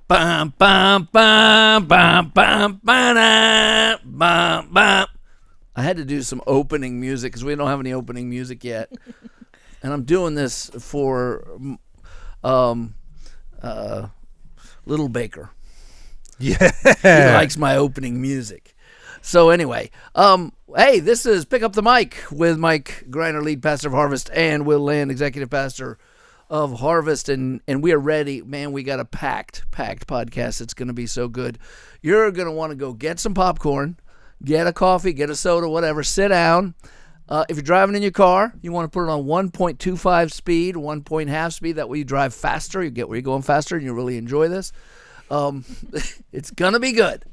bum, bum, bum, bum, bum, ba-da, bum, bum. I had to do some opening music because we don't have any opening music yet. And I'm doing this for Little Baker. Yeah. He likes my opening music. So anyway, hey, this is Pick Up the Mic with Mike Greiner, lead pastor of Harvest, and Will Land, executive pastor of Harvest, and we are ready. Man, we got a packed podcast. It's going to be so good. You're going to want to go get some popcorn, get a coffee, get a soda, whatever, sit down. If you're driving in your car, you want to put it on 1.25 speed, 1.5 speed. That way you drive faster. You get where you're going faster, and you really enjoy this. It's going to be good.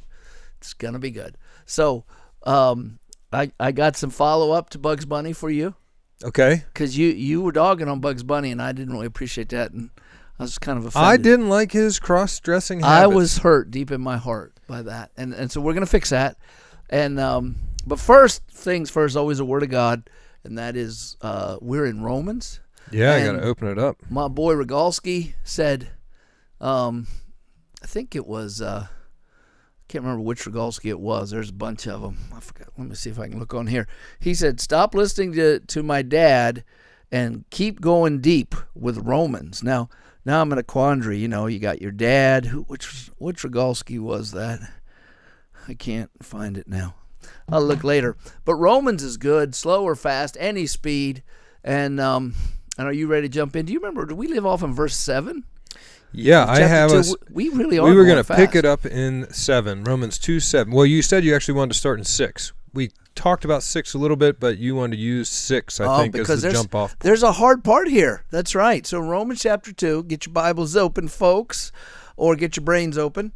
It's going to be good. So I got some follow-up to Bugs Bunny for you. Okay. Because you were dogging on Bugs Bunny, and I didn't really appreciate that, and I was kind of offended. I didn't like his cross-dressing habits. I was hurt deep in my heart by that, and so we're going to fix that. And but first things first, always a word of God, and that is we're in Romans. Yeah, I got to open it up. My boy Rogalski said, I think it was, I can't remember which Rogalski it was. There's a bunch of them. I forgot. Let me see if I can look on here. He said, stop listening to my dad and keep going deep with Romans. Now I'm in a quandary. You know, you got your dad. Which Rogalski was that? I can't find it now. I'll look later. But Romans is good, slow or fast, any speed. And are you ready to jump in? Do you remember, did we live off in verse 7? Yeah, I have we really are. We were going to pick it up in 7, Romans 2:7. Well, you said you actually wanted to start in 6. We talked about 6 a little bit, but you wanted to use 6, I think, as the jump off. There's a hard part here. That's right. So Romans chapter 2, get your Bibles open, folks, or get your brains open.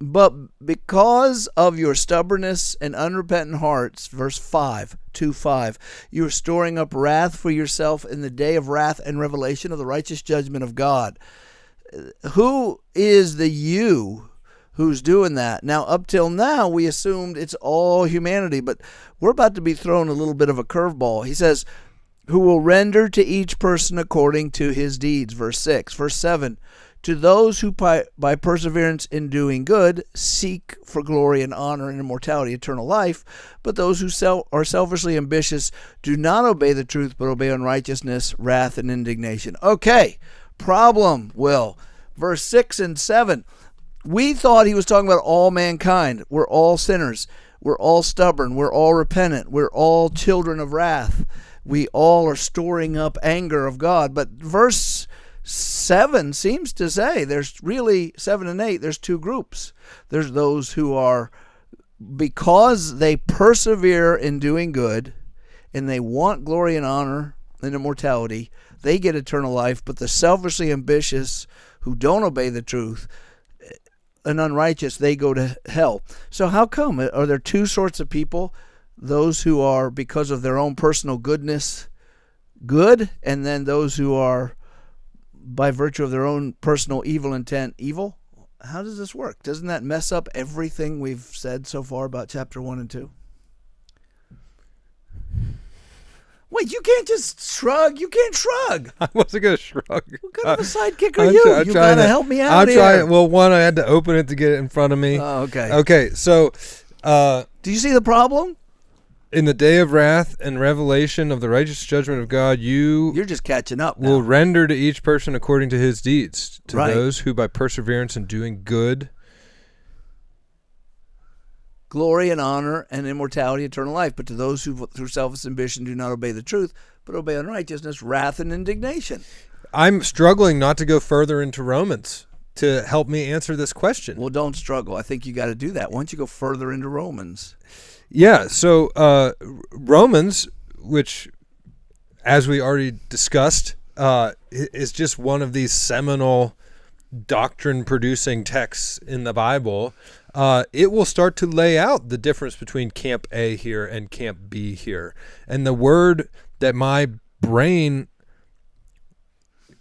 But because of your stubbornness and unrepentant hearts, verse 5, 2:5, you are storing up wrath for yourself in the day of wrath and revelation of the righteous judgment of God. Who is the you who's doing that? Now, up till now, we assumed it's all humanity, but we're about to be thrown a little bit of a curveball. He says, who will render to each person according to his deeds, verse 6. Verse 7, to those who by perseverance in doing good seek for glory and honor and immortality, eternal life, but those who are selfishly ambitious do not obey the truth, but obey unrighteousness, wrath, and indignation. Okay, problem, Will. Verse 6 and 7. We thought he was talking about all mankind. We're all sinners. We're all stubborn. We're all repentant. We're all children of wrath. We all are storing up anger of God. But verse 7 seems to say there's really 7 and 8. There's two groups. There's those who are, because they persevere in doing good and they want glory and honor and immortality, they get eternal life. But the selfishly ambitious who don't obey the truth and unrighteous, they go to hell. So how come? Are there two sorts of people? Those who are, because of their own personal goodness, good, and then those who are, by virtue of their own personal evil intent, evil? How does this work? Doesn't that mess up everything we've said so far about chapter 1 and 2? Wait, you can't just shrug. You can't shrug. I wasn't going to shrug. What kind of a sidekick are you? You got to help me out I'm here. trying. Well, one, I had to open it to get it in front of me. Oh, okay. Okay, so do you see the problem? In the day of wrath and revelation of the righteous judgment of God, you're just catching up now. Will render to each person according to his deeds, to right. those who by perseverance in doing good, glory and honor and immortality, eternal life, but to those who through selfish ambition do not obey the truth, but obey unrighteousness, wrath and indignation. I'm struggling not to go further into Romans to help me answer this question. Well, don't struggle. I think you got to do that. Why don't you go further into Romans? Yeah, so Romans, which, as we already discussed, is just one of these seminal doctrine-producing texts in the Bible. It will start to lay out the difference between Camp A here and Camp B here. And the word that my brain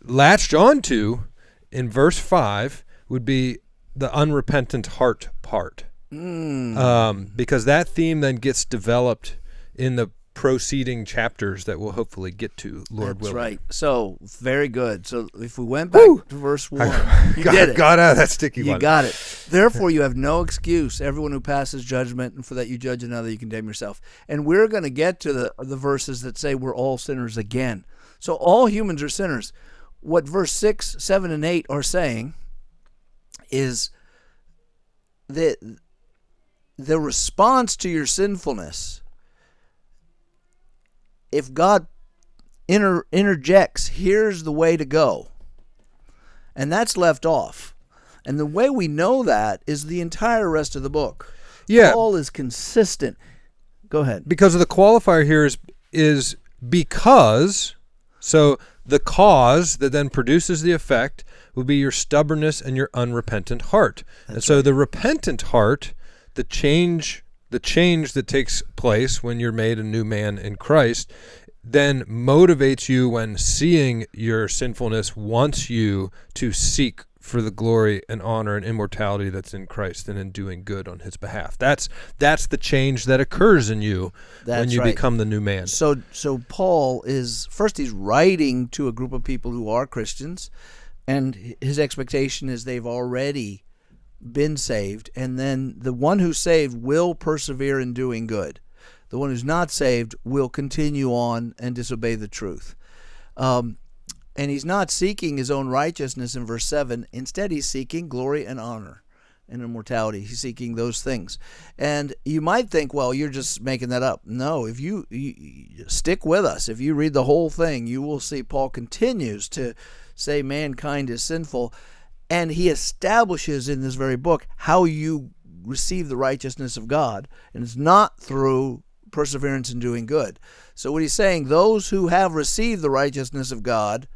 latched onto in verse 5 would be the unrepentant heart part. Because that theme then gets developed in the proceeding chapters that we'll hopefully get to, Lord willing. That's right. So, very good. So, if we went back to verse 1, you did it. Got out of that sticky one. You got it. Therefore, you have no excuse, everyone who passes judgment, and for that you judge another, you condemn yourself. And we're going to get to the verses that say we're all sinners again. So, all humans are sinners. What verse 6, 7, and 8 are saying is that the response to your sinfulness, if God interjects, here's the way to go, and that's left off. And the way we know that is the entire rest of the book. Yeah. Paul is consistent. Go ahead. Because of the qualifier here is because, so the cause that then produces the effect will be your stubbornness and your unrepentant heart. And so the repentant heart, the change that takes place when you're made a new man in Christ, then motivates you when seeing your sinfulness, wants you to seek for the glory and honor and immortality that's in Christ and in doing good on his behalf. That's the change that occurs in you when you become the new man. So Paul is, first he's writing to a group of people who are Christians, and his expectation is they've already been saved, and then the one who's saved will persevere in doing good. The one who's not saved will continue on and disobey the truth. And he's not seeking his own righteousness in verse 7. Instead, he's seeking glory and honor and immortality. He's seeking those things. And you might think, well, you're just making that up. No, if you stick with us, if you read the whole thing, you will see Paul continues to say mankind is sinful. And he establishes in this very book how you receive the righteousness of God. And it's not through perseverance in doing good. So what he's saying, those who have received the righteousness of God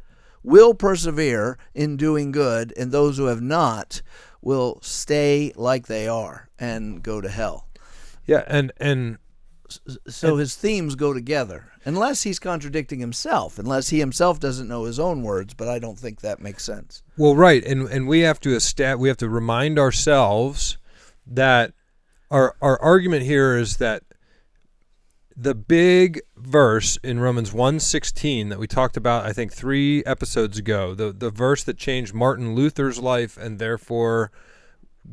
will persevere in doing good, and those who have not will stay like they are and go to hell. Yeah, and so his themes go together, unless he's contradicting himself, unless he himself doesn't know his own words, but I don't think that makes sense. Well, right, and we have to remind ourselves that our argument here is that the big verse in Romans 1:16 that we talked about, I think 3 episodes ago, the verse that changed Martin Luther's life and therefore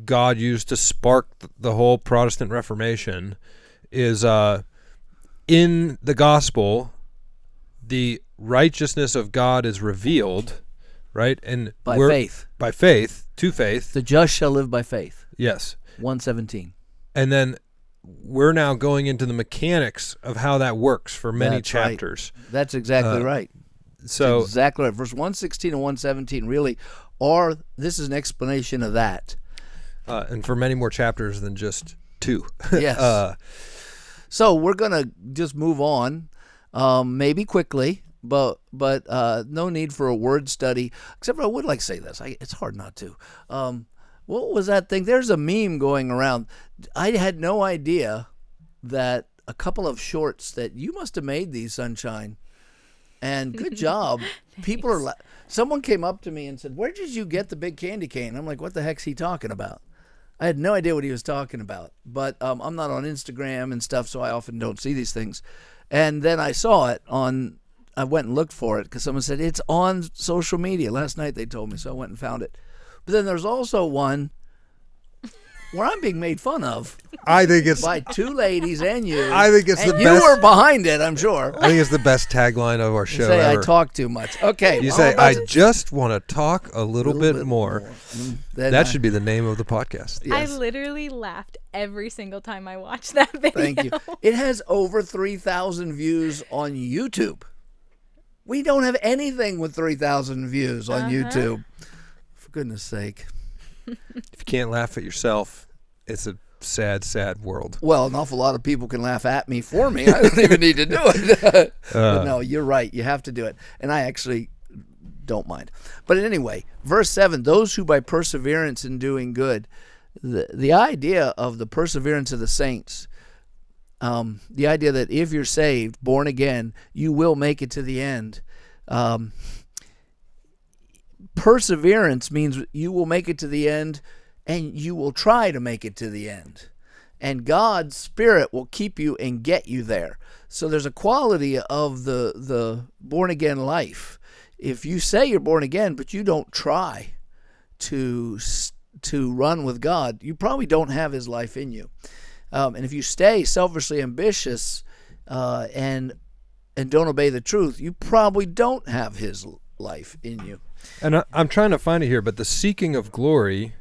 God used to spark the whole Protestant Reformation, is in the gospel, the righteousness of God is revealed, right? And by faith. By faith, to faith. The just shall live by faith. Yes. 1:17. And then we're now going into the mechanics of how that works for many chapters. Right. That's exactly right. So that's exactly right. Verse 1:16 and 1:17 really this is an explanation of that. And for many more chapters than just 2. Yes. So we're going to just move on, maybe quickly, but no need for a word study, except for I would like to say this. It's hard not to. What was that thing? There's a meme going around. I had no idea that a couple of shorts that you must have made these, Sunshine, and good job. People are. Someone came up to me and said, "Where did you get the big candy cane?" I'm like, "What the heck's he talking about?" I had no idea what he was talking about. But I'm not on Instagram and stuff, so I often don't see these things. And then I saw it on. I went and looked for it because someone said it's on social media. Last night they told me, so I went and found it. But then there's also one where I'm being made fun of. I think it's by 2 ladies and you. I think it's the best. You were behind it, I'm sure. I think it's the best tagline of our show. You say ever. I talk too much. Okay. You say I just want to talk a little bit more. That should be the name of the podcast. Yes. I literally laughed every single time I watched that video. Thank you. It has over 3,000 views on YouTube. We don't have anything with 3,000 views on YouTube. For goodness sake. If you can't laugh at yourself, it's a sad, sad world. Well, an awful lot of people can laugh at me for me. I don't even need to do it. But no, you're right. You have to do it. And I actually don't mind. But anyway, verse 7, those who by perseverance in doing good, the idea of the perseverance of the saints, the idea that if you're saved, born again, you will make it to the end. Perseverance means you will make it to the end, and you will try to make it to the end. And God's Spirit will keep you and get you there. So there's a quality of the born-again life. If you say you're born again, but you don't try to run with God, you probably don't have his life in you. And if you stay selfishly ambitious and don't obey the truth, you probably don't have his life in you. And I'm trying to find it here, but the seeking of glory,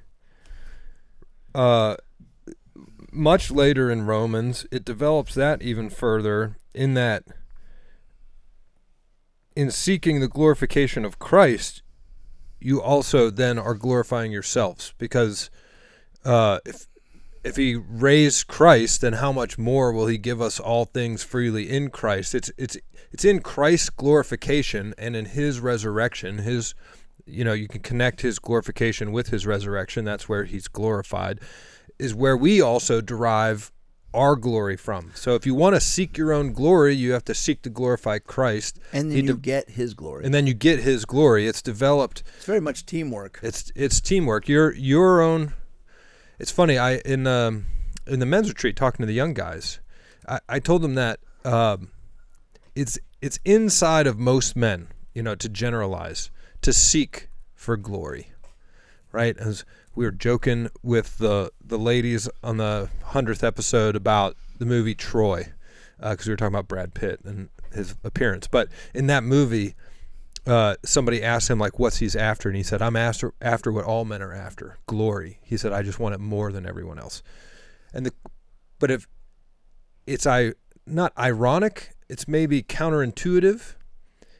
much later in Romans, it develops that even further in that in seeking the glorification of Christ, you also then are glorifying yourselves, because if he raised Christ, then how much more will he give us all things freely in Christ? It's in Christ's glorification and in his resurrection, you can connect his glorification with his resurrection. That's where he's glorified, is where we also derive our glory from. So if you want to seek your own glory, you have to seek to glorify Christ. And then you get his glory. And then you get his glory. It's developed. It's very much teamwork. It's teamwork. Your own. It's funny. In the men's retreat, talking to the young guys, I told them that it's inside of most men, to generalize, to seek for glory, right? As we were joking with the ladies on the 100th episode about the movie Troy, because we were talking about Brad Pitt and his appearance. But in that movie, somebody asked him, what's he's after, and he said, I'm after what all men are after, glory. He said, I just want it more than everyone else. But if it's not ironic, it's maybe counterintuitive,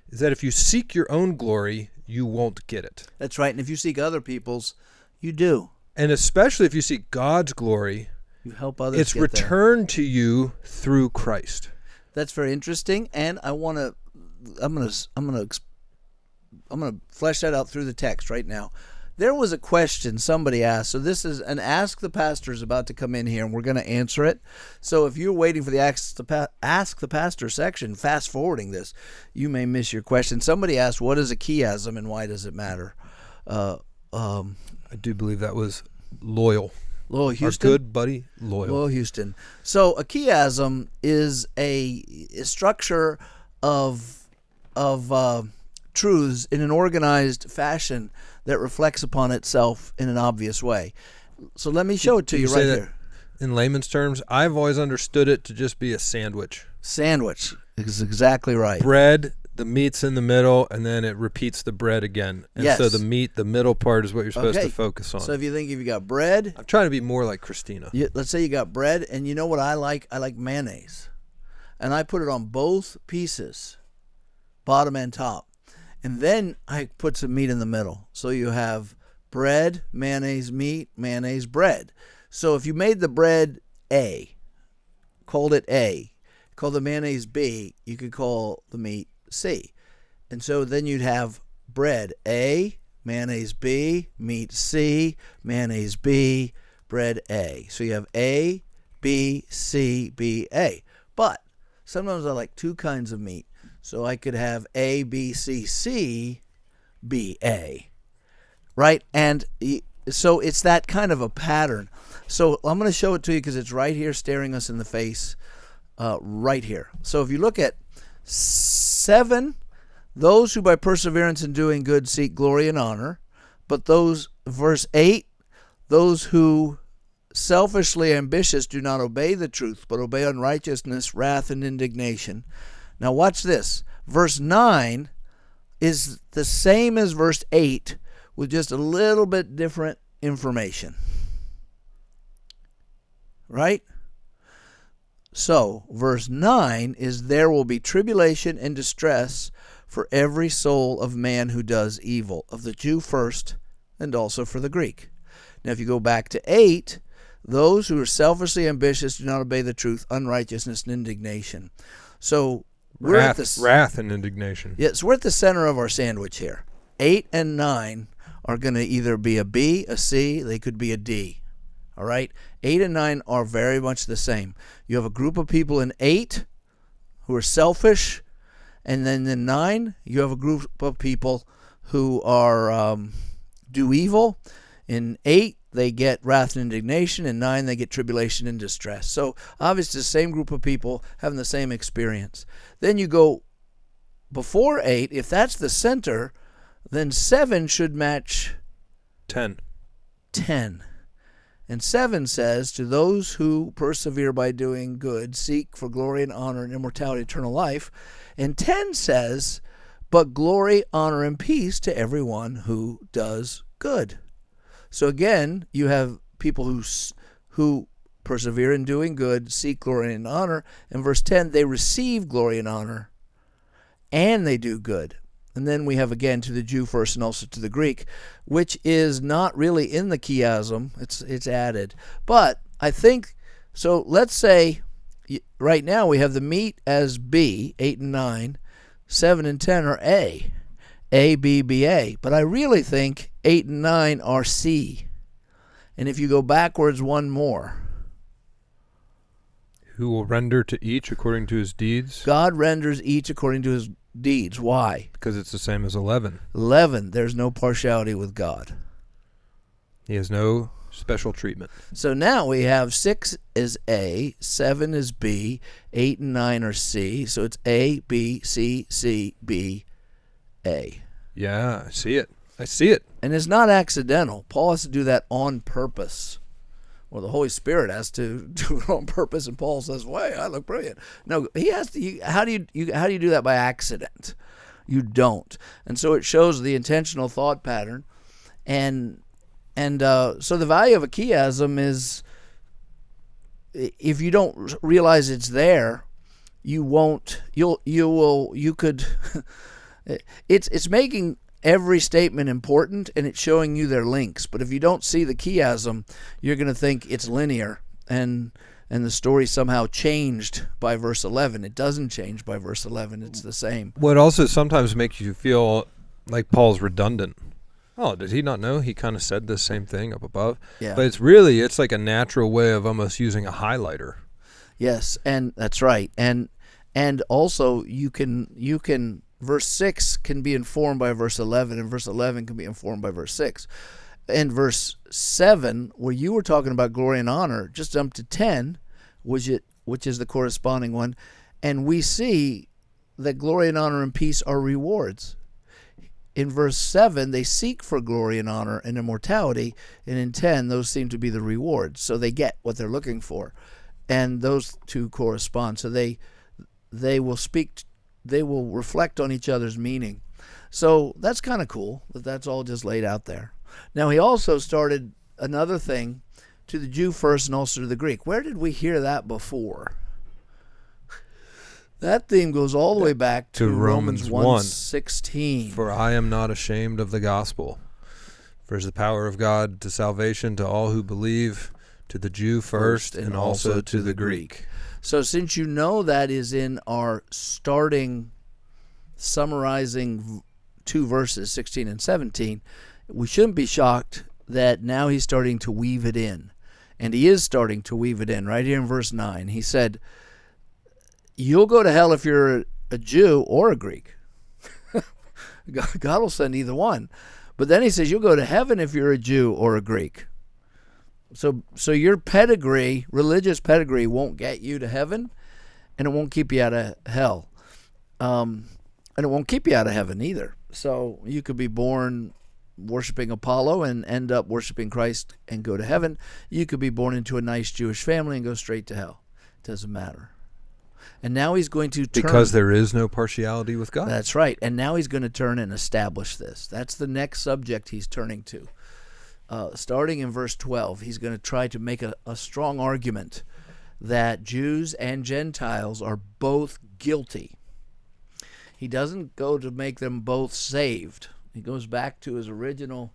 is that if you seek your own glory, you won't get it. That's right. And if you seek other people's, you do. And especially if you seek God's glory, you help others. It's returned to you through Christ. That's very interesting, and I'm gonna flesh that out through the text right now. There was a question somebody asked. So this is an Ask the Pastor is about to come in here, and we're going to answer it. So if you're waiting for the Ask the Pastor section, fast forwarding this, you may miss your question. Somebody asked, what is a chiasm and why does it matter? I do believe that was Loyal. Loyal Houston? Our good buddy, Loyal Houston. So a chiasm is a structure of truths in an organized fashion that reflects upon itself in an obvious way. So let me show it to you right here. In layman's terms, I've always understood it to just be a sandwich. Sandwich is exactly right. Bread, the meat's in the middle, and then it repeats the bread again. And yes. So the meat, the middle part is what you're supposed to focus on. So if you got bread. I'm trying to be more like Christina. Let's say you got bread, and you know what I like? I like mayonnaise. And I put it on both pieces, bottom and top. And then I put some meat in the middle. So you have bread, mayonnaise, meat, mayonnaise, bread. So if you made the bread A, called it A, called the mayonnaise B, you could call the meat C. And so then you'd have bread A, mayonnaise B, meat C, mayonnaise B, bread A. So you have A, B, C, B, A. But sometimes I like two kinds of meat. So I could have A, B, C, C, B, A. Right? And so it's that kind of a pattern. So I'm going to show it to you because it's right here staring us in the face right here. So if you look at 7, those who by perseverance in doing good seek glory and honor. But verse 8, those who selfishly ambitious do not obey the truth, but obey unrighteousness, wrath, and indignation. Now watch this. Verse 9 is the same as verse 8 with just a little bit different information. Right? So, verse 9 is there will be tribulation and distress for every soul of man who does evil, of the Jew first and also for the Greek. Now if you go back to 8, those who are selfishly ambitious do not obey the truth, unrighteousness, and indignation. So wrath and indignation. Yes, we're at the center of our sandwich here. 8 and 9 are going to either be a B, a C, they could be a D. All right? 8 and 9 are very much the same. You have a group of people in 8 who are selfish, and then in 9 you have a group of people who are do evil. In 8 they get wrath and indignation, and 9, they get tribulation and distress. So obviously the same group of people having the same experience. Then you go before 8, if that's the center, then 7 should match 10. 10. And 7 says, to those who persevere by doing good, seek for glory and honor and immortality, eternal life. And 10 says, but glory, honor, and peace to everyone who does good. So again, you have people who persevere in doing good, seek glory and honor. In verse 10, they receive glory and honor, and they do good. And then we have, again, to the Jew first and also to the Greek, which is not really in the chiasm. It's added. But I think, so let's say right now we have the meat as B, 8 and 9, 7 and 10 are A. A, B, B, A. But I really think 8 and 9 are C. And if you go backwards one more. Who will render to each according to his deeds? God renders each according to his deeds. Why? Because it's the same as 11. 11, there's no partiality with God. He has no special treatment. So now we have 6 is A, 7 is B, 8 and 9 are C. So it's A, B, C, C, B, A. Yeah, I see it. I see it. And it's not accidental. Paul has to do that on purpose. Well, the Holy Spirit has to do it on purpose, and Paul says, "Wait, I look brilliant." No, he has to. How do you do that by accident? You don't. And so it shows the intentional thought pattern, and so the value of a chiasm is, if you don't realize it's there, you won't. You could. It's making every statement important, and it's showing you their links. But if you don't see the chiasm, you're going to think it's linear, and the story somehow changed by verse 11. It doesn't change by verse 11. It's the same. What also sometimes makes you feel like Paul's redundant. Oh, did he not know? He kind of said the same thing up above. Yeah. But it's like a natural way of almost using a highlighter. Yes, and that's right. And also you can verse 6 can be informed by verse 11, and verse 11 can be informed by verse 6. And verse 7, where you were talking about glory and honor, just jump to 10, which is the corresponding one, and we see that glory and honor and peace are rewards. In verse 7, they seek for glory and honor and immortality, and in 10, those seem to be the rewards. So they get what they're looking for, and those two correspond. So they will speak. They will reflect on each other's meaning. So that's kind of cool that that's all just laid out there. Now, he also started another thing, to the Jew first and also to the Greek. Where did we hear that before? That theme goes all the way back to Romans 1:16. For I am not ashamed of the gospel. For it is the power of God to salvation to all who believe, to the Jew first and also to the Greek. So since you know that is in our starting summarizing 2 verses, 16 and 17, we shouldn't be shocked that now he's starting to weave it in. And he is starting to weave it in right here in verse 9. He said, you'll go to hell if you're a Jew or a Greek. God will send either one. But then he says, you'll go to heaven if you're a Jew or a Greek. So your pedigree, religious pedigree, won't get you to heaven, and it won't keep you out of hell. And it won't keep you out of heaven either. So you could be born worshiping Apollo and end up worshiping Christ and go to heaven. You could be born into a nice Jewish family and go straight to hell. It doesn't matter. And now he's going to turn. Because there is no partiality with God. That's right. And now he's going to turn and establish this. That's the next subject he's turning to. Starting in verse 12, he's going to try to make a strong argument that Jews and Gentiles are both guilty. He doesn't go to make them both saved. He goes back to his original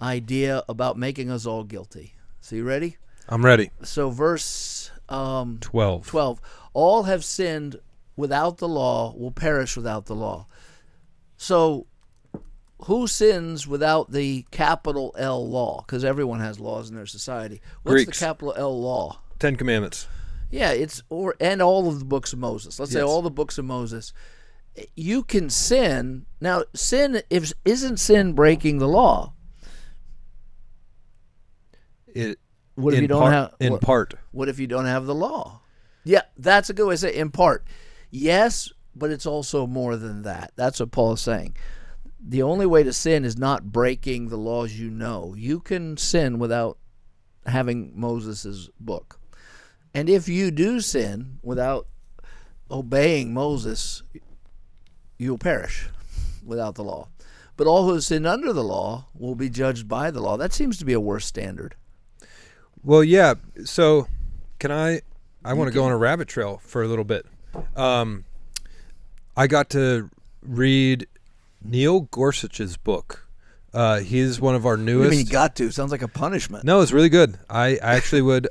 idea about making us all guilty. So you ready? I'm ready. So verse 12. All have sinned without the law, will perish without the law. So who sins without the capital L law? Because everyone has laws in their society. What's Greeks. the capital L law? 10 Commandments. Yeah, and all of the books of Moses. Let's say Yes. all the books of Moses. You can sin. Now, isn't sin breaking the law? It What if in you don't part, have in what, part. What if you don't have the law? Yeah, that's a good way to say it, in part. Yes, but it's also more than that. That's what Paul is saying. The only way to sin is not breaking the laws you know. You can sin without having Moses' book. And if you do sin without obeying Moses, you'll perish without the law. But all who sin under the law will be judged by the law. That seems to be a worse standard. Well, yeah. So, can I want to go on a rabbit trail for a little bit. I got to read Neil Gorsuch's book. He's one of our newest. I mean, you got to. Sounds like a punishment. No, it's really good. I actually would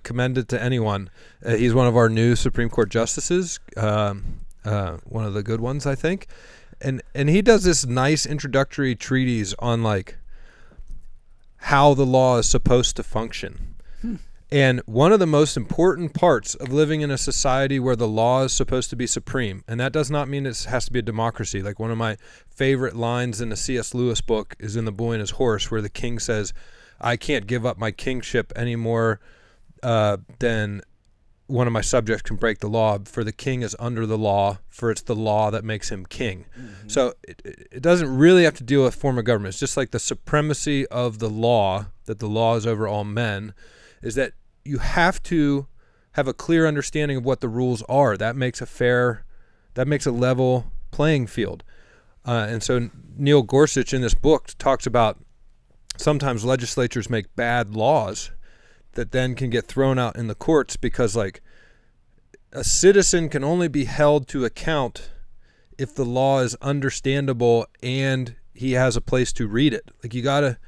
commend it to anyone. He's one of our new Supreme Court justices, one of the good ones, I think. And he does this nice introductory treatise on like how the law is supposed to function. And one of the most important parts of living in a society where the law is supposed to be supreme, and that does not mean it has to be a democracy. Like one of my favorite lines in the C.S. Lewis book is in The Boy and His Horse, where the king says, I can't give up my kingship any more than one of my subjects can break the law, for the king is under the law, for it's the law that makes him king. Mm-hmm. So it doesn't really have to deal with form of government. It's just like the supremacy of the law, that the law is over all men, is that you have to have a clear understanding of what the rules are. That makes a level playing field. And so Neil Gorsuch in this book talks about sometimes legislatures make bad laws that then can get thrown out in the courts because like a citizen can only be held to account if the law is understandable and he has a place to read it. Like you gotta.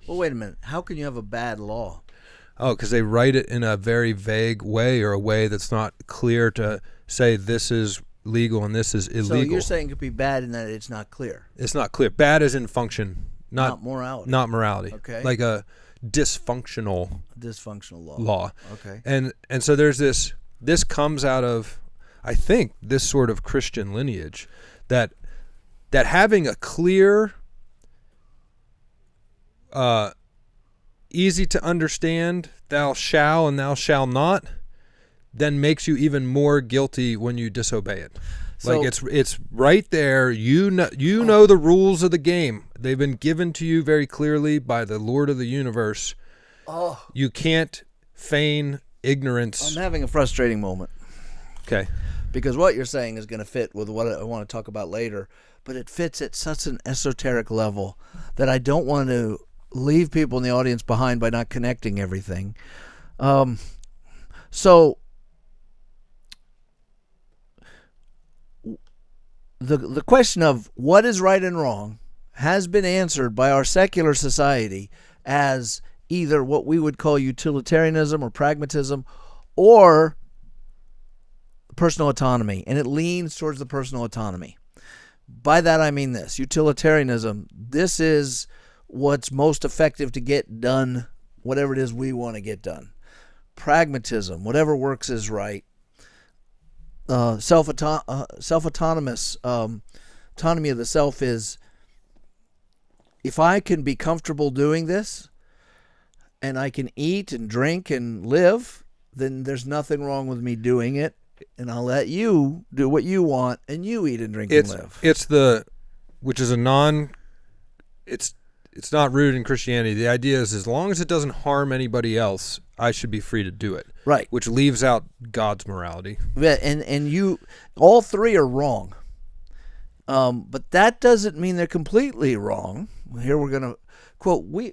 Well, wait a minute. How can you have a bad law? Oh, because they write it in a very vague way, or a way that's not clear to say this is legal and this is illegal. So you're saying it could be bad in that it's not clear. It's not clear. Bad is in function, not morality. Not morality. Okay. Like a dysfunctional law. Okay. And so there's this. This comes out of, I think, this sort of Christian lineage, that having a clear, easy to understand, thou shall and thou shall not, then makes you even more guilty when you disobey it. So, like it's right there. You know the rules of the game. They've been given to you very clearly by the Lord of the universe. Oh, you can't feign ignorance. I'm having a frustrating moment. Okay. Because what you're saying is going to fit with what I want to talk about later, but it fits at such an esoteric level that I don't want to leave people in the audience behind by not connecting everything. So the question of what is right and wrong has been answered by our secular society as either what we would call utilitarianism or pragmatism or personal autonomy, and it leans towards the personal autonomy. By that I mean this: utilitarianism, this is what's most effective to get done whatever it is we want to get done. Pragmatism, whatever works is right. Self-autonomous autonomy of the self is, if I can be comfortable doing this and I can eat and drink and live, then there's nothing wrong with me doing it, and I'll let you do what you want and you eat and drink and live. It's not rooted in Christianity. The idea is, as long as it doesn't harm anybody else, I should be free to do it. Right. Which leaves out God's morality. Yeah, and you, all three are wrong. But that doesn't mean they're completely wrong. Here we're going to quote, we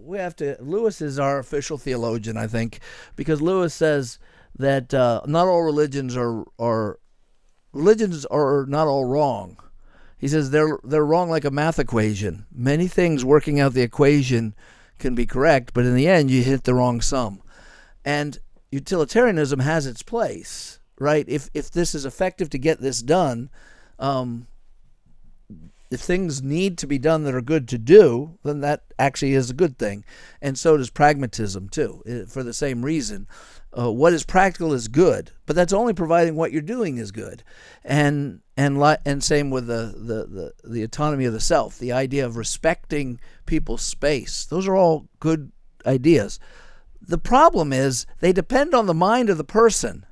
have to, Lewis is our official theologian, I think, because Lewis says that not all religions are not all wrong. He says they're wrong like a math equation. Many things working out the equation can be correct, but in the end you hit the wrong sum. And utilitarianism has its place, right? If this is effective to get this done, if things need to be done that are good to do, then that actually is a good thing. And so does pragmatism too, for the same reason. What is practical is good, but that's only providing what you're doing is good. And and same with the autonomy of the self, the idea of respecting people's space. Those are all good ideas. The problem is they depend on the mind of the person.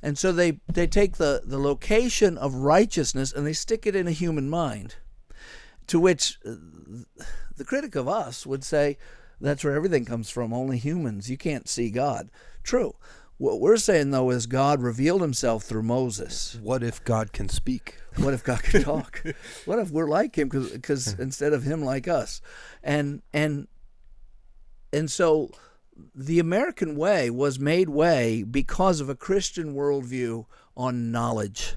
And so they take the location of righteousness and they stick it in a human mind, to which the critic of us would say, that's where everything comes from, only humans. You can't see God. True. What we're saying, though, is God revealed himself through Moses. What if God can speak? What if God can talk? What if we're like him because instead of him like us? And so the American way was made way because of a Christian worldview on knowledge.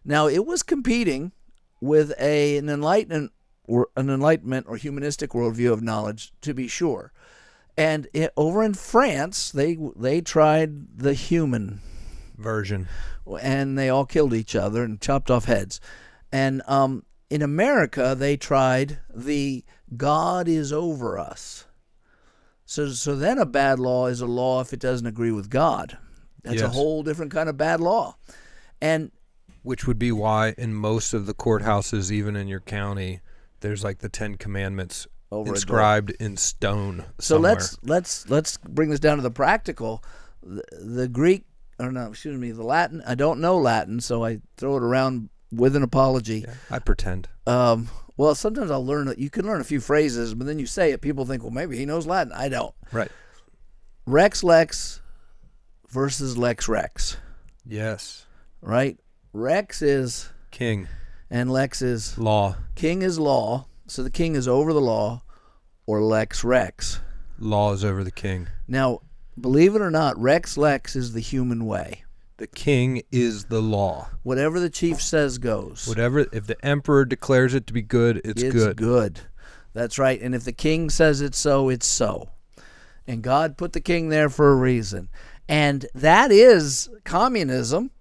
Now, it was competing with an enlightenment or humanistic worldview of knowledge, to be sure. And over in France, they tried the human version, and they all killed each other and chopped off heads. And in America, they tried the God is over us. So then a bad law is a law if it doesn't agree with God. That's a whole different kind of bad law. And which would be why in most of the courthouses, even in your county, there's like the 10 Commandments inscribed in stone somewhere. So let's bring this down to the practical. The Greek, the Latin. I don't know Latin, so I throw it around with an apology. Yeah, I pretend. Well, sometimes I'll learn it. You can learn a few phrases, but then you say it. People think, well, maybe he knows Latin. I don't. Right. Rex lex versus lex rex. Yes. Right? Rex is king. And lex is law. King is law. So the king is over the law, or lex rex. Law is over the king. Now, believe it or not, rex lex is the human way. The king is the law. Whatever the chief says goes. If the emperor declares it to be good, it's good. It's good. That's right. And if the king says it's so, it's so. And God put the king there for a reason. And that is communism,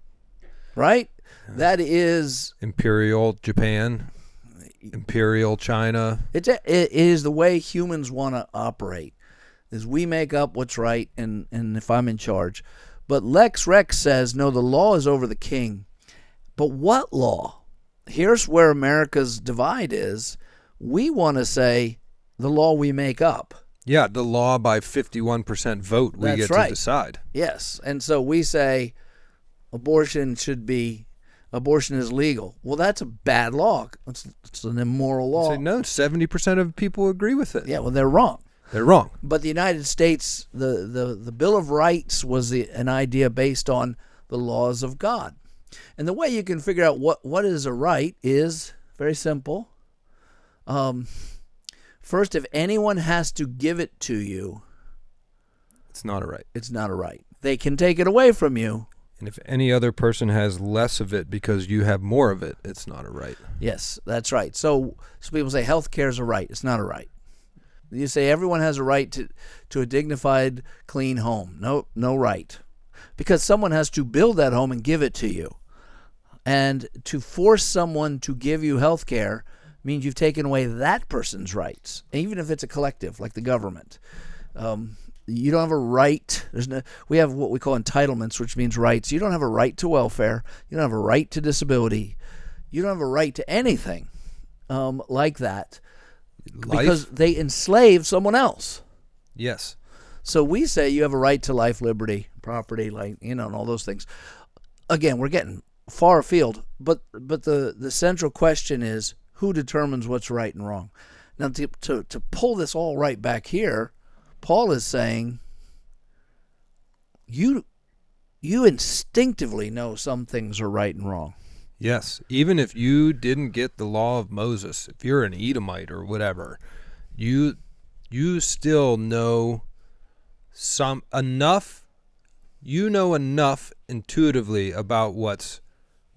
right? That is Imperial Japan, Imperial China. It is the way humans want to operate. Is we make up what's right, and if I'm in charge. But Lex Rex says, no, the law is over the king. But what law? Here's where America's divide is. We want to say the law we make up. Yeah, the law by 51% vote we get to decide. Yes, and so we say abortion is legal. Well, that's a bad law. It's an immoral law. Say no, 70% of people agree with it. Yeah, well, they're wrong. They're wrong. But the United States, the Bill of Rights was an idea based on the laws of God. And the way you can figure out what is a right is very simple. First, if anyone has to give it to you, it's not a right. It's not a right. They can take it away from you. And if any other person has less of it because you have more of it, it's not a right. Yes, that's right. So people say health care is a right. It's not a right. You say everyone has a right to a dignified, clean home. No right. Because someone has to build that home and give it to you. And to force someone to give you health care means you've taken away that person's rights, even if it's a collective, like the government. You don't have a right. We have what we call entitlements, which means rights. You don't have a right to welfare. You don't have a right to disability. You don't have a right to anything like that. Because they enslave someone else. Yes. So we say you have a right to life, liberty, property, and all those things. Again, we're getting far afield, but the central question is who determines what's right and wrong. Now, to pull this all right back here, Paul is saying you instinctively know some things are right and wrong. Yes, even if you didn't get the law of Moses, if you're an Edomite or whatever, you still know enough intuitively about what's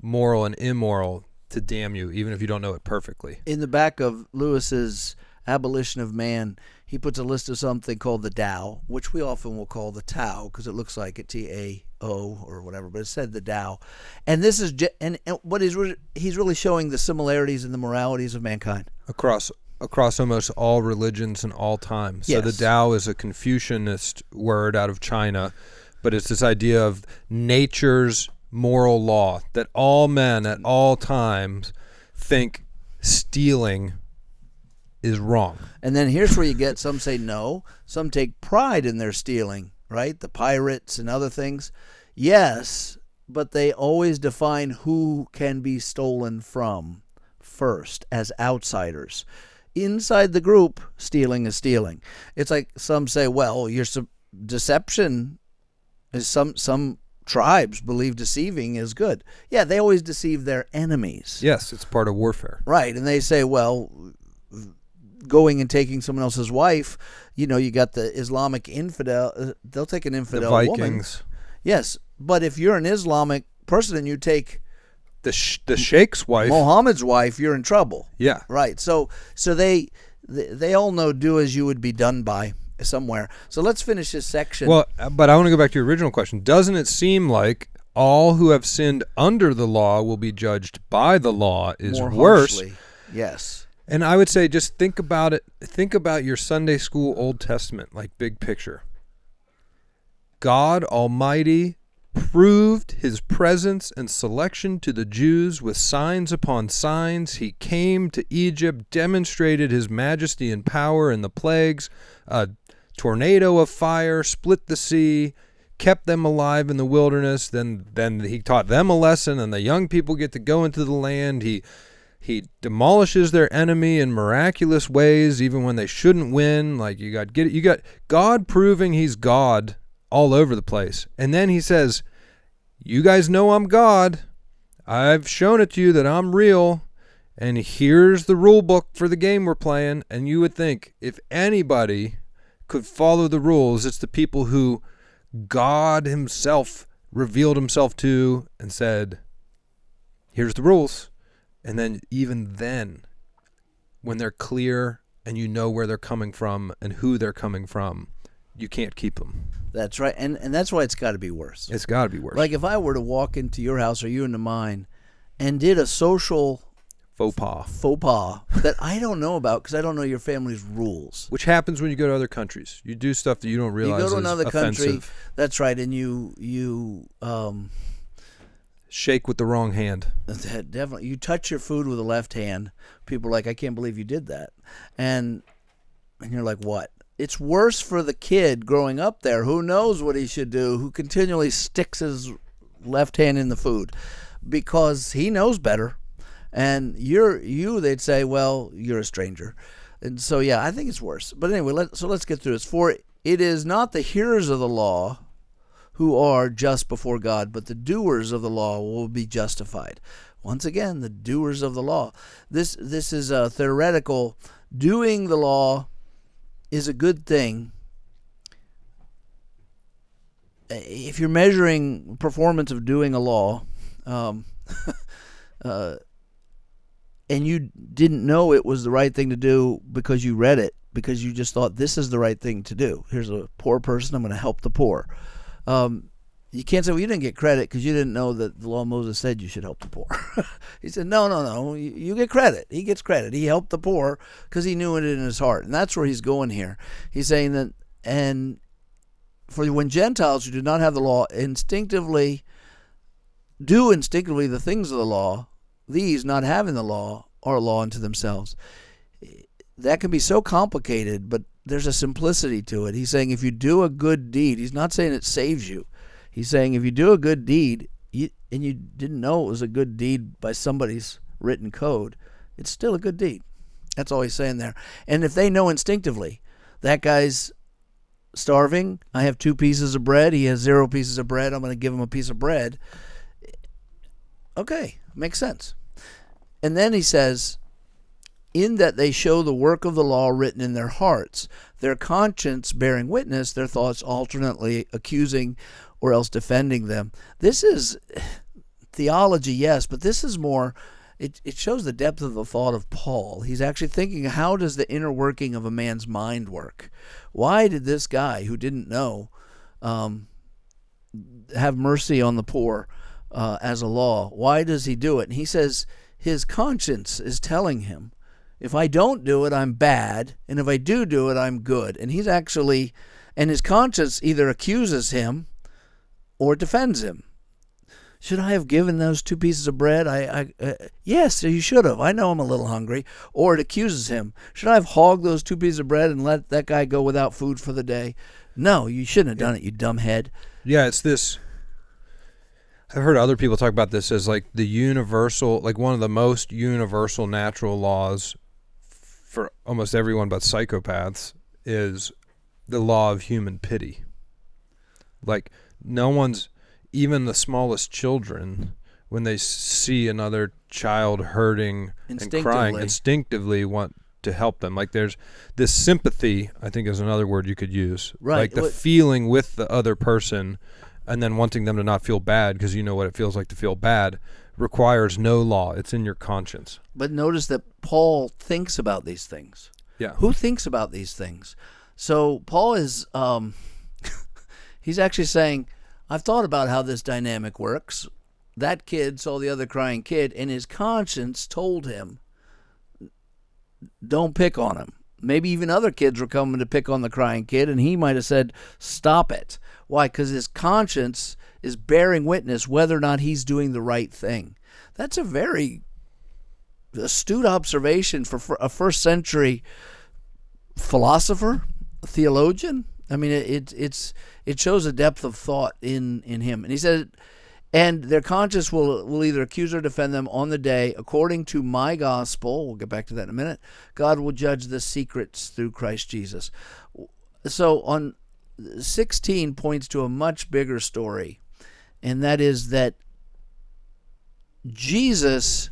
moral and immoral to damn you, even if you don't know it perfectly. In the back of Lewis's Abolition of Man, he puts a list of something called the Tao, which we often will call the Tao because it looks like a T-A-O or whatever, but it said the Tao. And this is and what he's really showing the similarities and the moralities of mankind across almost all religions and all time. So the Tao is a Confucianist word out of China, but it's this idea of nature's moral law that all men at all times think stealing is wrong. And then here's where you get some say no, some take pride in their stealing, right? The pirates and other things. Yes, but they always define who can be stolen from first as outsiders. Inside the group, stealing is stealing. It's like some say, well, your deception is some tribes believe deceiving is good. Yeah, they always deceive their enemies. Yes, it's part of warfare. Right, and they say, well, going and taking someone else's wife, you got the Islamic infidel, they'll take an infidel the woman. Vikings. Yes, but if you're an Islamic person and you take the sheikh's wife, Muhammad's wife, you're in trouble. Yeah. Right. So they all know do as you would be done by somewhere. So let's finish this section. Well, but I want to go back to your original question. Doesn't it seem like all who have sinned under the law will be judged by the law is more worse? harshly. Yes. And I would say just think about it. Think about your Sunday school Old Testament, like big picture. God Almighty proved his presence and selection to the Jews with signs upon signs. He came to Egypt, demonstrated his majesty and power in the plagues, a tornado of fire, split the sea, kept them alive in the wilderness. Then he taught them a lesson, and the young people get to go into the land. He demolishes their enemy in miraculous ways, even when they shouldn't win. Like you got God proving he's God all over the place. And then he says, you guys know I'm God. I've shown it to you that I'm real. And here's the rule book for the game we're playing. And you would think if anybody could follow the rules, it's the people who God himself revealed himself to and said, here's the rules. And then even then, when they're clear and you know where they're coming from and who they're coming from, you can't keep them. That's right. And that's why it's got to be worse. It's got to be worse. Like if I were to walk into your house or you into mine and did a social faux pas that I don't know about because I don't know your family's rules. Which happens when you go to other countries. You do stuff that you don't realize is offensive. You go to another country. That's right. And you shake with the wrong hand. Definitely. You touch your food with the left hand. People are like, I can't believe you did that. And you're like, what? It's worse for the kid growing up there who knows what he should do, who continually sticks his left hand in the food because he knows better. And they'd say, well, you're a stranger. And so, yeah, I think it's worse. But anyway, let's get through this. For it is not the hearers of the law who are just before God, but the doers of the law will be justified. Once again, the doers of the law. This is a theoretical. Doing the law is a good thing. If you're measuring performance of doing a law, and you didn't know it was the right thing to do because you read it, because you just thought this is the right thing to do. Here's a poor person, I'm going to help the poor. You can't say, well, you didn't get credit because you didn't know that the law of Moses said you should help the poor. He said, no, you get credit. He gets credit. He helped the poor because he knew it in his heart. And that's where he's going here. He's saying that, and for when Gentiles who do not have the law instinctively the things of the law, these not having the law are a law unto themselves. That can be so complicated, but there's a simplicity to it. He's saying if you do a good deed, he's not saying it saves you. He's saying if you do a good deed and you didn't know it was a good deed by somebody's written code, it's still a good deed. That's all he's saying there. And if they know instinctively, that guy's starving, I have 2 pieces of bread, he has 0 pieces of bread, I'm going to give him a piece of bread. Okay, makes sense. And then he says, in that they show the work of the law written in their hearts, their conscience bearing witness, their thoughts alternately accusing or else defending them. This is theology, yes, but this is more, it shows the depth of the thought of Paul. He's actually thinking, how does the inner working of a man's mind work? Why did this guy who didn't know have mercy on the poor as a law? Why does he do it? And he says his conscience is telling him, if I don't do it, I'm bad, and if I do it, I'm good. And he's actually, and his conscience either accuses him or defends him. Should I have given those 2 pieces of bread? Yes, you should have. I know I'm a little hungry. Or it accuses him. Should I have hogged those 2 pieces of bread and let that guy go without food for the day? No, you shouldn't have done it, you dumb head. Yeah, it's this. I've heard other people talk about this as like the universal, like one of the most universal natural laws for almost everyone but psychopaths is the law of human pity. Like no one's, even the smallest children, when they see another child hurting and crying, instinctively want to help them. Like there's this sympathy, I think is another word you could use. Right. Like the feeling with the other person and then wanting them to not feel bad because you know what it feels like to feel bad requires no law. It's in your conscience. But notice that Paul thinks about these things. Yeah. Who thinks about these things? So Paul is, he's actually saying, I've thought about how this dynamic works. That kid saw the other crying kid, and his conscience told him, don't pick on him. Maybe even other kids were coming to pick on the crying kid, and he might have said, stop it. Why? Because his conscience is bearing witness whether or not he's doing the right thing. That's a very astute observation for a first century philosopher, a theologian. I mean, it shows a depth of thought in him. And he said, and their conscience will either accuse or defend them on the day. According to my gospel, we'll get back to that in a minute, God will judge the secrets through Christ Jesus. So on 16 points to a much bigger story, and that is that Jesus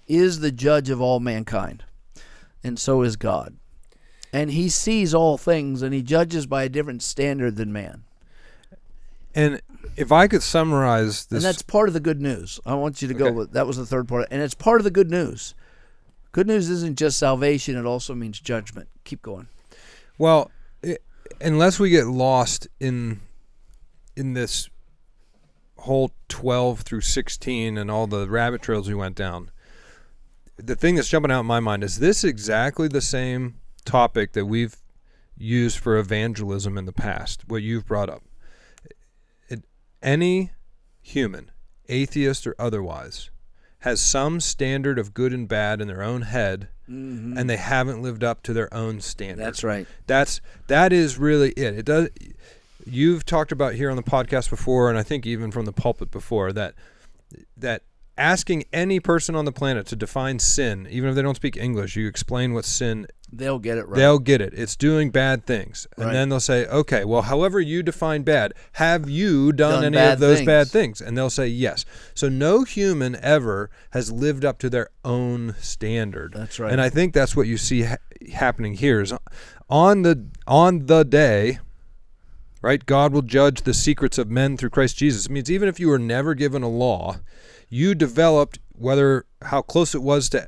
is the judge of all mankind, and so is God. And he sees all things, and he judges by a different standard than man. And if I could summarize this... And that's part of the good news. I want you to go with... That was the third part. And it's part of the good news. Good news isn't just salvation. It also means judgment. Keep going. Well, unless we get lost in this whole 12 through 16 and all the rabbit trails we went down, the thing that's jumping out in my mind is this exactly the same topic that we've used for evangelism in the past, what you've brought up. Any human, atheist or otherwise, has some standard of good and bad in their own head, and they haven't lived up to their own standard. That's right. That is really it. It does. You've talked about here on the podcast before, and I think even from the pulpit before, that asking any person on the planet to define sin, even if they don't speak English, you explain what sin is. They'll get it right. They'll get it. It's doing bad things. And right. then they'll say, okay, well, however you define bad, have you done any of those bad things? And they'll say yes. So no human ever has lived up to their own standard. That's right. And I think that's what you see happening here is on the day, right, God will judge the secrets of men through Christ Jesus. It means even if you were never given a law, you developed, whether how close it was to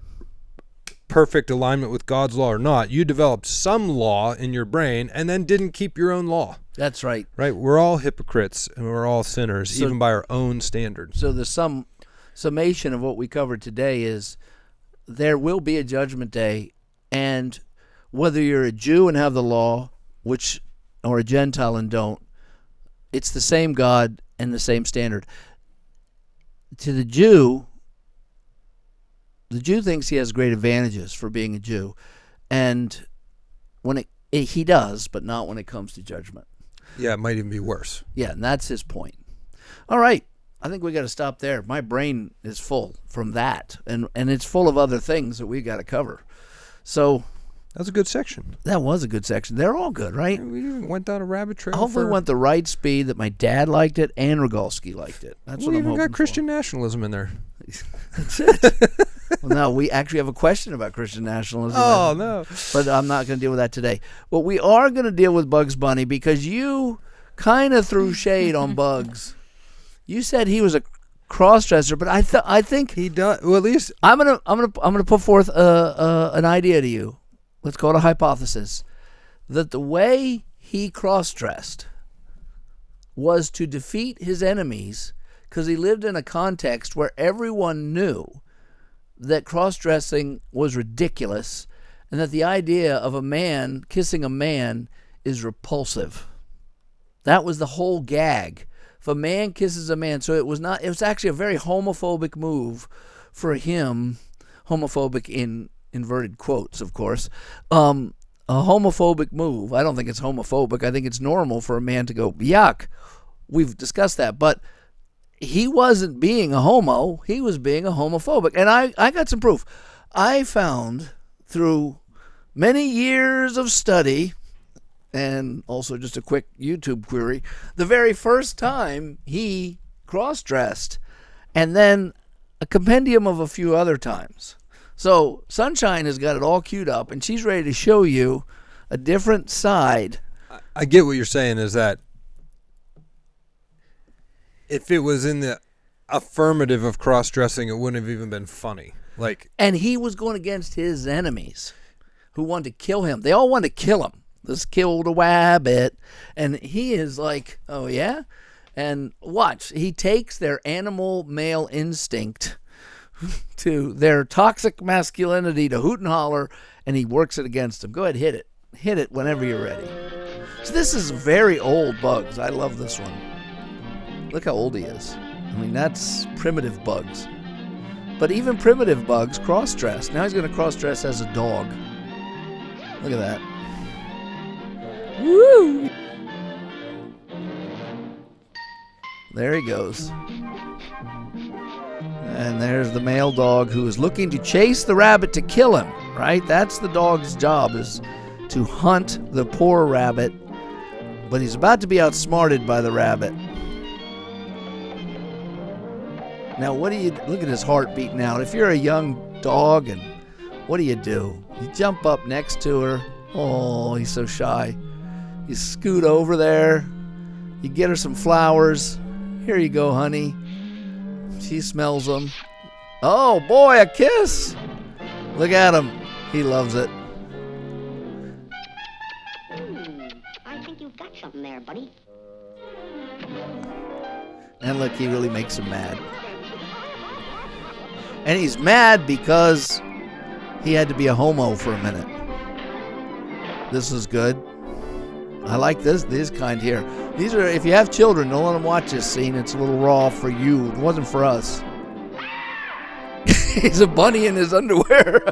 perfect alignment with God's law or not, you developed some law in your brain and then didn't keep your own law. That's right. Right? We're all hypocrites and we're all sinners, even by our own standards. So the summation of what we covered today is there will be a judgment day, and whether you're a Jew and have the law, or a Gentile and don't, it's the same God and the same standard. To the Jew thinks he has great advantages for being a Jew, and when he does, but not when it comes to judgment. Yeah, it might even be worse. Yeah, and that's his point. All right, I think we got to stop there. My brain is full from that, and it's full of other things that we got to cover. So that was a good section. That was a good section. They're all good, right? We went down a rabbit trail. Hopefully we went the right speed, that my dad liked it and Rogalski liked it. That's what I'm hoping for. We even got Christian nationalism in there. That's it. Well, no, we actually have a question about Christian nationalism. Oh, no. But I'm not going to deal with that today. But we are going to deal with Bugs Bunny because you kind of threw shade on Bugs. You said he was a cross-dresser, but I think he does. Well, at least I'm gonna put forth an idea to you. Let's call it a hypothesis, that the way he cross-dressed was to defeat his enemies because he lived in a context where everyone knew that cross-dressing was ridiculous and that the idea of a man kissing a man is repulsive. That was the whole gag. If a man kisses a man, so it was actually a very homophobic move for him, homophobic in inverted quotes, of course. A homophobic move. I don't think it's homophobic. I think it's normal for a man to go, yuck. We've discussed that. But he wasn't being a homo. He was being a homophobic. And I got some proof. I found through many years of study and also just a quick YouTube query, the very first time he cross-dressed, and then a compendium of a few other times. So Sunshine has got it all queued up, and she's ready to show you a different side. I get what you're saying is that if it was in the affirmative of cross-dressing, it wouldn't have even been funny. And he was going against his enemies who wanted to kill him. They all wanted to kill him. This killed a wabbit. And he is like, oh, yeah? And watch. He takes their animal male instinct to their toxic masculinity to hoot and holler, and he works it against them. Go ahead, hit it. Hit it whenever you're ready. So this is very old Bugs. I love this one. Look how old he is. I mean, that's primitive Bugs. But even primitive Bugs cross-dress. Now he's going to cross-dress as a dog. Look at that. Woo! There he goes. And there's the male dog who is looking to chase the rabbit to kill him, right? That's the dog's job, is to hunt the poor rabbit. But he's about to be outsmarted by the rabbit. Now, look at his heart beating out. If you're a young dog, and what do? You jump up next to her. Oh, he's so shy. You scoot over there. You get her some flowers. Here you go, honey. She smells them. Oh, boy, a kiss. Look at him. He loves it. I think you've got something there, buddy. And look, he really makes him mad. And he's mad because he had to be a homo for a minute. This is good. I like this kind here. These are, if you have children, don't let them watch this scene. It's a little raw for you. It wasn't for us. He's a bunny in his underwear.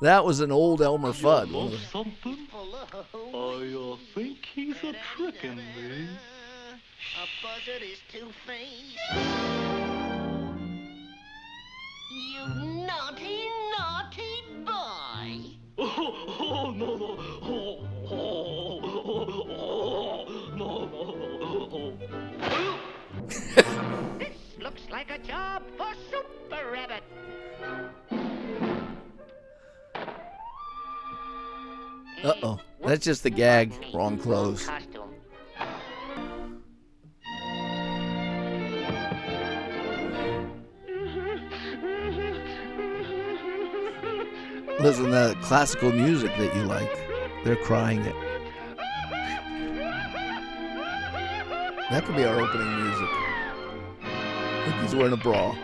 That was an old Elmer Fudd. Something? I think he's a trickin' me. A buzzard is two-faced. You naughty, naughty boy. Oh, no, no. No. This looks like a job for Super Rabbit. Uh-oh. That's just the gag. Wrong clothes. Costume. Listen to that classical music that you like. They're crying it. That could be our opening music. I think he's wearing a bra.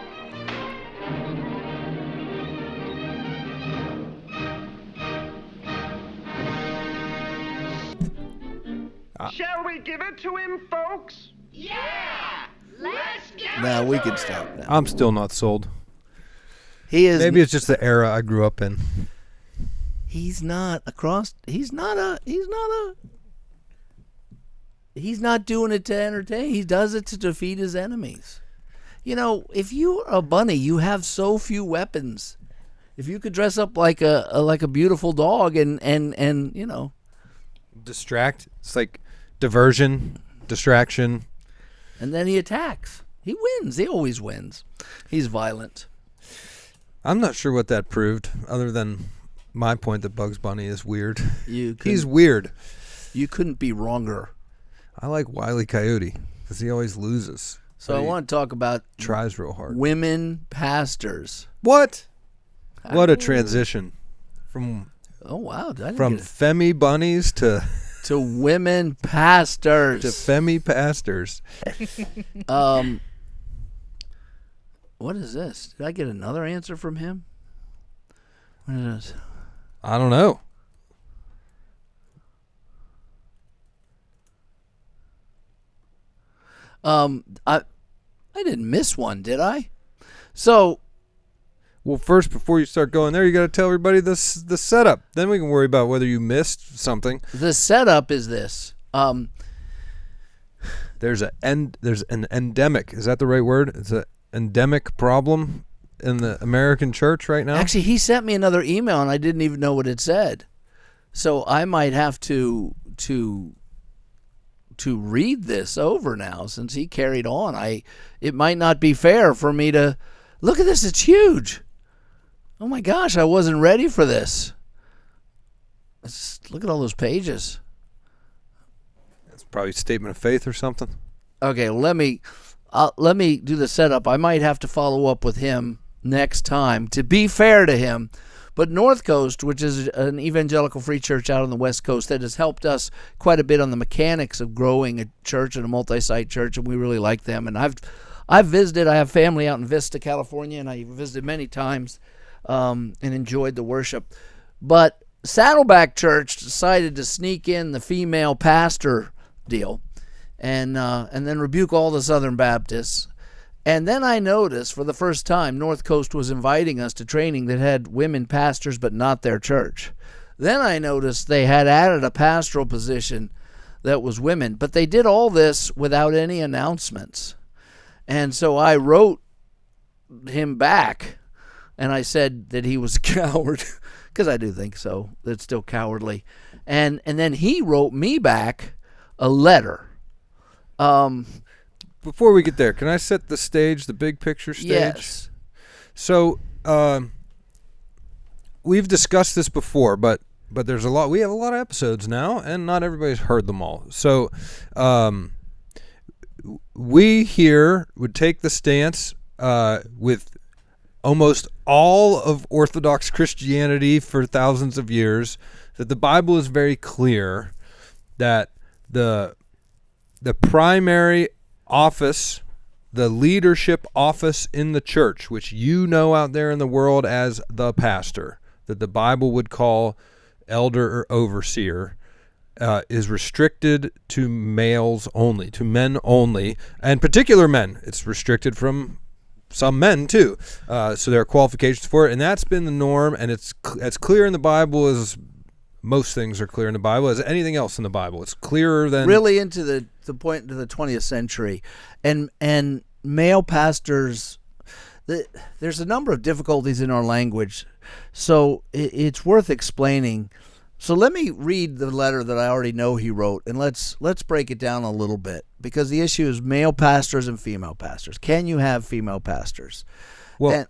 Shall we give it to him, folks? Yeah! Let's get Now we can stop now. I'm still not sold. He is. Maybe it's just the era I grew up in. He's not doing it to entertain. He does it to defeat his enemies. You know, if you're a bunny, you have so few weapons. If you could dress up like a beautiful dog and you know, Distract. It's like diversion, distraction. and then he attacks. He wins. He always wins. He's violent. I'm not sure what that proved, other than my point that Bugs Bunny is weird. He's He's weird. You couldn't be wronger. I like Wile E. Coyote because he always loses. So But I he want to talk about tries real hard. women pastors. What? What a transition from Oh wow! I didn't from get it. Femi bunnies to women pastors. Femi pastors. What is this? Did I get another answer from him? What is this? I don't know. I didn't miss one, did I? So, Well, first, before you start going there, you got to tell everybody the setup. Then we can worry about whether you missed something. the setup is this. There's an endemic. Is that the right word? It's an endemic problem in the American church right now. Actually, he sent me another email, and I didn't even know what it said. So I might have to read this over now since he carried on. It might not be fair for me to look at this. It's huge. Oh my gosh, I wasn't ready for this. Look at all those pages. It's probably a statement of faith or something. Okay, let me do the setup. I might have to follow up with him next time to be fair to him. But North Coast, which is an evangelical free church out on the West Coast that has helped us quite a bit on the mechanics of growing a church and a multi-site church, and we really like them. And I've visited. I have family out in Vista, California, and I visited many times and enjoyed the worship. But Saddleback Church decided to sneak in the female pastor deal and then rebuke all the Southern Baptists. And then I noticed for the first time North Coast was inviting us to training that had women pastors but not their church. Then I noticed they had added a pastoral position that was women, but they did all this without any announcements. And so I wrote him back and I said that he was a coward because I do think so. That's still cowardly. And then he wrote me back a letter. Before we get there, can I set the stage, the big picture stage? Yes. So, we've discussed this before, but there's a lot. We have a lot of episodes now, and not everybody's heard them all. So, we here would take the stance with almost all of Orthodox Christianity for thousands of years that the Bible is very clear that the primary office, the leadership office in the church, which you know out there in the world as the pastor, that the Bible would call elder or overseer, is restricted to males only, to men only, and particular men. It's restricted from some men too. So there are qualifications for it, and that's been the norm, and it's as clear in the Bible as most things are clear in the Bible as anything else in the Bible. It's clearer than really into the point to the 20th century, and male pastors. There's a number of difficulties in our language, so it's worth explaining. So let me read the letter that I already know he wrote, and let's break it down a little bit, because the issue is male pastors and female pastors. Can you have female pastors? Well,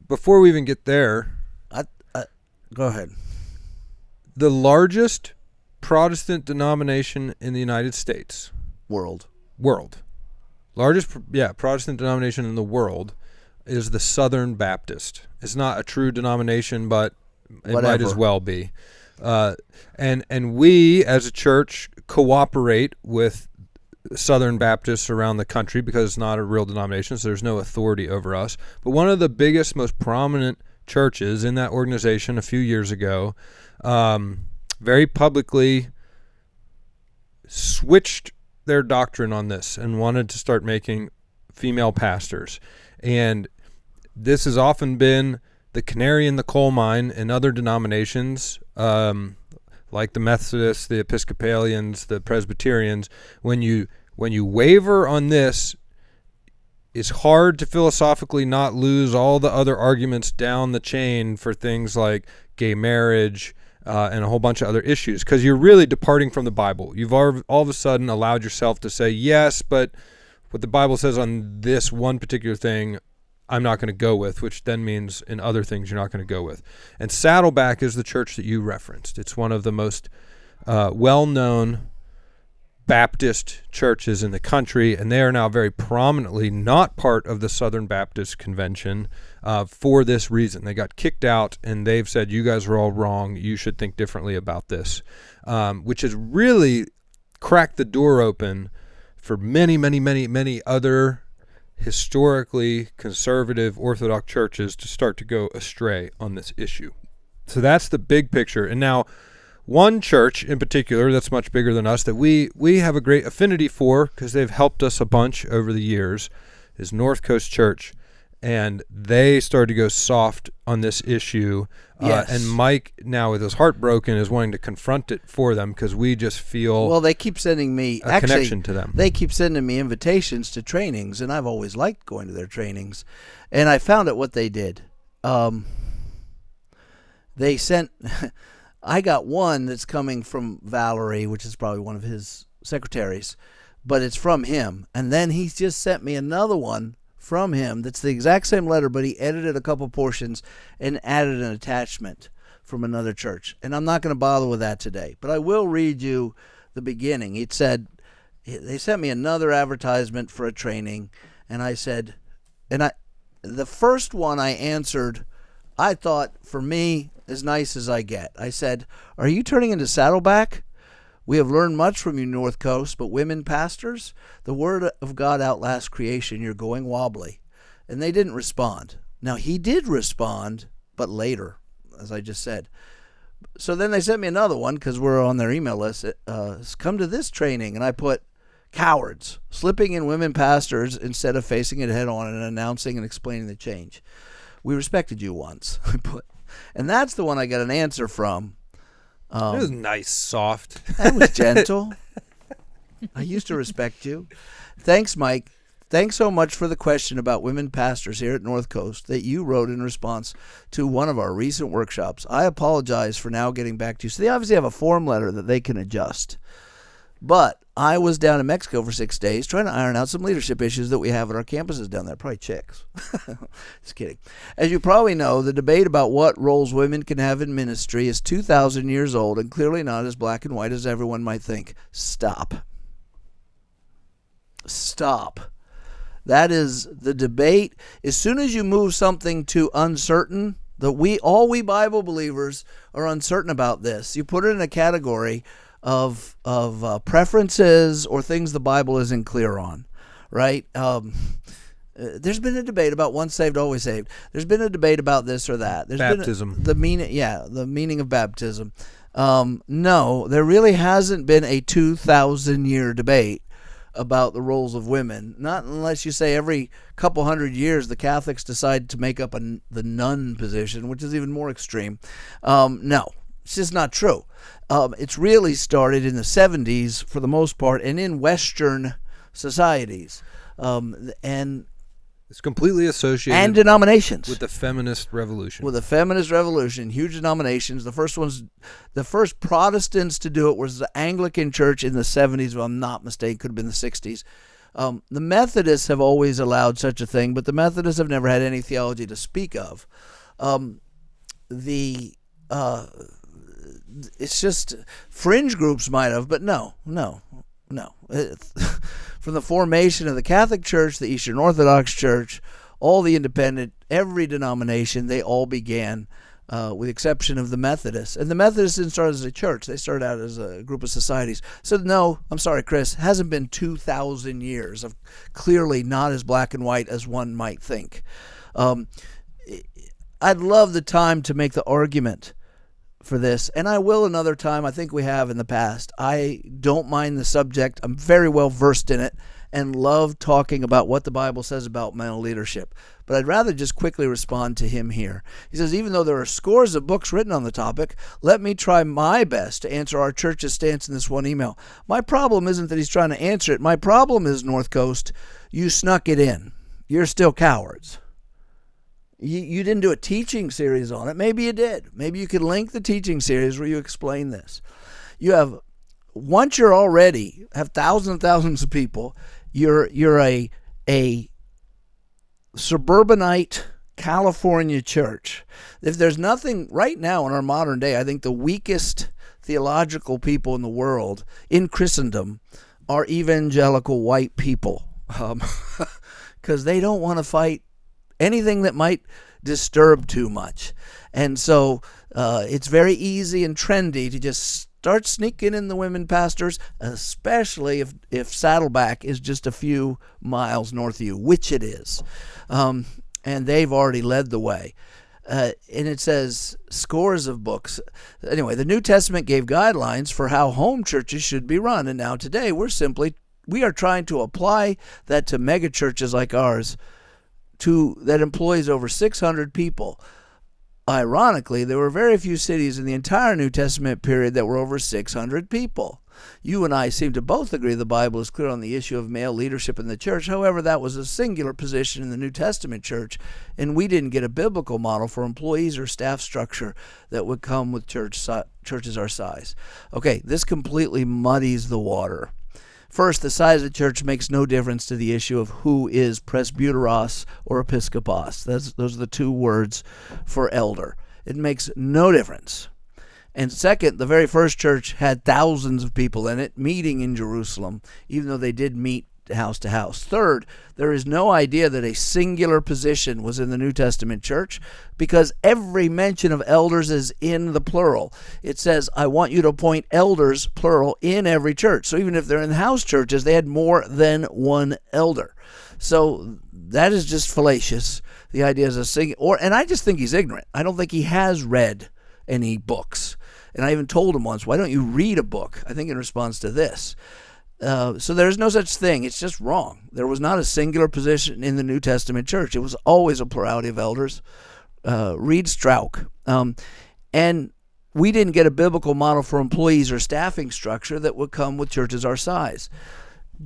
before we even get there, go ahead. The largest Protestant denomination in the United States. World. Largest, Protestant denomination in the world is the Southern Baptist. It's not a true denomination, but it might as well be. And we, as a church, cooperate with Southern Baptists around the country because it's not a real denomination, so there's no authority over us. But one of the biggest, most prominent churches in that organization a few years ago very publicly switched their doctrine on this and wanted to start making female pastors. And this has often been the canary in the coal mine in other denominations, like the Methodists, the Episcopalians, the Presbyterians. When you waver on this, it's hard to philosophically not lose all the other arguments down the chain for things like gay marriage and a whole bunch of other issues, because you're really departing from the Bible. You've all of a sudden allowed yourself to say, yes, but what the Bible says on this one particular thing, I'm not going to go with, which then means in other things you're not going to go with. And Saddleback is the church that you referenced. It's one of the most well-known Baptist churches in the country, and they are now very prominently not part of the Southern Baptist Convention for this reason. They got kicked out, and they've said, you guys are all wrong. You should think differently about this, which has really cracked the door open for many, many, many, many other historically conservative Orthodox churches to start to go astray on this issue. So that's the big picture. And now, one church in particular that's much bigger than us that we have a great affinity for because they've helped us a bunch over the years is North Coast Church. And they started to go soft on this issue. Yes. And Mike, now with his heart broken, is wanting to confront it for them because we just feel well, they keep sending me a connection to them. They keep sending me invitations to trainings, and I've always liked going to their trainings. And I found out what they did. They sent I got one that's coming from Valerie, which is probably one of his secretaries, but it's from him. And then he's just sent me another one from him that's the exact same letter, but he edited a couple portions and added an attachment from another church. And I'm not going to bother with that today, but I will read you the beginning. It said, they sent me another advertisement for a training, and I said, the first one I answered, I thought, for me, as nice as I get. I said, are you turning into Saddleback? We have learned much from you, North Coast, but women pastors, the word of God outlasts creation. You're going wobbly. And they didn't respond. Now, he did respond, but later, as I just said. So then they sent me another one because we're on their email list. Come to this training. And I put, cowards, slipping in women pastors instead of facing it head on and announcing and explaining the change. We respected you once. I put, and that's the one I got an answer from. It was nice, soft. That was gentle. I used to respect you. Thanks, Mike. Thanks so much for the question about women pastors here at North Coast that you wrote in response to one of our recent workshops. I apologize for now getting back to you. So they obviously have a form letter that they can adjust. But I was down in Mexico for 6 days trying to iron out some leadership issues that we have at our campuses down there. Probably chicks. Just kidding. As you probably know, the debate about what roles women can have in ministry is 2,000 years old and clearly not as black and white as everyone might think. Stop. Stop. That is the debate. As soon as you move something to uncertain, all we Bible believers are uncertain about this. You put it in a category of preferences or things the Bible isn't clear on, right? There's been a debate about once saved, always saved. There's been a debate about this or that. There's baptism. The meaning of baptism. No, there really hasn't been a 2,000-year debate about the roles of women. Not unless you say every couple hundred years the Catholics decide to make up the nun position, which is even more extreme. No, it's just not true. It's really started in the 70s for the most part, and in Western societies, and it's completely associated and denominations with the feminist revolution. Huge denominations. The first Protestants to do it was the Anglican Church in the 70s, if I'm not mistaken, could have been the 60s. The Methodists have always allowed such a thing, but the Methodists have never had any theology to speak of. It's just fringe groups might have, but no. From the formation of the Catholic Church, the Eastern Orthodox Church, all the independent, every denomination, they all began, with the exception of the Methodists. And the Methodists didn't start as a church. They started out as a group of societies. So no, I'm sorry, Chris, hasn't been 2,000 years of clearly not as black and white as one might think. I'd love the time to make the argument for this, and I will another time. I think we have in the past. I don't mind the subject. I'm very well versed in it and love talking about what the Bible says about male leadership. But I'd rather just quickly respond to him here. He says, even though there are scores of books written on the topic, let me try my best to answer our church's stance in this one email. My problem isn't that he's trying to answer it. My problem is, North Coast, you snuck it in. You're still cowards. You didn't do a teaching series on it. Maybe you did. Maybe you could link the teaching series where you explain this. Once you're already have thousands and thousands of people, you're a suburbanite California church. If there's nothing right now in our modern day, I think the weakest theological people in the world, in Christendom, are evangelical white people, because they don't want to fight anything that might disturb too much. And so it's very easy and trendy to just start sneaking in the women pastors, especially if Saddleback is just a few miles north of you, which it is. And they've already led the way. And it says scores of books. Anyway, the New Testament gave guidelines for how home churches should be run. And now today we are trying to apply that to mega churches like ours that employs over 600 people. Ironically, there were very few cities in the entire New Testament period that were over 600 people. You and I seem to both agree the Bible is clear on the issue of male leadership in the church. However, that was a singular position in the New Testament church, and we didn't get a biblical model for employees or staff structure that would come with churches our size. Okay, this completely muddies the water. First, the size of the church makes no difference to the issue of who is presbyteros or episkopos. Those are the two words for elder. It makes no difference. And second, the very first church had thousands of people in it meeting in Jerusalem, even though they did meet house to house. Third, there is no idea that a singular position was in the New Testament church because every mention of elders is in the plural. It says, I want you to appoint elders, plural, in every church. So even if they're in house churches, they had more than one elder. So that is just fallacious. The idea is and I just think he's ignorant. I don't think he has read any books. And I even told him once, why don't you read a book? I think in response to this. So there's no such thing. It's just wrong. There was not a singular position in the New Testament church. It was always a plurality of elders. Read Strauch. And we didn't get a biblical model for employees or staffing structure that would come with churches our size.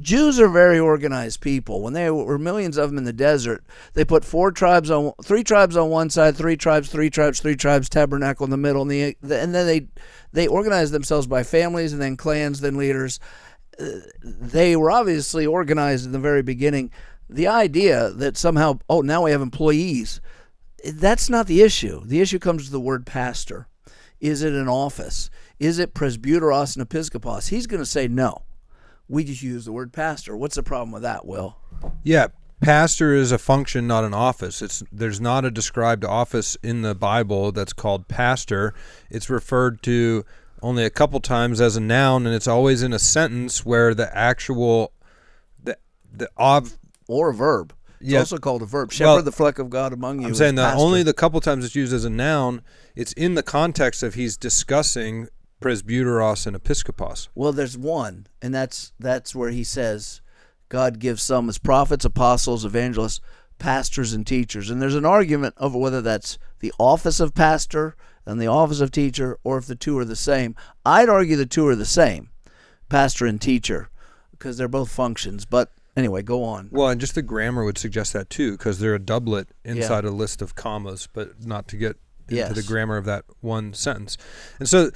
Jews are very organized people. When there were millions of them in the desert, they put three tribes on one side, three tribes, tabernacle in the middle, and then they organized themselves by families and then clans, then leaders. They were obviously organized in the very beginning. The idea that somehow, now we have employees, that's not the issue. The issue comes to the word pastor. Is it an office? Is it presbyteros and episkopos? He's going to say no. We just use the word pastor. What's the problem with that, Will? Yeah, pastor is a function, not an office. There's not a described office in the Bible that's called pastor. It's referred to only a couple times as a noun, and it's always in a sentence where the actual or a verb. It's also called a verb. Shepherd the flock of God among you. I'm saying that only the couple times it's used as a noun, it's in the context of he's discussing presbyteros and episkopos. Well, there's one, and that's where he says God gives some as prophets, apostles, evangelists, pastors, and teachers. And there's an argument over whether that's the office of pastor and the office of teacher, or if the two are the same. I'd argue the two are the same, pastor and teacher, because they're both functions. But anyway, go on. Well, and just the grammar would suggest that too, because they're a doublet inside a list of commas, but not to get into the grammar of that one sentence. And so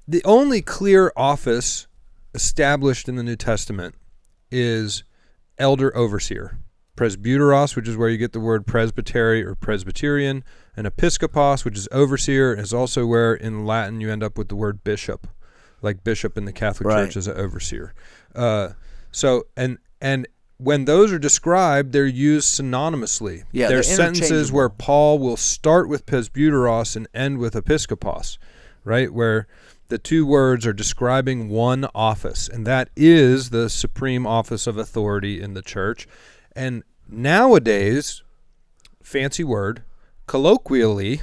the only clear office established in the New Testament is elder overseer. Presbyteros, which is where you get the word presbytery or Presbyterian, and episkopos, which is overseer, is also where in Latin you end up with the word bishop, like bishop in the Catholic Church is an overseer. So when those are described, they're used synonymously. Yeah, there's sentences where Paul will start with presbyteros and end with episkopos, right? Where the two words are describing one office, and that is the supreme office of authority in the church. And nowadays, fancy word, colloquially,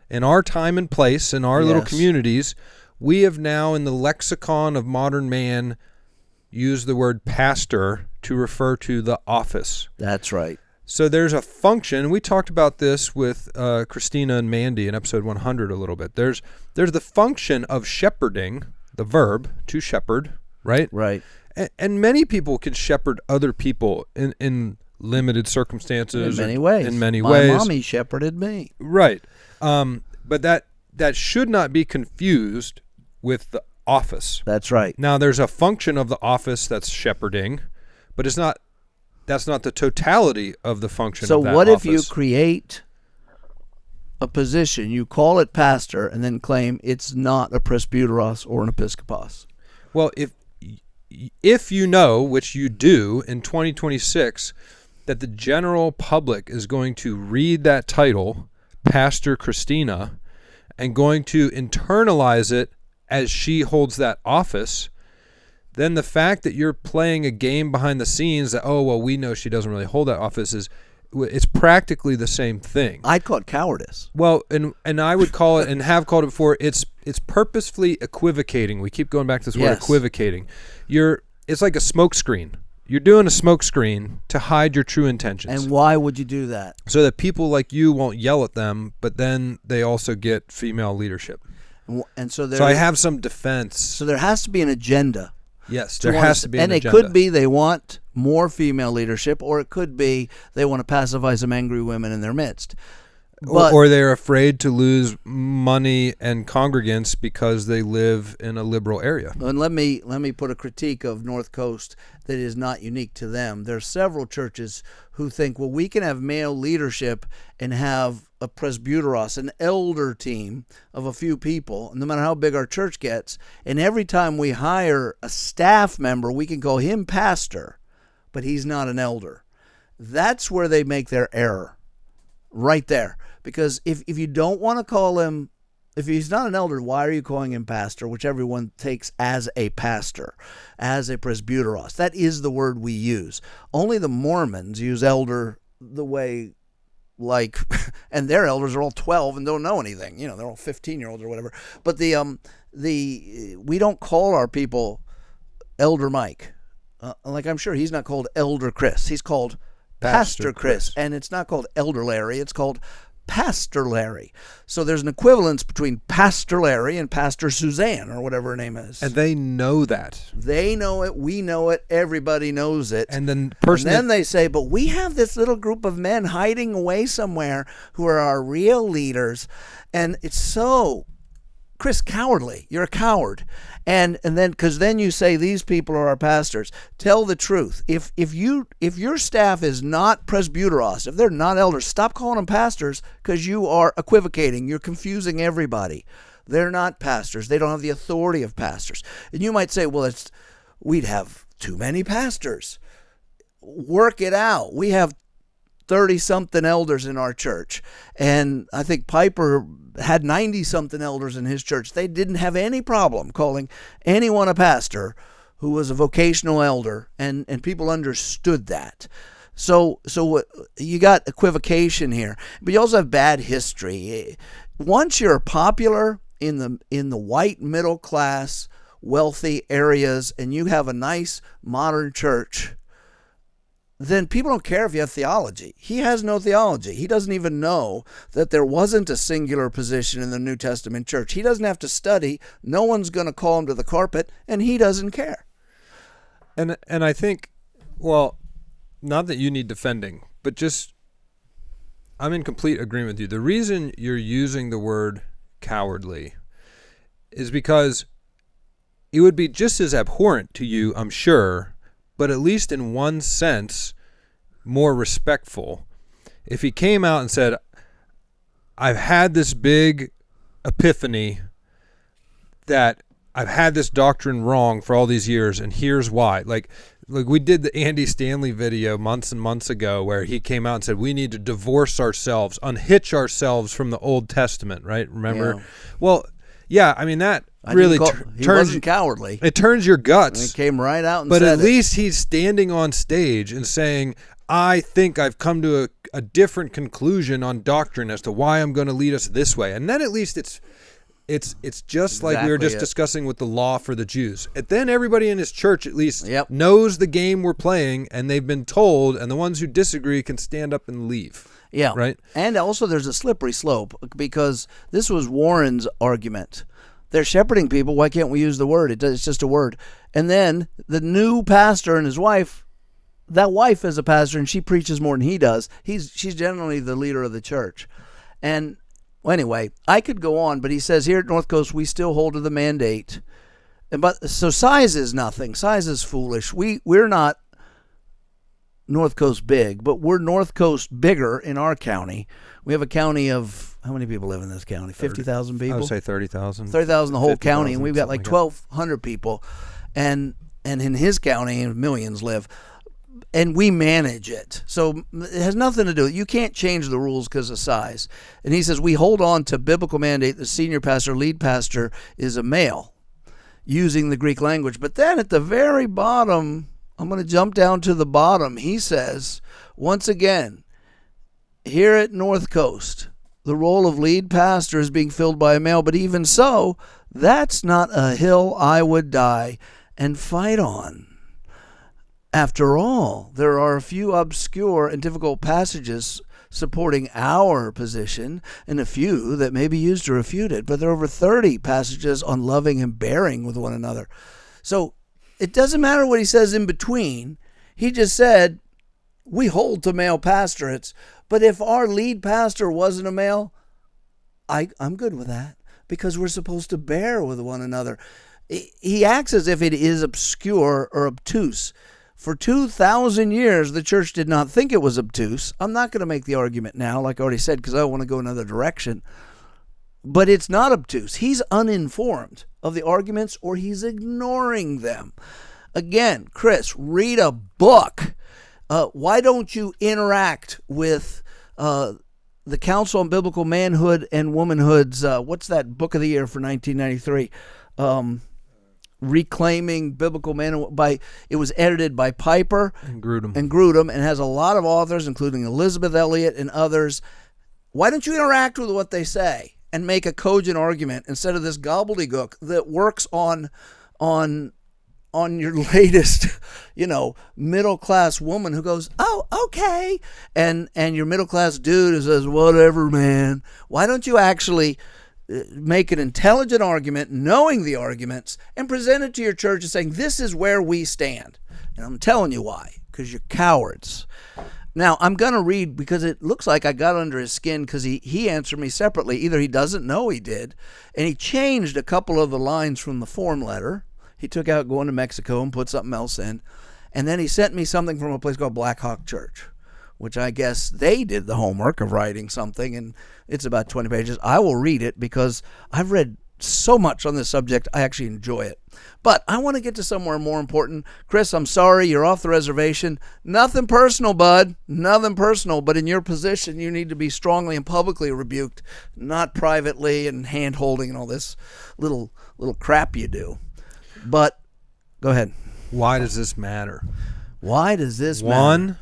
in our time and place, in our little communities, we have now, in the lexicon of modern man, used the word pastor to refer to the office. That's right. So there's a function. We talked about this with Christina and Mandy in episode 100 a little bit. There's the function of shepherding, the verb, to shepherd, right? Right. And many people can shepherd other people in limited circumstances. In many ways. My mommy shepherded me. Right. But that should not be confused with the office. That's right. Now, there's a function of the office that's shepherding, but that's not the totality of the function of that office. So what if you create a position, you call it pastor, and then claim it's not a presbyteros or an episkopos? Well, if you know, which you do in 2026, that the general public is going to read that title, Pastor Christina, and going to internalize it as she holds that office, then the fact that you're playing a game behind the scenes that, we know she doesn't really hold that office it's practically the same thing. I'd call it cowardice. Well, and I would call it, and have called it before, it's purposefully equivocating. We keep going back to this word equivocating. It's like a smoke screen. You're doing a smoke screen to hide your true intentions. And why would you do that? So that people like you won't yell at them, but then they also get female leadership. And so I have some defense. So there has to be an agenda. Yes, there has to be an agenda. And it could be they want more female leadership, or it could be they want to pacify some angry women in their midst. Or they're afraid to lose money and congregants because they live in a liberal area. And let me put a critique of North Coast that is not unique to them. There are several churches who think, well, we can have male leadership and have a presbyteros, an elder team of a few people, no matter how big our church gets. And every time we hire a staff member, we can call him pastor, but he's not an elder. That's where they make their error, right there. Because if you don't want to call him, if he's not an elder, why are you calling him pastor, which everyone takes as a pastor, as a presbyteros? That is the word we use. Only the Mormons use elder the way, like, and their elders are all 12 and don't know anything. You know, they're all 15-year-olds or whatever. But we don't call our people Elder Mike. Like, I'm sure he's not called Elder Chris. He's called Pastor Chris. And it's not called Elder Larry. It's called Pastor Larry. So there's an equivalence between Pastor Larry and Pastor Suzanne, or whatever her name is. And they know that. They know it. We know it. Everybody knows it. And then they say, but we have this little group of men hiding away somewhere who are our real leaders. And it's so, Chris, cowardly. You're a coward. And then, because then you say these people are our pastors. Tell the truth. If your staff is not presbyteros, if they're not elders, stop calling them pastors, because you are equivocating. You're confusing everybody. They're not pastors. They don't have the authority of pastors. And you might say, well, we'd have too many pastors. Work it out. We have 30-something elders in our church. And I think Piper had 90-something elders in his church. They didn't have any problem calling anyone a pastor who was a vocational elder, and people understood that. So you got equivocation here, but you also have bad history. Once you're popular in the white middle class, wealthy areas, and you have a nice modern church, then people don't care if you have theology. He has no theology. He doesn't even know that there wasn't a singular position in the New Testament church. He doesn't have to study. No one's going to call him to the carpet, and he doesn't care. And I think, well, not that you need defending, but just, I'm in complete agreement with you. The reason you're using the word cowardly is because it would be just as abhorrent to you, I'm sure, but at least in one sense, more respectful, if he came out and said, I've had this big epiphany that I've had this doctrine wrong for all these years, and here's why. Like we did the Andy Stanley video months and months ago where he came out and said, we need to divorce ourselves, unhitch ourselves from the Old Testament, right? Remember? Yeah. Well, yeah, I mean, that really he wasn't cowardly. It turns your guts. And he came right out and said it. But at least he's standing on stage and saying, I think I've come to a different conclusion on doctrine as to why I'm going to lead us this way. And then at least it's just like we were just discussing with the law for the Jews. And then everybody in his church at least knows the game we're playing, and they've been told, and the ones who disagree can stand up and leave. Yeah. Right? And also there's a slippery slope, because this was Warren's argument. They're shepherding people. Why can't we use the word? It's just a word. And then the new pastor and his wife, that wife is a pastor, and she preaches more than he does. She's generally the leader of the church. And well, anyway, I could go on, but he says here at North Coast, we still hold to the mandate. So size is nothing. Size is foolish. We're not North Coast big, but we're North Coast bigger in our county. We have a county of, how many people live in this county? 50,000 people? I would say 30,000. 30,000 the whole county, and we've got like 1,200 people. And in his county, millions live. And we manage it. So it has nothing to do with it. You can't change the rules because of size. And he says we hold on to biblical mandate. The senior pastor, lead pastor, is a male using the Greek language. But then at the very bottom, I'm going to jump down to the bottom. He says, once again, here at North Coast, the role of lead pastor is being filled by a male, but even so, that's not a hill I would die and fight on. After all, there are a few obscure and difficult passages supporting our position and a few that may be used to refute it, but there are over 30 passages on loving and bearing with one another. So it doesn't matter what he says in between. He just said, we hold to male pastorates, but if our lead pastor wasn't a male, I'm good with that, because we're supposed to bear with one another. He acts as if it is obscure or obtuse. For 2,000 years, the church did not think it was obtuse. I'm not going to make the argument now, like I already said, because I don't want to go another direction. But it's not obtuse. He's uninformed of the arguments, or he's ignoring them. Again, Chris, read a book. Why don't you interact with the Council on Biblical Manhood and Womanhood's, what's that book of the year for 1993? Reclaiming Biblical Manhood. It was edited by Piper And Grudem. and has a lot of authors, including Elizabeth Elliot and others. Why don't you interact with what they say and make a cogent argument instead of this gobbledygook that works on your latest, middle class woman who goes, oh, okay, and your middle class dude who says, whatever, man. Why don't you actually make an intelligent argument, knowing the arguments, and present it to your church and saying, this is where we stand? And I'm telling you why, because you're cowards. Now, I'm going to read, because it looks like I got under his skin, because he answered me separately. Either he doesn't know he did, and he changed a couple of the lines from the form letter. He took out going to Mexico and put something else in. And then he sent me something from a place called Black Hawk Church, which I guess they did the homework of writing something, and it's about 20 pages. I will read it because I've read so much on this subject. I actually enjoy it. But I want to get to somewhere more important. Chris, I'm sorry, you're off the reservation. Nothing personal, bud. Nothing personal. But in your position, you need to be strongly and publicly rebuked, not privately and hand-holding and all this little crap you do. But go ahead. Why does this matter? Why does this matter? One,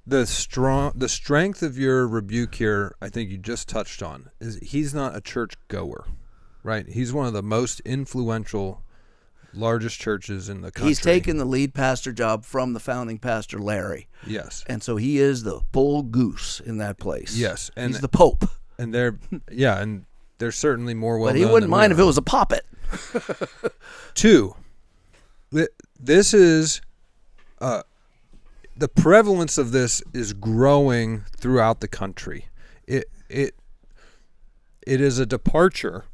the strength of your rebuke here, I think you just touched on, is he's not a church goer, right? He's one of the most influential, largest churches in the country. He's taken the lead pastor job from the founding pastor, Larry. Yes. And so he is the bull goose in that place. Yes. And he's the Pope. And and they're certainly more well known. But he wouldn't mind if it was a poppet. Two, this is the prevalence of this is growing throughout the country. It is a departure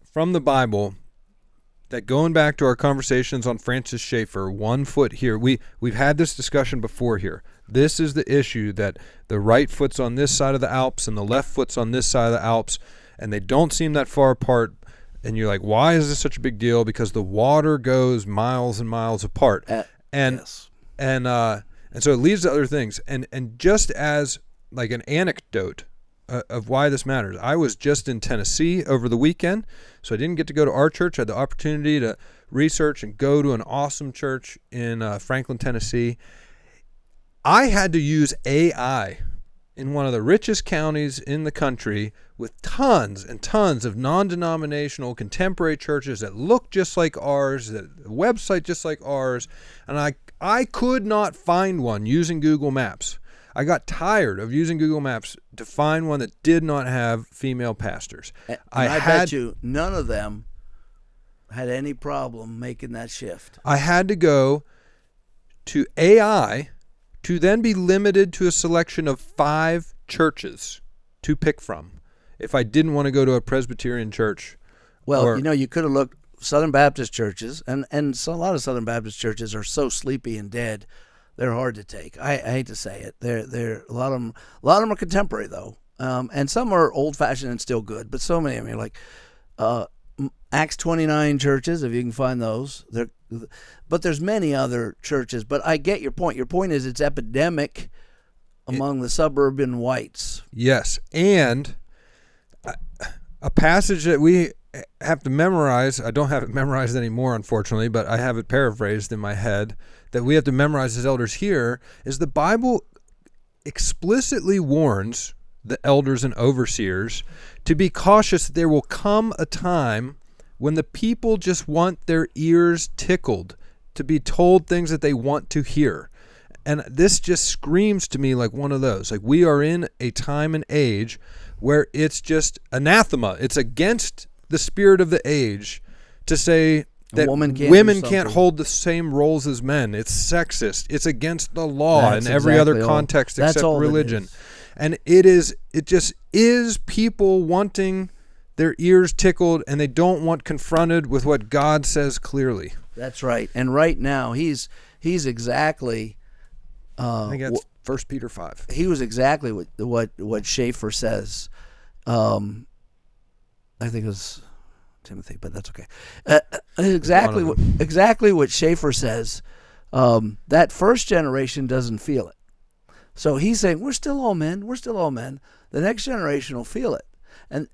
from the Bible that, going back to our conversations on Francis Schaeffer, 1 foot here, we've had this discussion before here. This is the issue, that the right foot's on this side of the Alps and the left foot's on this side of the Alps, and they don't seem that far apart. And you're like, why is this such a big deal? Because the water goes miles and miles apart. Yes. And so it leads to other things. And just as like an anecdote of why this matters, I was just in Tennessee over the weekend, so I didn't get to go to our church. I had the opportunity to research and go to an awesome church in Franklin, Tennessee. I had to use AI in one of the richest counties in the country, with tons and tons of non-denominational contemporary churches that look just like ours, that website just like ours, and I could not find one using Google Maps. I got tired of using Google Maps to find one that did not have female pastors. And I bet you none of them had any problem making that shift. I had to go to AI to then be limited to a selection of 5 churches to pick from if I didn't want to go to a Presbyterian church. Well, you could have looked Southern Baptist churches, and so a lot of Southern Baptist churches are so sleepy and dead, they're hard to take. I hate to say it. They're a lot of them are contemporary though, and some are old fashioned and still good. But so many of them are like Acts 29 churches, if you can find those. But there's many other churches. But I get your point. Your point is it's epidemic among the suburban whites. Yes, and a passage that we have to memorize. I don't have it memorized anymore, unfortunately, but I have it paraphrased in my head, that we have to memorize as elders here, is the Bible explicitly warns the elders and overseers to be cautious that there will come a time when the people just want their ears tickled, to be told things that they want to hear. And this just screams to me like one of those. Like, we are in a time and age where it's just anathema. It's against the spirit of the age to say that women can't hold the same roles as men. It's sexist. It's against the law in every other context except religion. And it just is people wanting their ears tickled, and they don't want confronted with what God says clearly. That's right. And right now he's exactly I think that's 1 Peter 5. He was exactly what Schaeffer says. I think it was Timothy, but that's okay. Exactly what Schaeffer says. That first generation doesn't feel it. So he's saying, we're still all men. We're still all men. The next generation will feel it.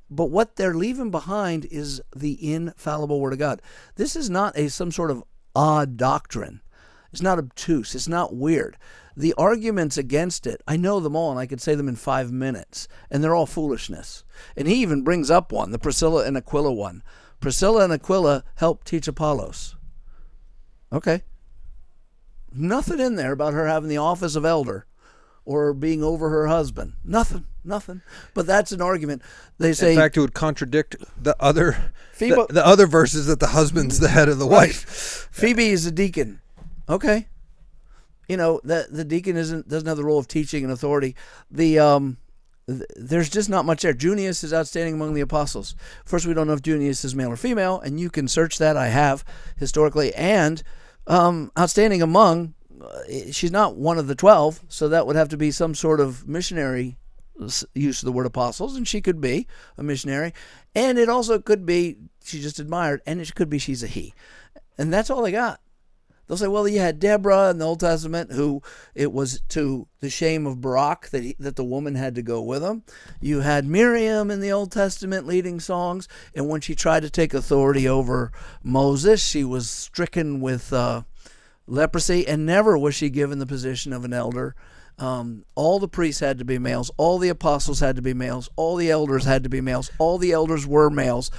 But what they're leaving behind is the infallible Word of God. This is not some sort of odd doctrine. It's not obtuse. It's not weird. The arguments against it, I know them all, and I could say them in 5 minutes, and they're all foolishness. And he even brings up one, the Priscilla and Aquila one. Priscilla and Aquila helped teach Apollos. Okay. Nothing in there about her having the office of elder or being over her husband. Nothing. But that's an argument. They say, in fact, it would contradict the other the other verses that the husband's the head of the wife. Phoebe is a deacon. Okay. You know, the deacon doesn't have the role of teaching and authority. There's just not much there. Junius is outstanding among the apostles. First, we don't know if Junius is male or female, and you can search that. I have historically. And outstanding among, she's not one of the 12, so that would have to be some sort of missionary use of the word apostles, and she could be a missionary. And it also could be she just admired, and it could be she's a he. And that's all they got. They'll say, well, you had Deborah in the Old Testament, who it was to the shame of Barak that the woman had to go with him. You had Miriam in the Old Testament leading songs, and when she tried to take authority over Moses, she was stricken with leprosy, and never was she given the position of an elder. All the priests had to be males. All the apostles had to be males. All the elders had to be males. All the elders were males.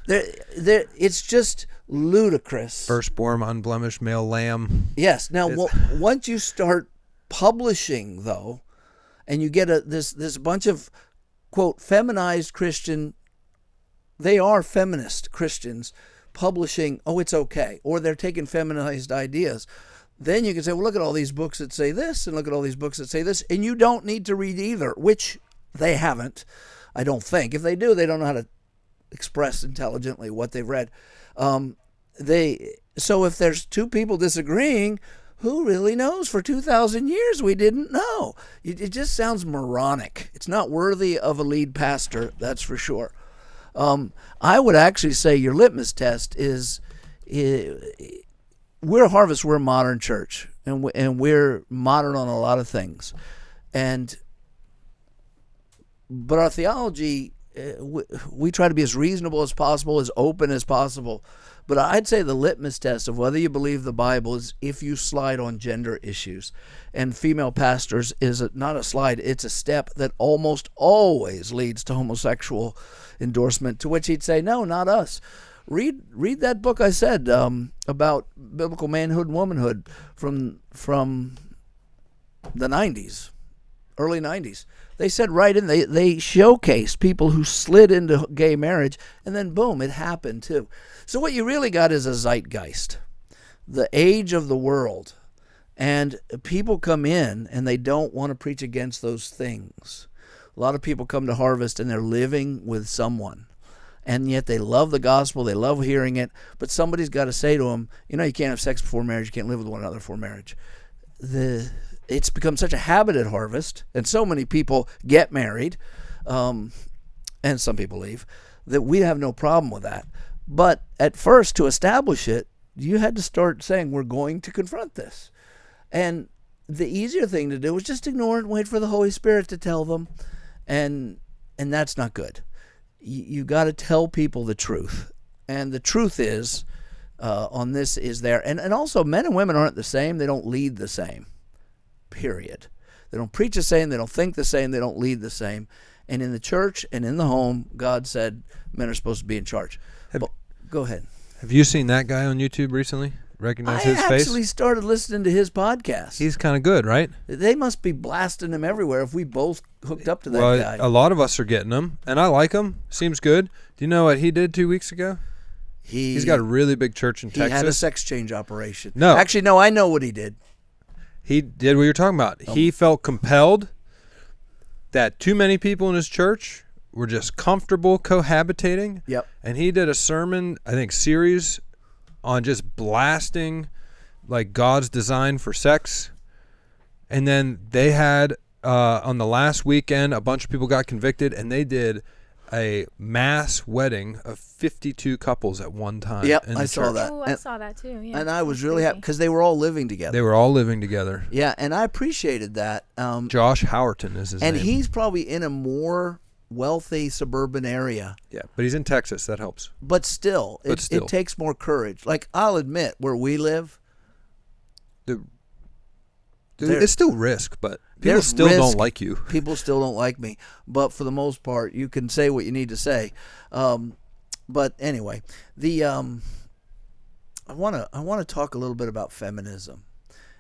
It's just ludicrous. Firstborn, unblemished male lamb. Yes. Now, once you start publishing, though, and you get this bunch of, quote, feminized Christian, they are feminist Christians publishing, oh, it's okay, or they're taking feminized ideas. Then you can say, well, look at all these books that say this, and look at all these books that say this, and you don't need to read either, which they haven't, I don't think. If they do, they don't know how to express intelligently what they've read. So if there's two people disagreeing, who really knows? For 2,000 years, we didn't know. It just sounds moronic. It's not worthy of a lead pastor, that's for sure. I would actually say your litmus test is... We're Harvest, we're a modern church, and we're modern on a lot of things. But our theology, we try to be as reasonable as possible, as open as possible. But I'd say the litmus test of whether you believe the Bible is if you slide on gender issues. And female pastors is not a slide, it's a step that almost always leads to homosexual endorsement, to which he'd say, no, not us. Read that book I said about biblical manhood and womanhood from the 90s, early 90s. They said right in, they showcased people who slid into gay marriage, and then boom, it happened too. So what you really got is a zeitgeist, the age of the world, and people come in and they don't want to preach against those things. A lot of people come to Harvest and they're living with someone. And yet they love the gospel, they love hearing it, but somebody's got to say to them, you know, you can't have sex before marriage, you can't live with one another before marriage. It's become such a habit at Harvest, and so many people get married, and some people leave, that we have no problem with that. But at first, to establish it, you had to start saying, we're going to confront this. And the easier thing to do was just ignore it and wait for the Holy Spirit to tell them, and that's not good. You got to tell people the truth, and the truth is on this is there, and also men and women aren't the same. They don't lead the same, period. They don't preach the same. They don't think the same. They don't lead the same. And in the church and in the home, God said men are supposed to be in charge. Go ahead. Have you seen that guy on YouTube recently? Recognize I his face? actually started listening to his podcast. He's kind of good, right? They must be blasting him everywhere if we both hooked up to that Well, guy. a lot of us are getting him, and I like him. Seems good. Do you know what he did 2 weeks ago? He's got a really big church in He Texas. had a sex change operation. No. Actually, no, I know what he did. He did what you're talking about. He felt compelled that too many people in his church were just comfortable cohabitating. Yep. And he did a sermon, I think, series on just blasting like God's design for sex. And then they had on the last weekend, a bunch of people got convicted, and they did a mass wedding of 52 couples at one time. Yep, in the I saw church. that. Oh, I saw that too. Yeah. And I was That's really happy crazy. because they were all living together. They were all living together. Yeah, and I appreciated that. Josh Howerton is his and name. he's probably in a more wealthy suburban area. Yeah, but he's in Texas. That helps. But still, it takes more courage. Like, I'll admit, where we live, It's still risk, but people there's still risk. don't like you. People still don't like me. But for the most part, you can say what you need to say. But anyway, I want to talk a little bit about feminism.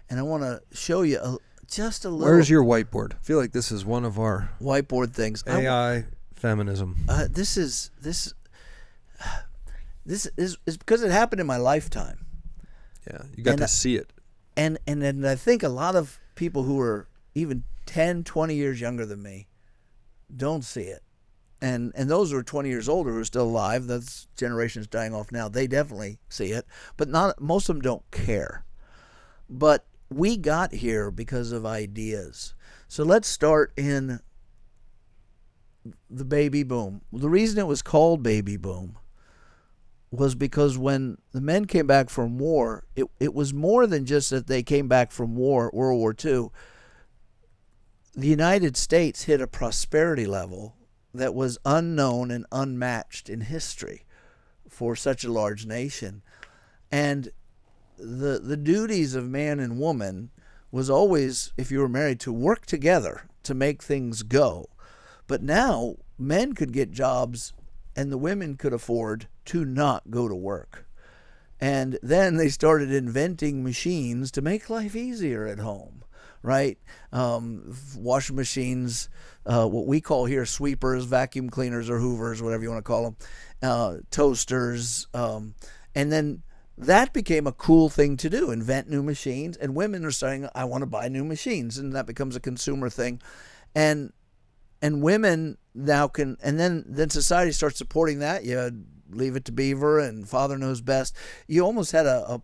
And I want to show you just a little Where's your whiteboard? I feel like this is one of our whiteboard things. AI feminism. This is because it happened in my lifetime. Yeah, you got to see it. And I think a lot of people who are even 10, 20 years younger than me don't see it. And those who are 20 years older who are still alive, that's generations dying off now, they definitely see it. But most of them don't care. But we got here because of ideas. So let's start in the baby boom. The reason it was called baby boom was because when the men came back from war, it was more than just that they came back from war, World War II. The United States hit a prosperity level that was unknown and unmatched in history for such a large nation. And the duties of man and woman was always, if you were married, to work together to make things go. But now men could get jobs and the women could afford to not go to work. And then they started inventing machines to make life easier at home, right? Washing machines, what we call here sweepers, vacuum cleaners, or hoovers, whatever you want to call them, toasters. And then that became a cool thing to do, invent new machines. And women are saying, I want to buy new machines. And that becomes a consumer thing. And women now can, and then society starts supporting that. You Leave It to Beaver and Father Knows Best. You almost had a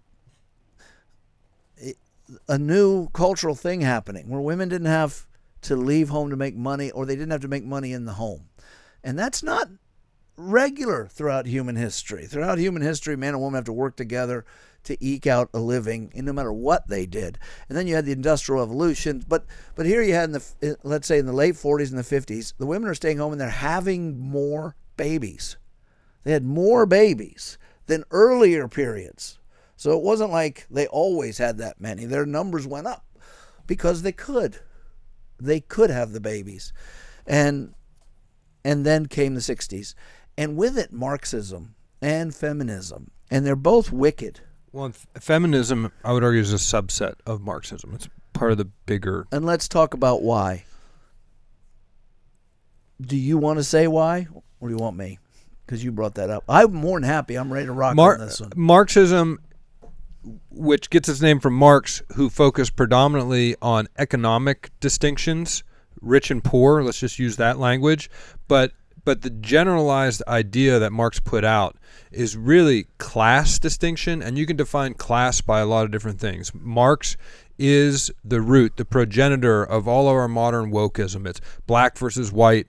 new cultural thing happening where women didn't have to leave home to make money, or they didn't have to make money in the home. And that's not regular throughout human history. Throughout human history, man and woman have to work together to eke out a living, and no matter what they did. And then you had the Industrial Revolution. But here you had, let's say in the late 40s and the 50s, the women are staying home and they're having more babies. They had more babies than earlier periods. So it wasn't like they always had that many. Their numbers went up because they could. They could have the babies. And then came the 60s. And with it, Marxism and feminism. And they're both wicked. Well, feminism, I would argue, is a subset of Marxism. It's part of the bigger. And let's talk about why. Do you want to say why, or do you want me? Because you brought that up. I'm more than happy. I'm ready to rock on this one. Marxism, which gets its name from Marx, who focused predominantly on economic distinctions, rich and poor. Let's just use that language. But the generalized idea that Marx put out is really class distinction, and you can define class by a lot of different things. Marx is the root, the progenitor of all of our modern wokeism. It's black versus white,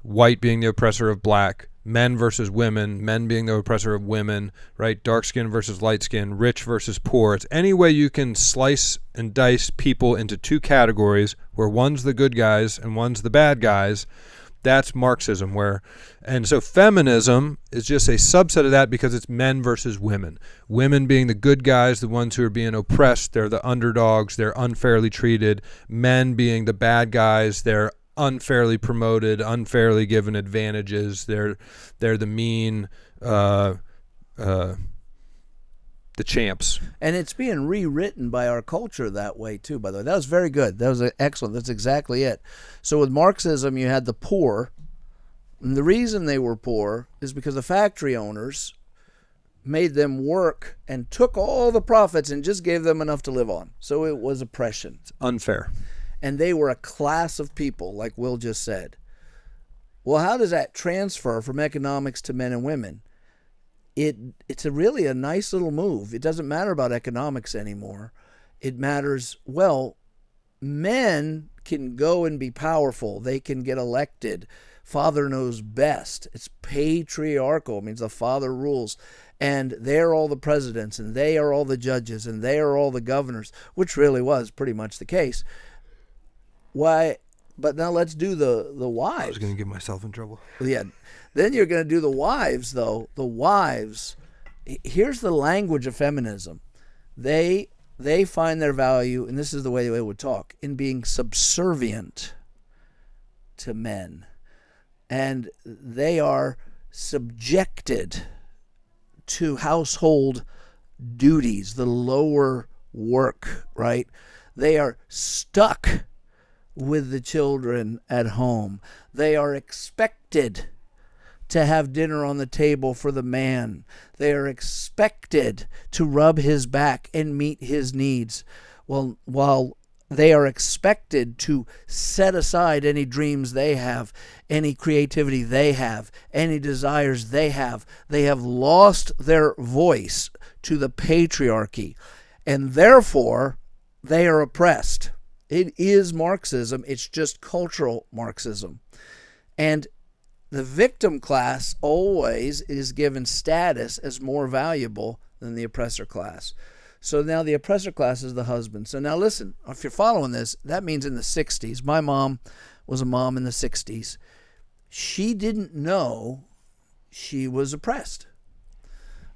white being the oppressor of black, men versus women, men being the oppressor of women, right? Dark skin versus light skin, rich versus poor. It's any way you can slice and dice people into two categories where one's the good guys and one's the bad guys. That's Marxism, and so feminism is just a subset of that because it's men versus women. Women being the good guys, the ones who are being oppressed, they're the underdogs, they're unfairly treated. Men being the bad guys, they're unfairly promoted, unfairly given advantages. They're the mean, the champs. And it's being rewritten by our culture that way too, by the way. That was very good. That was excellent. That's exactly it. So with Marxism, you had the poor. And the reason they were poor is because the factory owners made them work and took all the profits and just gave them enough to live on. So it was oppression. It's unfair. And they were a class of people, like Will just said. Well, how does that transfer from economics to men and women? It's really a nice little move. It doesn't matter about economics anymore. It matters, well, men can go and be powerful. They can get elected. Father knows best. It's patriarchal. It means the father rules. And they're all the presidents, and they are all the judges, and they are all the governors, which really was pretty much the case. Why? But now let's do the wives. I was going to get myself in trouble. Yeah. Then you're going to do the wives, though. The wives, here's the language of feminism. They find their value, and this is the way they would talk, in being subservient to men. And they are subjected to household duties, the lower work, right? They are stuck with the children at home. They are expected to have dinner on the table for the man. They are expected to rub his back and meet his needs, while they are expected to set aside any dreams they have, any creativity they have, any desires they have. They have lost their voice to the patriarchy, and therefore they are oppressed. It is Marxism. It's just cultural Marxism. And the victim class always is given status as more valuable than the oppressor class. So now the oppressor class is the husband. So now listen, if you're following this, that means in the 60s. My mom was a mom in the 60s. She didn't know she was oppressed.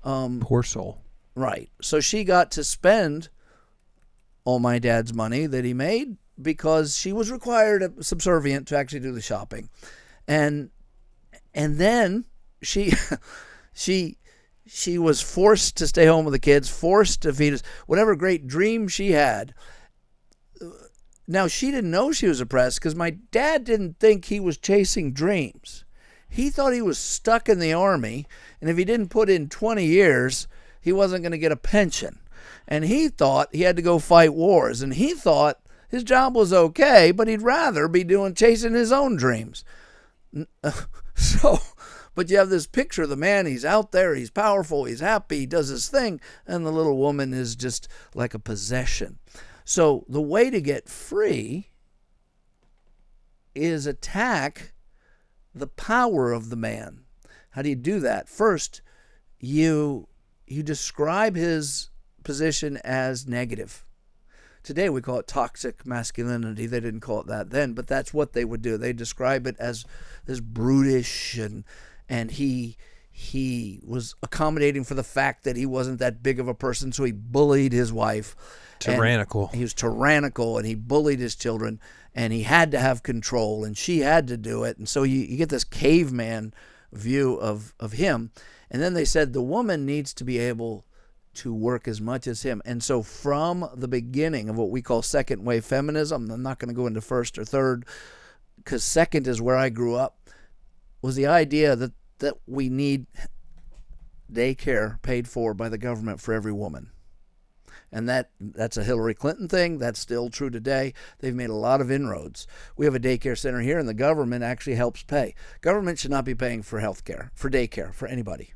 Poor soul. Right. So she got to spend all my dad's money that he made because she was required, subservient, to actually do the shopping. And then she was forced to stay home with the kids, forced to feed us, whatever great dream she had. Now, she didn't know she was oppressed because my dad didn't think he was chasing dreams. He thought he was stuck in the army, and if he didn't put in 20 years, he wasn't going to get a pension. And he thought he had to go fight wars, and he thought his job was okay, but he'd rather be chasing his own dreams. But you have this picture of the man, he's out there, he's powerful, he's happy, he does his thing, and the little woman is just like a possession. So the way to get free is attack the power of the man. How do you do that? First, you describe his position as negative. Today we call it toxic masculinity. They didn't call it that then, but that's what they would do. They describe it as brutish, and he was accommodating for the fact that he wasn't that big of a person, so he bullied his wife. Tyrannical. He was tyrannical, and he bullied his children, and he had to have control, and she had to do it. And so you get this caveman view of him. And then they said the woman needs to be able to work as much as him. And so from the beginning of what we call second wave feminism, I'm not going to go into first or third because second is where I grew up, was the idea that we need daycare paid for by the government for every woman. And that's a Hillary Clinton thing. That's still true today. They've made a lot of inroads. We have a daycare center here, and the government actually helps pay. Government should not be paying for health care, for daycare, for anybody,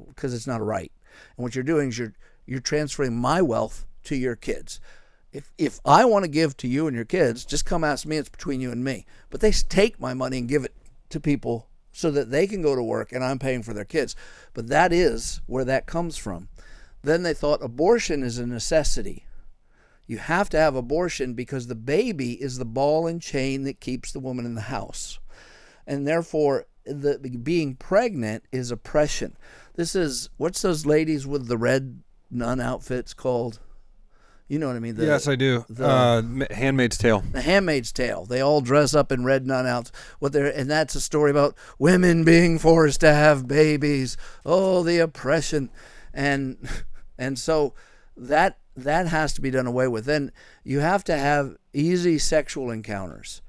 because it's not a right. And what you're doing is you're transferring my wealth to your kids. If I want to give to you and your kids, just come ask me. It's between you and me. But they take my money and give it to people so that they can go to work, and I'm paying for their kids. But that is where that comes from. Then they thought abortion is a necessity. You have to have abortion because the baby is the ball and chain that keeps the woman in the house. and therefore the being pregnant is oppression. This is, what's those ladies with the red nun outfits called? You know what I mean? Yes, I do. Handmaid's Tale. The Handmaid's Tale. They all dress up in red nun outfits. And that's a story about women being forced to have babies. Oh, the oppression, and so that has to be done away with. Then you have to have easy sexual encounters,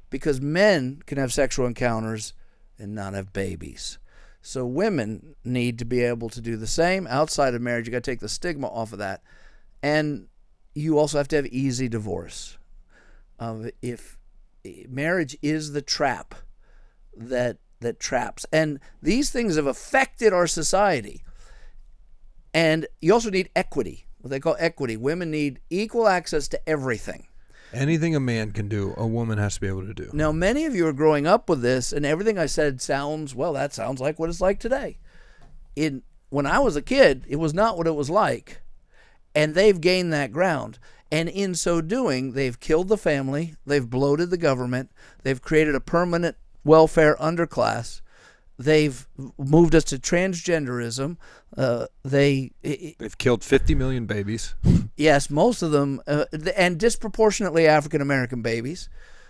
because men can have sexual encounters and not have babies. So women need to be able to do the same outside of marriage. You got to take the stigma off of that, and you also have to have easy divorce. If marriage is the trap that traps, and these things have affected our society. And you also need equity, what they call equity. Women need equal access to everything. Anything a man can do, a woman has to be able to do. Now, many of you are growing up with this, and everything I said sounds like what it's like today. When I was a kid, it was not what it was like. And they've gained that ground. And in so doing, they've killed the family, they've bloated the government, they've created a permanent welfare underclass, they've moved us to transgenderism, they've killed 50 million babies. Yes, most of them, and disproportionately African American babies,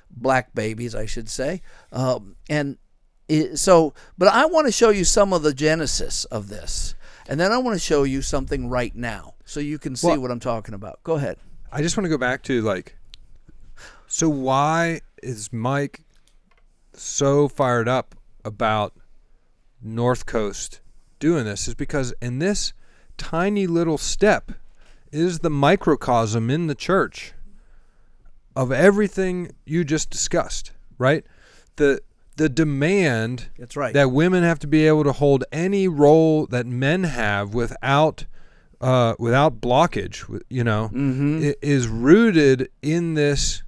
black babies, I should say. But I want to show you some of the genesis of this, and then I want to show you something right now, so you can see what I'm talking about. Go ahead. I just want to go back to so why is Mike so fired up about North Coast doing this? Is because in this tiny little step is the microcosm in the church of everything you just discussed, right? The demand, that's right, that women have to be able to hold any role that men have without blockage, is rooted in this.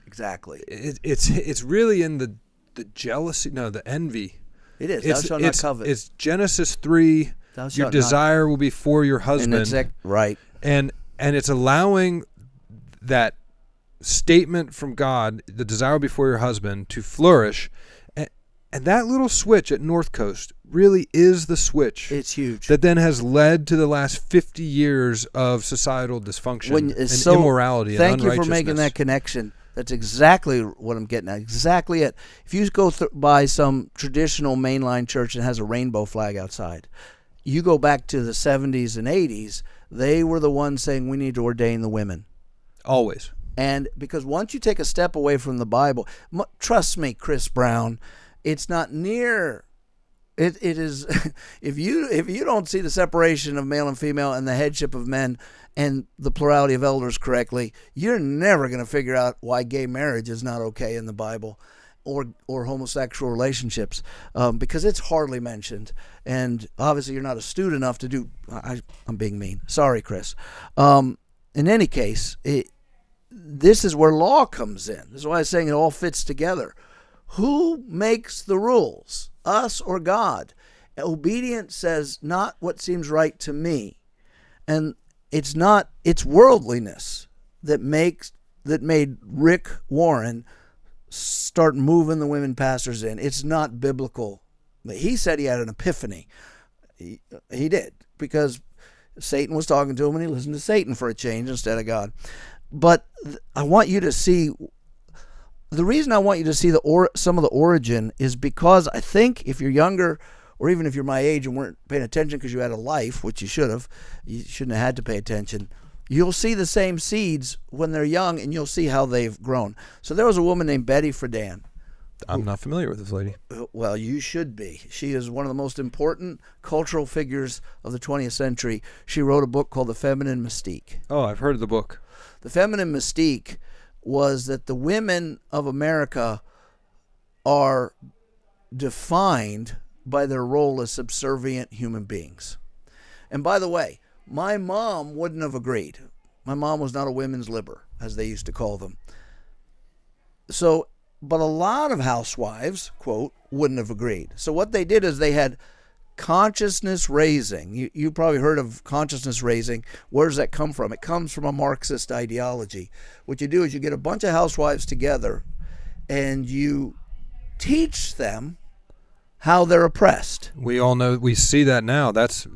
Exactly. It's really in the jealousy, the envy. It is. Thou shalt not covet. It's Genesis 3. Your desire will be for your husband. Right. And it's allowing that statement from God, the desire will be for your husband, to flourish. And that little switch at North Coast really is the switch. It's huge. That then has led to the last 50 years of societal dysfunction and immorality and unrighteousness. Thank you for making that connection. That's exactly what I'm getting at. Exactly it. If you go by some traditional mainline church and has a rainbow flag outside, you go back to the 70s and 80s, they were the ones saying we need to ordain the women. Always. And because once you take a step away from the Bible, trust me, Chris Brown, it's not near. It is if you don't see the separation of male and female and the headship of men and the plurality of elders correctly, you're never going to figure out why gay marriage is not okay in the Bible, or homosexual relationships, because it's hardly mentioned. And obviously, you're not astute enough to do. I'm being mean. Sorry, Chris. In any case, this is where law comes in. This is why I'm saying it all fits together. Who makes the rules, us or God? Obedience says not what seems right to me, and it's worldliness that made Rick Warren start moving the women pastors in. It's not biblical. He said he had an epiphany. He did, because Satan was talking to him, and he listened to Satan for a change instead of God. But I want you to see. The reason I want you to see some of the origin is because I think if you're younger, or even if you're my age and weren't paying attention because you had a life, which you should have, you shouldn't have had to pay attention, you'll see the same seeds when they're young, and you'll see how they've grown. So there was a woman named Betty Friedan. I'm not familiar with this lady. Well, you should be. She is one of the most important cultural figures of the 20th century. She wrote a book called The Feminine Mystique. Oh, I've heard of the book. The Feminine Mystique was that the women of America are defined by their role as subservient human beings. And by the way, my mom wouldn't have agreed. My mom was not a women's libber, as they used to call them. So, but a lot of housewives, quote, wouldn't have agreed. So what they did is they had consciousness raising. You probably heard of consciousness raising. Where does that come from? It comes from a Marxist ideology. What you do is you get a bunch of housewives together, and you teach them how they're oppressed. We all know, we see that now. That's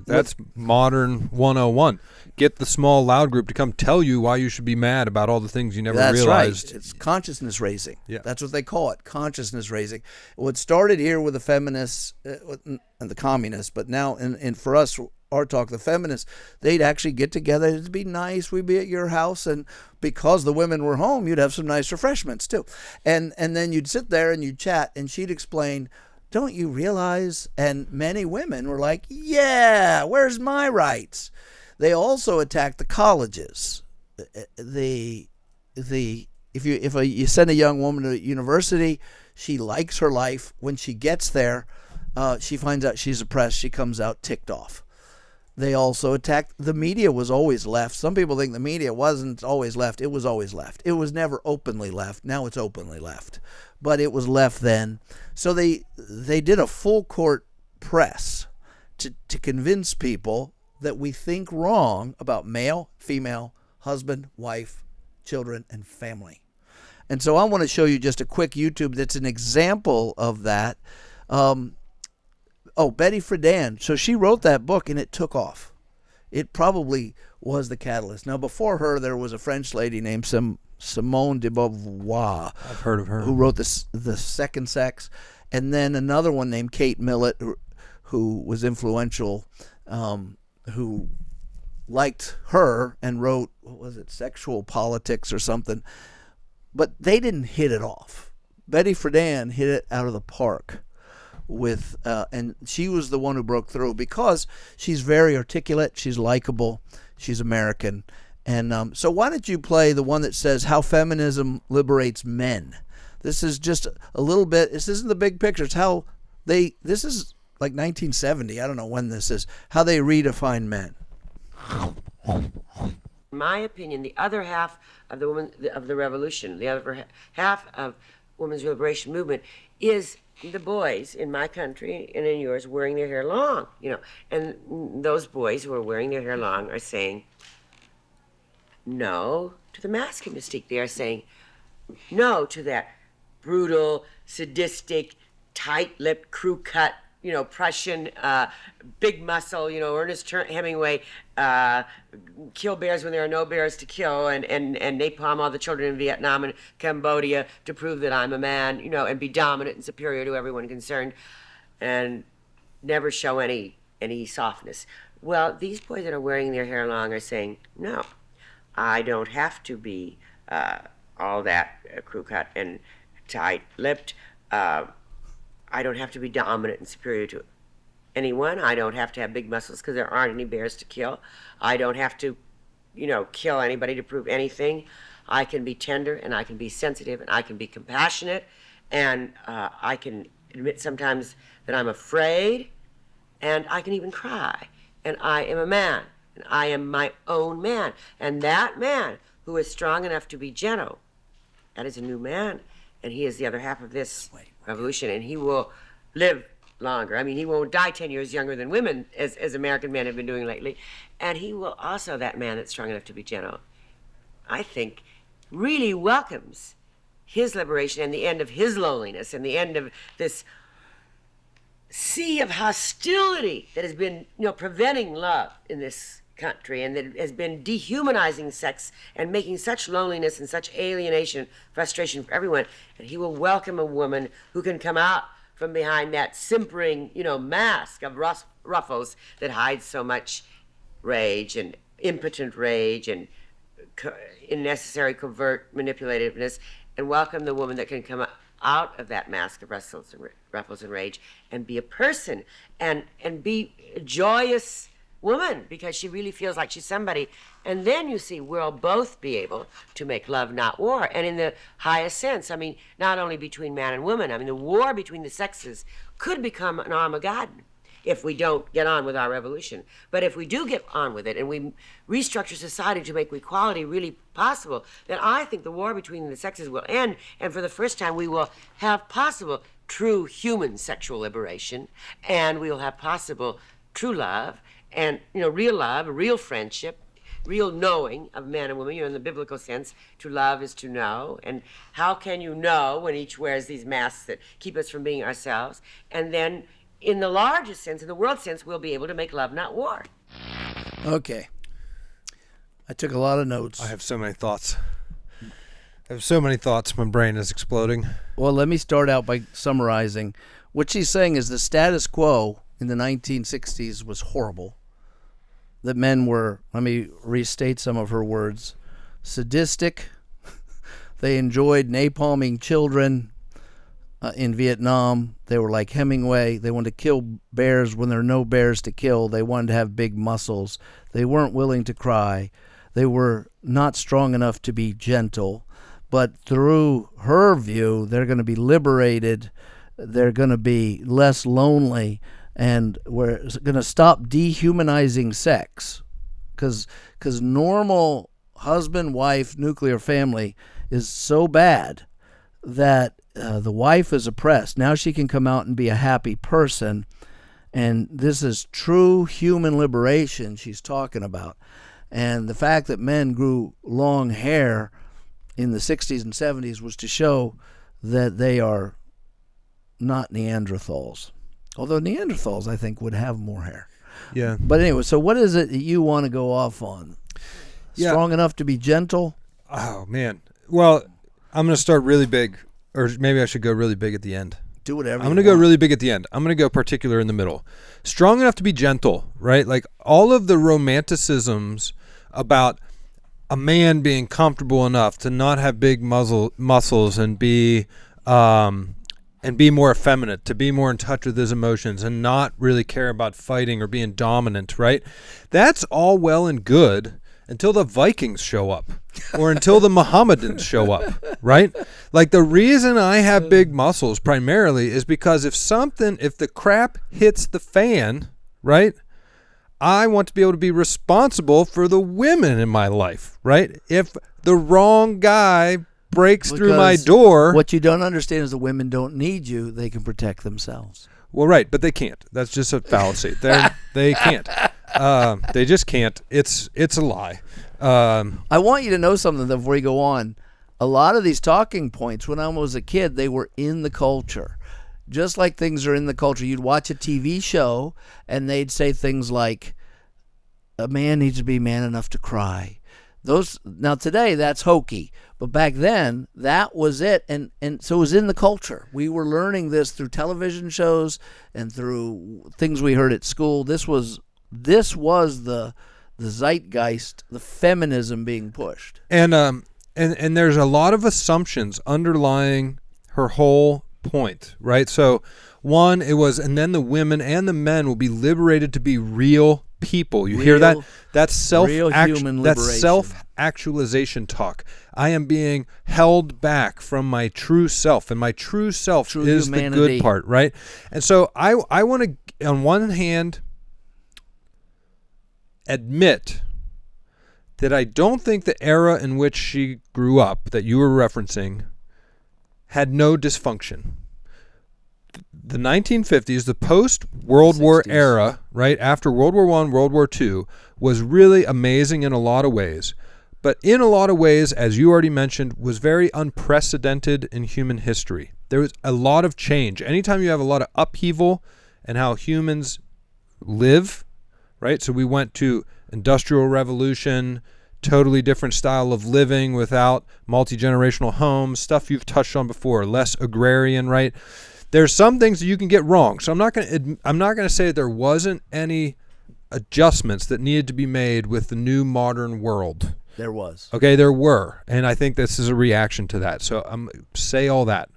modern 101. Get the small loud group to come tell you why you should be mad about all the things you never realized. Right. It's consciousness raising. Yeah. That's what they call it, consciousness raising. What started here with the feminists and the communists, but now in for us, our talk, the feminists, they'd actually get together. It'd be nice. We'd be at your house, and because the women were home, you'd have some nice refreshments too. And then you'd sit there and you'd chat, and she'd explain, don't you realize? And many women were like, yeah, where's my rights? They also attacked the colleges. If you send a young woman to university, she likes her life. When she gets there, she finds out she's oppressed. She comes out ticked off. They also attacked the media. Was always left. Some people think the media wasn't always left. It was always left. It was never openly left. Now it's openly left, but it was left then. So they did a full court press to convince people that we think wrong about male, female, husband, wife, children, and family. And so I want to show you just a quick YouTube that's an example of that. Betty Friedan. So she wrote that book, and it took off. It probably was the catalyst. Now, before her, there was a French lady named Simone de Beauvoir. I've heard of her. Who wrote The Second Sex. And then another one named Kate Millett, who was influential, who liked her and wrote, what was it, Sexual Politics or something. But they didn't hit it off. Betty Friedan hit it out of the park with, and she was the one who broke through because she's very articulate, she's likable, she's American. And so why don't you play the one that says How Feminism Liberates Men? This is just a little bit, this isn't the big picture, it's how this is like 1970, I don't know when this is, how they redefine men. In my opinion, the other half of the revolution, the other half of women's liberation movement is the boys in my country and in yours wearing their hair long, and those boys who are wearing their hair long are saying no to the masculine mystique. They are saying no to that brutal, sadistic, tight-lipped, crew-cut, Prussian, big muscle, Ernest Hemingway, kill bears when there are no bears to kill, and napalm all the children in Vietnam and Cambodia to prove that I'm a man, and be dominant and superior to everyone concerned, and never show any softness. Well, these boys that are wearing their hair long are saying, no, I don't have to be all that crew-cut and tight-lipped. I don't have to be dominant and superior to anyone. I don't have to have big muscles because there aren't any bears to kill. I don't have to, kill anybody to prove anything. I can be tender, and I can be sensitive, and I can be compassionate, and I can admit sometimes that I'm afraid, and I can even cry. And I am a man, and I am my own man. And that man who is strong enough to be gentle, that is a new man, and he is the other half of this revolution, and he will live longer. I mean, he won't die 10 years younger than women, as American men have been doing lately. And he will also, that man that's strong enough to be gentle, I think, really welcomes his liberation and the end of his loneliness and the end of this sea of hostility that has been, preventing love in this country, and that has been dehumanizing sex and making such loneliness and such alienation, frustration for everyone. And he will welcome a woman who can come out from behind that simpering, mask of ruffles that hides so much rage and impotent rage and unnecessary covert manipulativeness, and welcome the woman that can come out of that mask of ruffles and rage and be a person and be a joyous woman, because she really feels like she's somebody. And then you see we'll both be able to make love, not war. And in the highest sense, I mean, not only between man and woman, I mean, the war between the sexes could become an Armageddon if we don't get on with our revolution. But if we do get on with it and we restructure society to make equality really possible, then I think the war between the sexes will end, and for the first time we will have possible true human sexual liberation, and we will have possible true love, and real love, real friendship, real knowing of man and woman, in the biblical sense, to love is to know. And how can you know when each wears these masks that keep us from being ourselves? And then in the largest sense, in the world sense, we'll be able to make love, not war. Okay. I took a lot of notes. I have so many thoughts. My brain is exploding. Well, let me start out by summarizing. What she's saying is the status quo in the 1960s was horrible. That men were, let me restate some of her words, sadistic. They enjoyed napalming children in Vietnam. They were like Hemingway. They wanted to kill bears when there are no bears to kill. They wanted to have big muscles. They weren't willing to cry. They were not strong enough to be gentle. But through her view, they're going to be liberated. They're going to be less lonely. And we're going to stop dehumanizing sex. Because normal husband-wife nuclear family is so bad that the wife is oppressed. Now she can come out and be a happy person. And this is true human liberation she's talking about. And the fact that men grew long hair in the 60s and 70s was to show that they are not Neanderthals. Although Neanderthals, I think, would have more hair. Yeah. But anyway, so what is it that you want to go off on? Strong enough to be gentle? Oh, man. Well, I'm going to start really big, or maybe I should go really big at the end. Do whatever I'm going to go really big at the end. I'm going to go particular in the middle. Strong enough to be gentle, right? Like all of the romanticisms about a man being comfortable enough to not have big muscles and be more effeminate, to be more in touch with his emotions and not really care about fighting or being dominant, right? That's all well and good until the Vikings show up or until the Mohammedans show up, right? Like the reason I have big muscles primarily is because if the crap hits the fan, right? I want to be able to be responsible for the women in my life, right? If the wrong guy breaks through my door. What you don't understand is the women don't need you. They can protect themselves. Well, right, but they can't. That's just a fallacy. They can't. They just can't. It's a lie. I want you to know something before you go on. A lot of these talking points, when I was a kid, they were in the culture. Just like things are in the culture. You'd watch a TV show, and they'd say things like, a man needs to be man enough to cry. Now, today, that's hokey. But back then, that was it. And so it was in the culture. We were learning this through television shows and through things we heard at school. This was the zeitgeist, the feminism being pushed. And there's a lot of assumptions underlying her whole point, right? So one, it was, and then the women and the men will be liberated to be real people. You hear that? That's self-actualization talk. I am being held back from my true self, and my true self is humanity. The good part, right? And so I want to, on one hand, admit that I don't think the era in which she grew up that you were referencing had no dysfunction. The 1950s, the post-World War era, right after World War I, World War II, was really amazing in a lot of ways. But in a lot of ways, as you already mentioned, was very unprecedented in human history. There was a lot of change. Anytime you have a lot of upheaval in how humans live, right? So we went to Industrial Revolution, totally different style of living without multi-generational homes, stuff you've touched on before, less agrarian, right? There's some things that you can get wrong. So I'm not going to say that there wasn't any adjustments that needed to be made with the new modern world. There was. Okay, there were. And I think this is a reaction to that. So I'm say all that.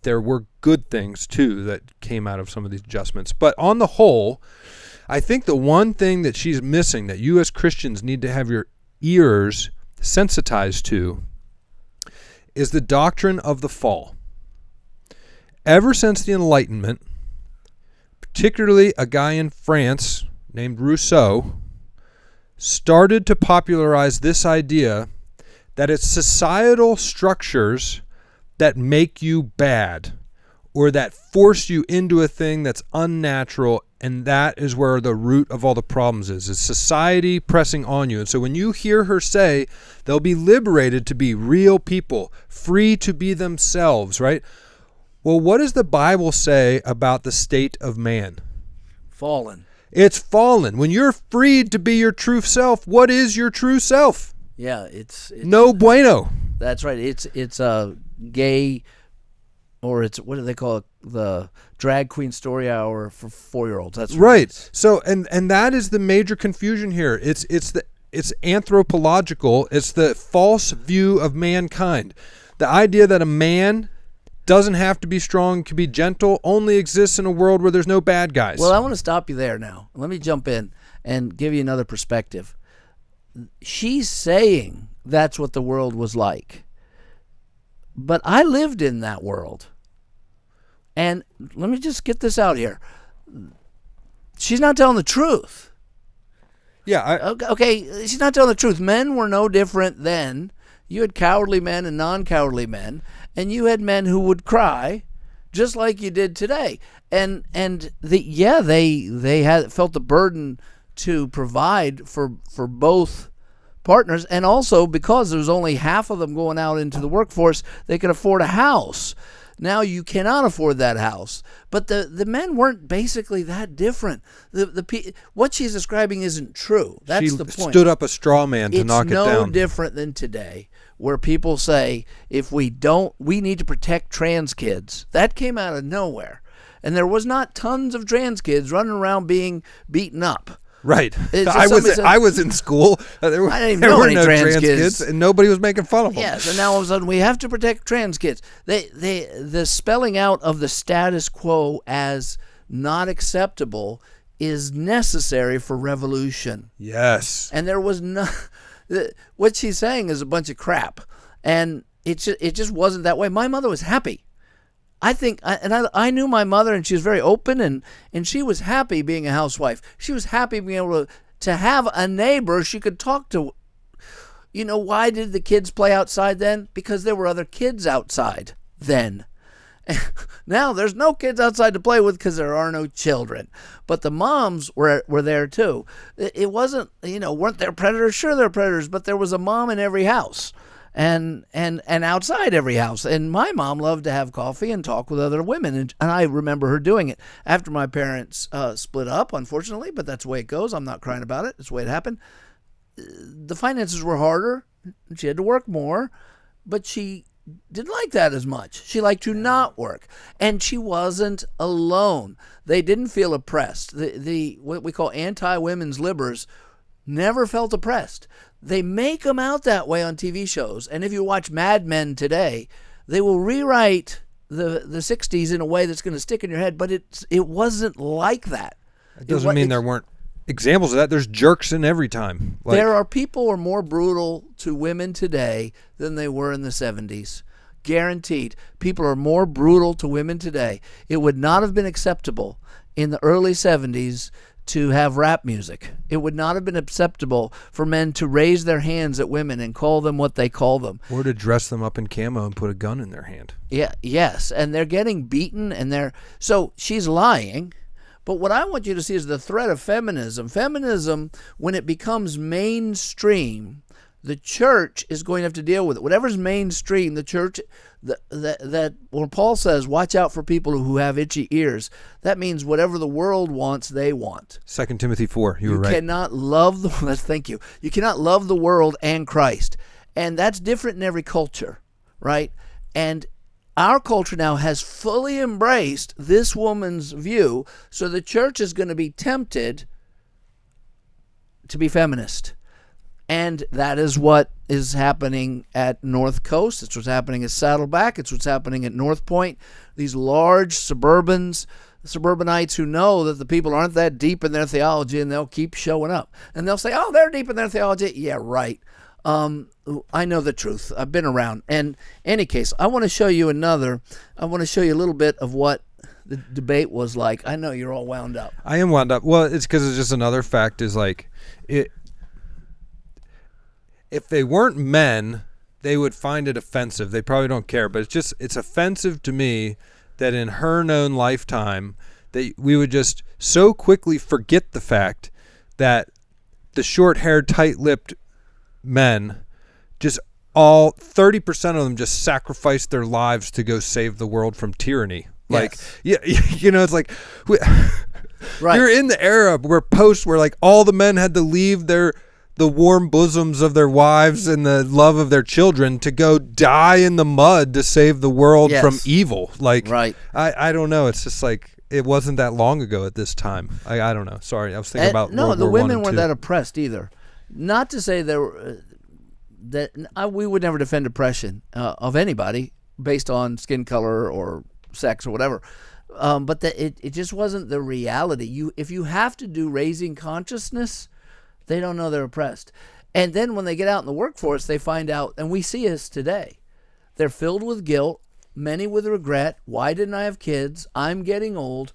There were good things too that came out of some of these adjustments. But on the whole, I think the one thing that she's missing that you as Christians need to have your ears sensitized to is the doctrine of the fall. Ever since the Enlightenment, particularly a guy in France named Rousseau started to popularize this idea that it's societal structures that make you bad or that force you into a thing that's unnatural And that is where the root of all the problems is society pressing on you. And so when you hear her say they'll be liberated to be real people, free to be themselves, right? Well, what does the Bible say about the state of man? Fallen. It's fallen. When you're freed to be your true self, what is your true self? Yeah, it's No bueno. That's right. It's a gay, or it's, what do they call it? The drag queen story hour for 4-year-olds. That's right. So and that is the major confusion here. It's anthropological. It's the false view of mankind. The idea that a man doesn't have to be strong, can be gentle, only exists in a world where there's no bad guys. Well, I want to stop you there now. Let me jump in and give you another perspective. She's saying that's what the world was like. But I lived in that world. And let me just get this out here. She's not telling the truth. Yeah. Okay, she's not telling the truth. Men were no different then. You had cowardly men and non-cowardly men, and you had men who would cry, just like you did today. And they had felt the burden to provide for both partners, and also because there's only half of them going out into the workforce, they could afford a house. Now you cannot afford that house. But the men weren't basically that different. What she's describing isn't true. That's the point. She stood up a straw man to knock it down. It's no different than today, where people say, if we don't, we need to protect trans kids. That came out of nowhere. And there was not tons of trans kids running around being beaten up. Right. I was in school. There were no trans kids, and nobody was making fun of them. Yeah, so now all of a sudden we have to protect trans kids. The spelling out of the status quo as not acceptable is necessary for revolution. Yes. And there was no... What she's saying is a bunch of crap. And it just wasn't that way. My mother was happy. I knew my mother, and she was very open, and she was happy being a housewife. She was happy being able to have a neighbor she could talk to. You know, why did the kids play outside then? Because there were other kids outside then. Now there's no kids outside to play with because there are no children. But the moms were there too. It wasn't, weren't there predators? Sure, there were predators, but there was a mom in every house. And outside every house. And my mom loved to have coffee and talk with other women. And I remember her doing it after my parents split up, unfortunately, but that's the way it goes. I'm not crying about it. It's the way it happened. The finances were harder. She had to work more, but she didn't like that as much. She liked to not work. And she wasn't alone. They didn't feel oppressed. The what we call anti-women's libbers never felt oppressed. They make them out that way on TV shows. And if you watch Mad Men today, they will rewrite the 60s in a way that's going to stick in your head, but it wasn't like that. It doesn't mean there weren't examples of that. There's jerks in every time. There are people who are more brutal to women today than they were in the 70s. Guaranteed. People are more brutal to women today. It would not have been acceptable in the early 70s to have rap music. It would not have been acceptable for men to raise their hands at women and call them what they call them. Or to dress them up in camo and put a gun in their hand. Yeah, yes, and they're getting beaten, and so she's lying. But what I want you to see is the threat of feminism. Feminism, when it becomes mainstream, the church is going to have to deal with it. Whatever's mainstream, the church, that when Paul says, watch out for people who have itchy ears, that means whatever the world wants, they want. 2 Timothy 4, you were right. You cannot love thank you. You cannot love the world and Christ. And that's different in every culture, right? And our culture now has fully embraced this woman's view, so the church is going to be tempted to be feminist. And that is what is happening at North Coast. It's what's happening at Saddleback. It's what's happening at North Point. These large suburbanites who know that the people aren't that deep in their theology, and they'll keep showing up. And they'll say, oh, they're deep in their theology. Yeah, right. I know the truth. I've been around. And in any case, I want to show you a little bit of what the debate was like. I know you're all wound up. I am wound up. Well, it's because it's just another fact is if they weren't men, they would find it offensive. They probably don't care, but it's offensive to me that in her known lifetime that we would just so quickly forget the fact that the short-haired, tight-lipped men, just all 30% of them just sacrificed their lives to go save the world from tyranny. Like, yeah, it's like Right. you're in the era where like all the men had to leave the warm bosoms of their wives and the love of their children to go die in the mud to save the world from evil. Like, right. I don't know. It's just like, it wasn't that long ago at this time. I don't know. Sorry, I was thinking about no. World The War women I and weren't II. that oppressed either. Not to say there were we would never defend oppression of anybody based on skin color or sex or whatever. But it just wasn't the reality. If you have to do raising consciousness, they don't know they're oppressed. And then when they get out in the workforce, they find out, and we see this today, they're filled with guilt, many with regret. Why didn't I have kids? I'm getting old.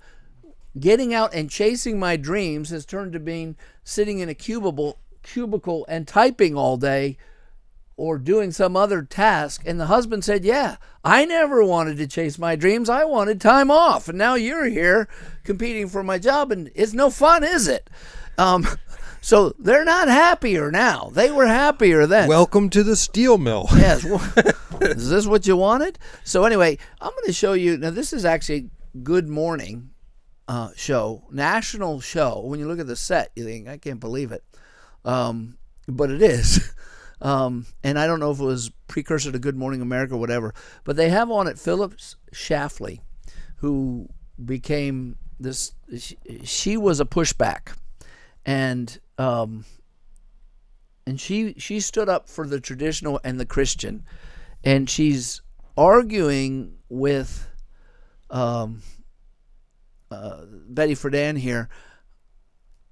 Getting out and chasing my dreams has turned to being sitting in a cubicle and typing all day or doing some other task. And the husband said, yeah, I never wanted to chase my dreams. I wanted time off. And now you're here competing for my job, and it's no fun, is it? So they're not happier now. They were happier then. Welcome to the steel mill. Yes. Is this what you wanted? So anyway, I'm going to show you. Now, this is actually Good Morning show, national show. When you look at the set, you think, I can't believe it. But it is. And I don't know if it was precursor to Good Morning America or whatever. But they have on it Phyllis Schlafly, who became this. She was a pushback. And she stood up for the traditional and the Christian, and she's arguing with Betty Friedan here,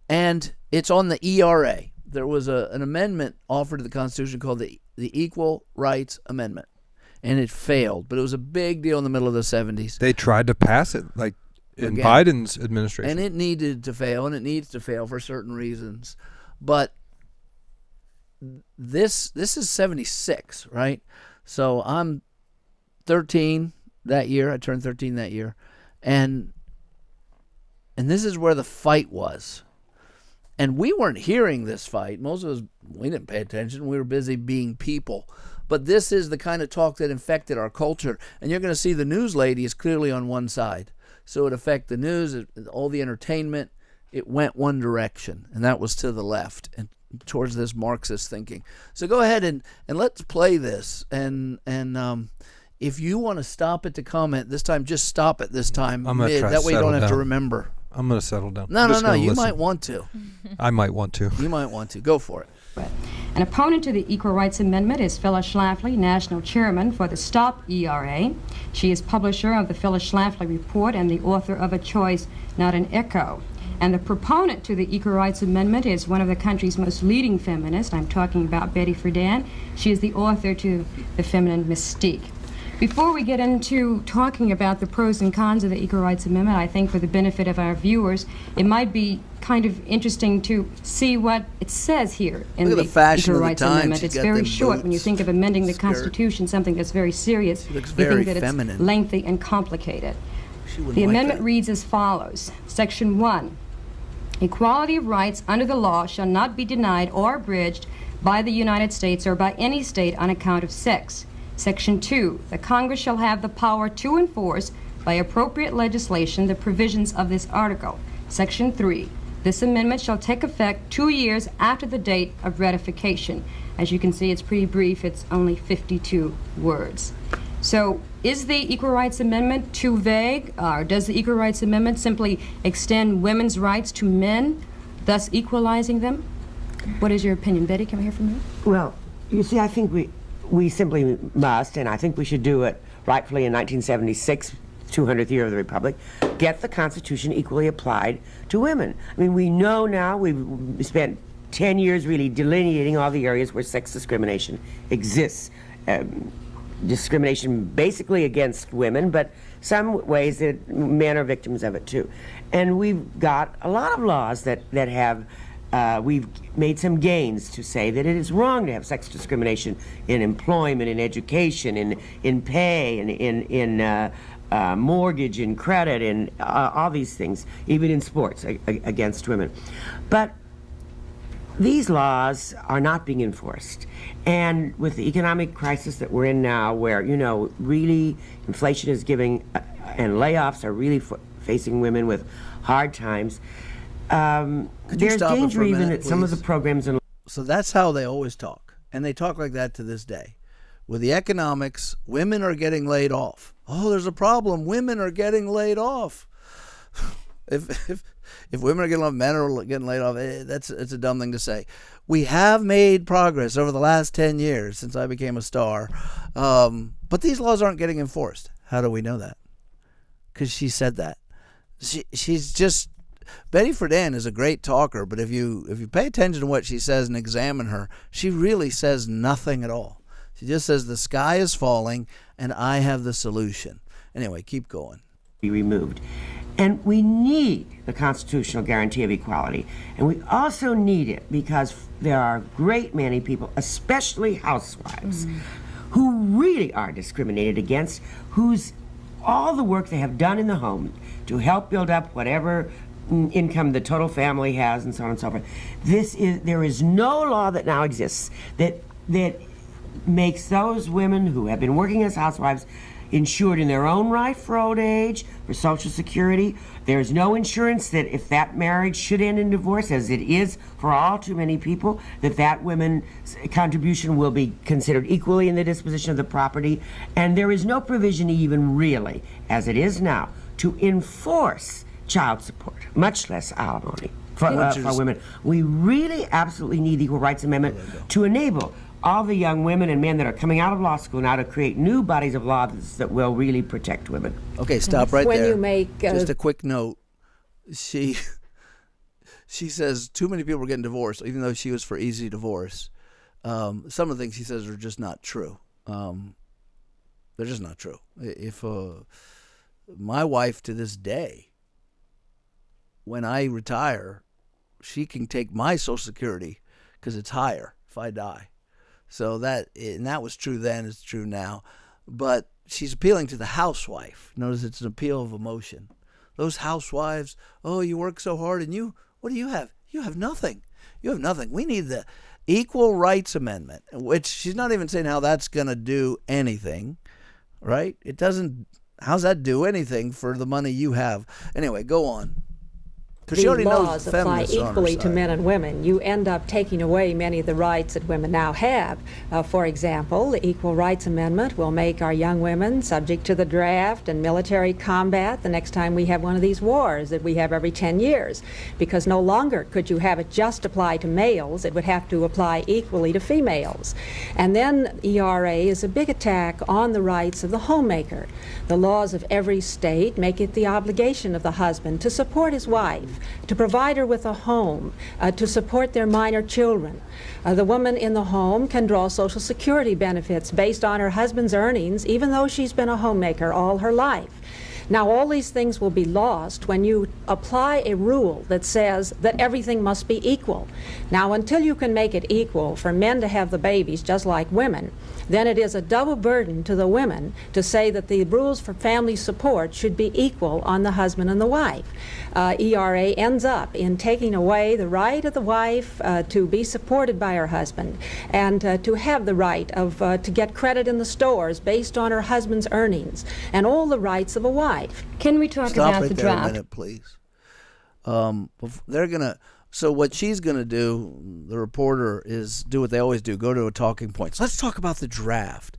and it's on the ERA. There was an amendment offered to the Constitution called the Equal Rights Amendment, and it failed. But it was a big deal in the middle of the 70s. They tried to pass it, like, in Biden's administration. And it needed to fail, and it needs to fail for certain reasons. But this is 76, right? So I'm 13 that year. I turned 13 that year. And this is where the fight was. And we weren't hearing this fight. Most of us, we didn't pay attention. We were busy being people. But this is the kind of talk that infected our culture. And you're going to see the news lady is clearly on one side. So it affected the news, all the entertainment. It went one direction, and that was to the left and towards this Marxist thinking. So go ahead and let's play this. And if you want to stop it to comment this time, just stop it this time. I'm gonna try that to way you don't settle have to down. remember. I'm going to settle down. No. You listen. might want to. I might want to. You might want to. Go for it. An opponent to the Equal Rights Amendment is Phyllis Schlafly, National Chairman for the Stop ERA. She is publisher of the Phyllis Schlafly Report and the author of A Choice, Not an Echo. And the proponent to the Equal Rights Amendment is one of the country's most leading feminists. I'm talking about Betty Friedan. She is the author to The Feminine Mystique. Before we get into talking about the pros and cons of the Equal Rights Amendment, I think for the benefit of our viewers, it might be kind of interesting to see what it says here in Look at the the fashion Equal of the Rights time. Amendment. She's It's got very them short. When you boots, think of amending the skirt. Constitution, something that's very serious, She looks you very think that feminine. it's lengthy and complicated. She wouldn't The like amendment that. reads as follows. Section 1. Equality of rights under the law shall not be denied or abridged by the United States or by any state on account of sex. Section 2. The Congress shall have the power to enforce by appropriate legislation the provisions of this article. Section 3. This amendment shall take effect 2 years after the date of ratification. As you can see, it's pretty brief. It's only 52 words. So is the Equal Rights Amendment too vague? Or does the Equal Rights Amendment simply extend women's rights to men, thus equalizing them? What is your opinion? Betty, can we hear from you? Well, you see, I think we simply must, and I think we should do it rightfully in 1976, 200th year of the Republic, get the Constitution equally applied to women. I mean, we know now, we've spent 10 years really delineating all the areas where sex discrimination exists. Discrimination basically against women, but some ways that men are victims of it too. And we've got a lot of laws that have we've made some gains to say that it is wrong to have sex discrimination in employment, in education, in pay, and in mortgage and credit and all these things, even in sports against women. But these laws are not being enforced. And with the economic crisis that we're in now, where, really inflation is giving, and layoffs are really facing women with hard times, there's danger even that some of the programs in... So that's how they always talk. And they talk like that to this day. With the economics, women are getting laid off. Oh, there's a problem. Women are getting laid off. If women are getting laid off, men are getting laid off, it's a dumb thing to say. We have made progress over the last 10 years since I became a star. But these laws aren't getting enforced. How do we know that? Because she said that. She's just... Betty Friedan is a great talker, but if you pay attention to what she says and examine her, she really says nothing at all. She just says the sky is falling and I have the solution. Anyway, keep going. Be removed. And we need the constitutional guarantee of equality. And we also need it because there are a great many people, especially housewives, who really are discriminated against, whose all the work they have done in the home to help build up whatever income the total family has and so on and so forth. There is no law that now exists that makes those women who have been working as housewives insured in their own right for old age, for Social Security. There's no insurance that if that marriage should end in divorce, as it is for all too many people, that woman's contribution will be considered equally in the disposition of the property. And there is no provision even really, as it is now, to enforce child support, much less alimony for women. We really absolutely need the Equal Rights Amendment to enable all the young women and men that are coming out of law school now to create new bodies of law that will really protect women. Okay, stop right there. When you make just a quick note, she says too many people are getting divorced, even though she was for easy divorce. Some of the things she says are just not true. They're just not true. If my wife to this day, when I retire, she can take my Social Security because it's higher if I die. So that was true then, it's true now. But she's appealing to the housewife. Notice it's an appeal of emotion. Those housewives, oh, you work so hard, and what do you have? You have nothing. You have nothing. We need the Equal Rights Amendment, which she's not even saying how that's going to do anything, right? It doesn't, how's that do anything for the money you have? Anyway, go on. These laws apply equally to men and women. You end up taking away many of the rights that women now have. For example, the Equal Rights Amendment will make our young women subject to the draft and military combat the next time we have one of these wars that we have every 10 years. Because no longer could you have it just apply to males, it would have to apply equally to females. And then ERA is a big attack on the rights of the homemaker. The laws of every state make it the obligation of the husband to support his wife, to provide her with a home, to support their minor children. The woman in the home can draw Social Security benefits based on her husband's earnings, even though she's been a homemaker all her life. Now, all these things will be lost when you apply a rule that says that everything must be equal. Now, until you can make it equal for men to have the babies just like women, then it is a double burden to the women to say that the rules for family support should be equal on the husband and the wife. ERA ends up in taking away the right of the wife to be supported by her husband and to have the right of to get credit in the stores based on her husband's earnings and all the rights of a wife. Can we talk Stop about right the there draft? a minute, please. They're gonna. So what she's gonna do, the reporter, is do what they always do: go to a talking points. Let's talk about the draft.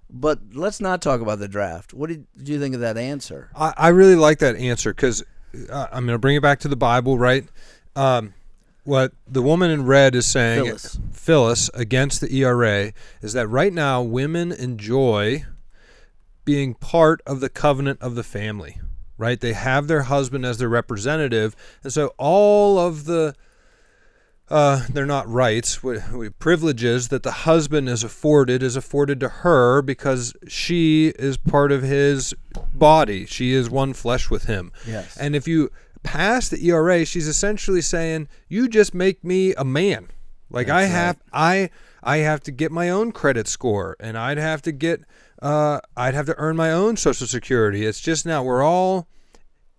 But let's not talk about the draft. What did you think of that answer? I really like that answer because I'm going to bring it back to the Bible, right? What the woman in red is saying, Phyllis, against the ERA, is that right now women enjoy being part of the covenant of the family, right? They have their husband as their representative, and so all of the they're not rights, privileges that the husband is afforded to her because she is part of his body. She is one flesh with him. Yes. And if you pass the ERA, she's essentially saying, you just make me a man. Like I I have to get my own credit score, and I'd have to earn my own Social Security. It's just now we're all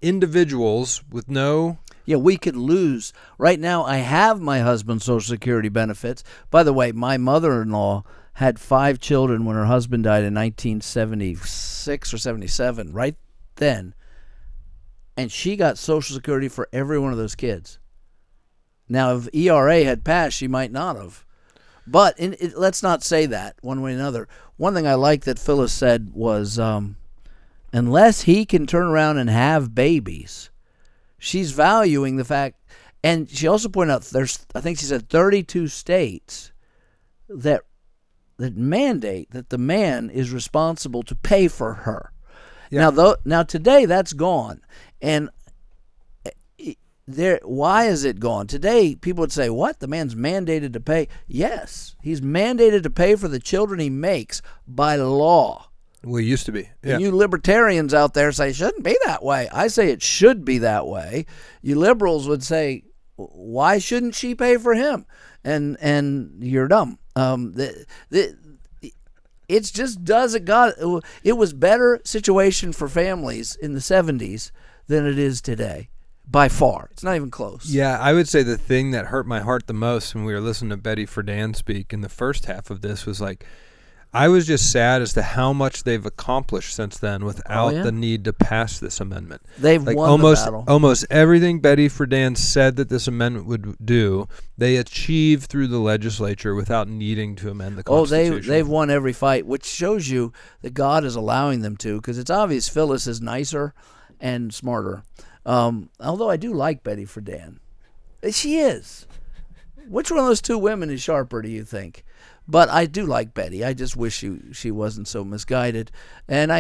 individuals with no... Yeah, we could lose. Right now, I have my husband's Social Security benefits. By the way, my mother-in-law had 5 children when her husband died in 1976 or 77, right then. And she got Social Security for every one of those kids. Now, if ERA had passed, she might not have. But let's not say that one way or another. One thing I like that Phyllis said was, unless he can turn around and have babies, she's valuing the fact, and she also pointed out I think she said 32 states that mandate that the man is responsible to pay for her. Yeah. Now today that's gone, and why is it gone? Today people would say, what? The man's mandated to pay? Yes, he's mandated to pay for the children he makes by law. Well, it used to be. Yeah. You libertarians out there say it shouldn't be that way. I say it should be that way. You liberals would say, why shouldn't she pay for him? And you're dumb. It's just it was better situation for families in the 70s than it is today. By far. It's not even close. Yeah, I would say the thing that hurt my heart the most when we were listening to Betty Friedan speak in the first half of this was like, I was just sad as to how much they've accomplished since then without the need to pass this amendment. They've won the battle. Almost everything Betty Friedan said that this amendment would do, they achieved through the legislature without needing to amend the Constitution. They've won every fight, which shows you that God is allowing them to, because it's obvious Phyllis is nicer and smarter. Although I do like Betty Friedan. She is. Which one of those two women is sharper, do you think? But I do like Betty. I just wish she wasn't so misguided. And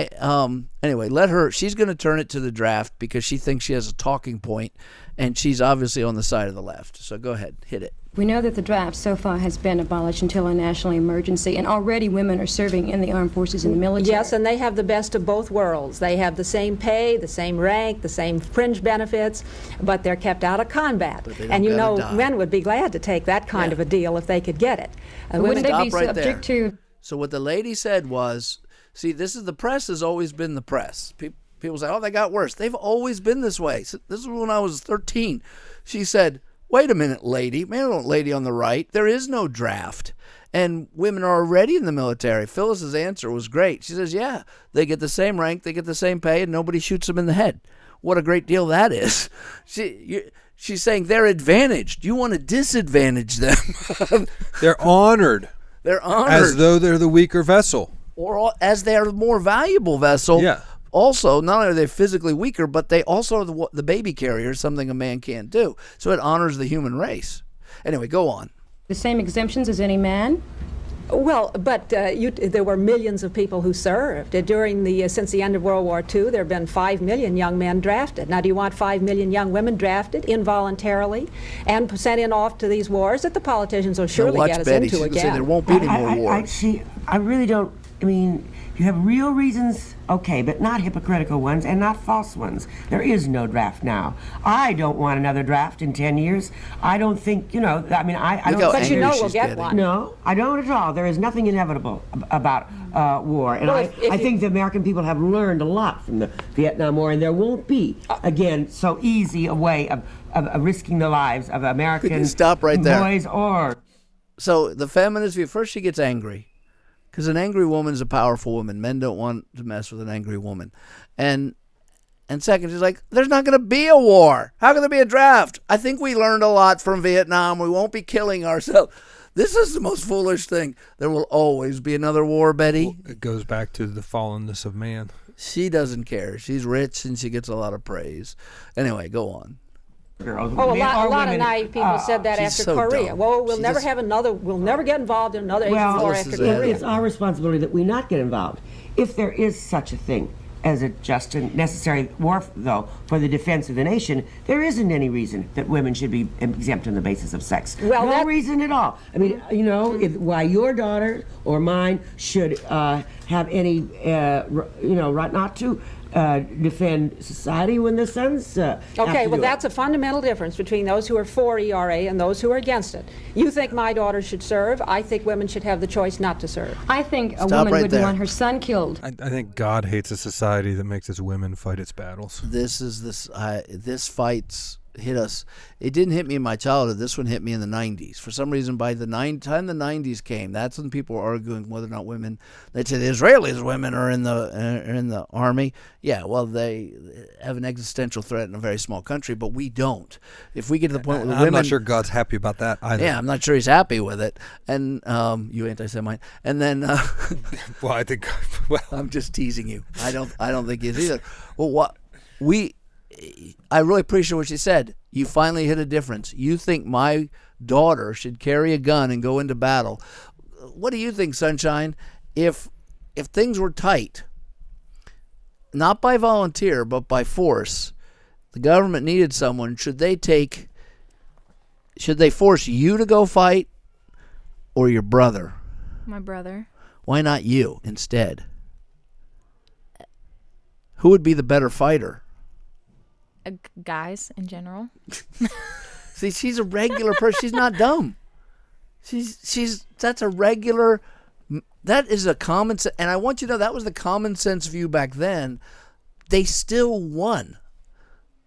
anyway, let her. She's going to turn it to the draft because she thinks she has a talking point, and she's obviously on the side of the left. So go ahead, hit it. We know that the draft so far has been abolished until a national emergency, and already women are serving in the armed forces and the military. Yes, and they have the best of both worlds. They have the same pay, the same rank, the same fringe benefits, but they're kept out of combat. And you know, men would be glad to take that kind of a deal if they could get it. Wouldn't they be subject to... So what the lady said was, see, the press has always been the press. People say, oh, they got worse. They've always been this way. So this is when I was 13. She said, wait a minute, lady. Man, lady on the right. There is no draft. And women are already in the military. Phyllis's answer was great. She says, yeah, they get the same rank, they get the same pay, and nobody shoots them in the head. What a great deal that is. She's saying they're advantaged. You want to disadvantage them. They're honored. They're honored. As though they're the weaker vessel. Or as they're the more valuable vessel. Yeah. Also, not only are they physically weaker, but they also are the baby carriers, something a man can't do. So it honors the human race. Anyway, go on. The same exemptions as any man? Well, but there were millions of people who served. Since the end of World War II, there have been 5 million young men drafted. Now, do you want 5 million young women drafted involuntarily and sent in off to these wars that the politicians will surely get us into again? Say there won't be any more wars. I really don't, you have real reasons, okay, but not hypocritical ones and not false ones. There is no draft now. I don't want another draft in 10 years. I don't think, I don't... But we'll get one. No, I don't at all. There is nothing inevitable about war. And I think the American people have learned a lot from the Vietnam War, and there won't be, again, so easy a way of risking the lives of American Could you stop right there? Boys or... So the feminist view, first she gets angry. Because an angry woman is a powerful woman. Men don't want to mess with an angry woman. And second, she's like, there's not going to be a war. How can there be a draft? I think we learned a lot from Vietnam. We won't be killing ourselves. This is the most foolish thing. There will always be another war, Betty. Well, it goes back to the fallenness of man. She doesn't care. She's rich and she gets a lot of praise. Anyway, go on. Girls, a lot of naive people said that after so Korea. Dumb. We'll never get involved in another Asian war after Korea. It's our responsibility that we not get involved. If there is such a thing as a just and necessary war, though, for the defense of the nation, there isn't any reason that women should be exempt on the basis of sex. Well, no reason at all. Why your daughter or mine should have any, right not to defend society when the sons Okay, well, that's a fundamental difference between those who are for ERA and those who are against it. You think my daughter should serve. I think women should have the choice not to serve. I think a woman wouldn't want her son killed. I think God hates a society that makes its women fight its battles. This fight's hit us. It didn't hit me in my childhood. This one hit me in the 90s. For some reason, by the time the 90s came, that's when people were arguing whether or not women. They said Israelis women are in the army. Yeah, well, they have an existential threat in a very small country, but we don't. If we get to the point where I'm not sure God's happy about that either. Yeah, I'm not sure He's happy with it. And you anti-Semite. And then, well, I think. Well, I'm just teasing you. I don't think He is either. Well, I really appreciate what she said. You finally hit a difference. You think my daughter should carry a gun and go into battle. What do you think, Sunshine? If things were tight, not by volunteer, but by force, the government needed someone, should they force you to go fight or your brother? My brother. Why not you instead? Who would be the better fighter? Guys in general. See, she's a regular person. She's not dumb. That's a regular. That is a common sense, and I want you to know that was the common sense view back then. They still won.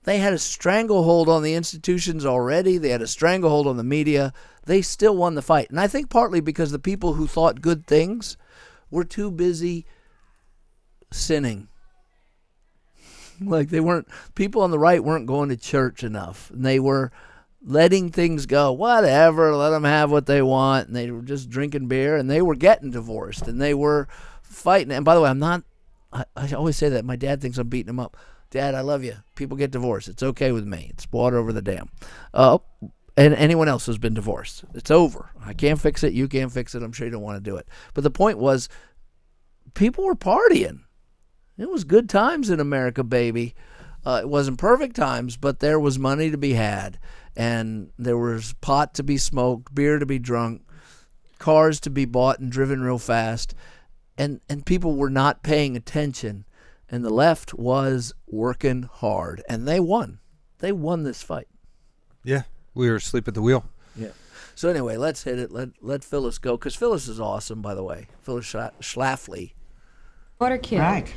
They had a stranglehold on the institutions already. They had a stranglehold on the media. They still won the fight, and I think partly because the people who thought good things were too busy sinning. Like people on the right weren't going to church enough. And they were letting things go. Whatever, let them have what they want. And they were just drinking beer and they were getting divorced and they were fighting. And by the way, I always say that. My dad thinks I'm beating him up. Dad, I love you. People get divorced. It's okay with me. It's water over the dam. And anyone else who's been divorced. It's over. I can't fix it. You can't fix it. I'm sure you don't want to do it. But the point was, people were partying. It was good times in America, baby. It wasn't perfect times, but there was money to be had. And there was pot to be smoked, beer to be drunk, cars to be bought and driven real fast. And people were not paying attention. And the left was working hard. And they won. They won this fight. Yeah, we were asleep at the wheel. Yeah. So anyway, let's hit it. Let Phyllis go. Because Phyllis is awesome, by the way. Phyllis Schlafly. Water killed. Right.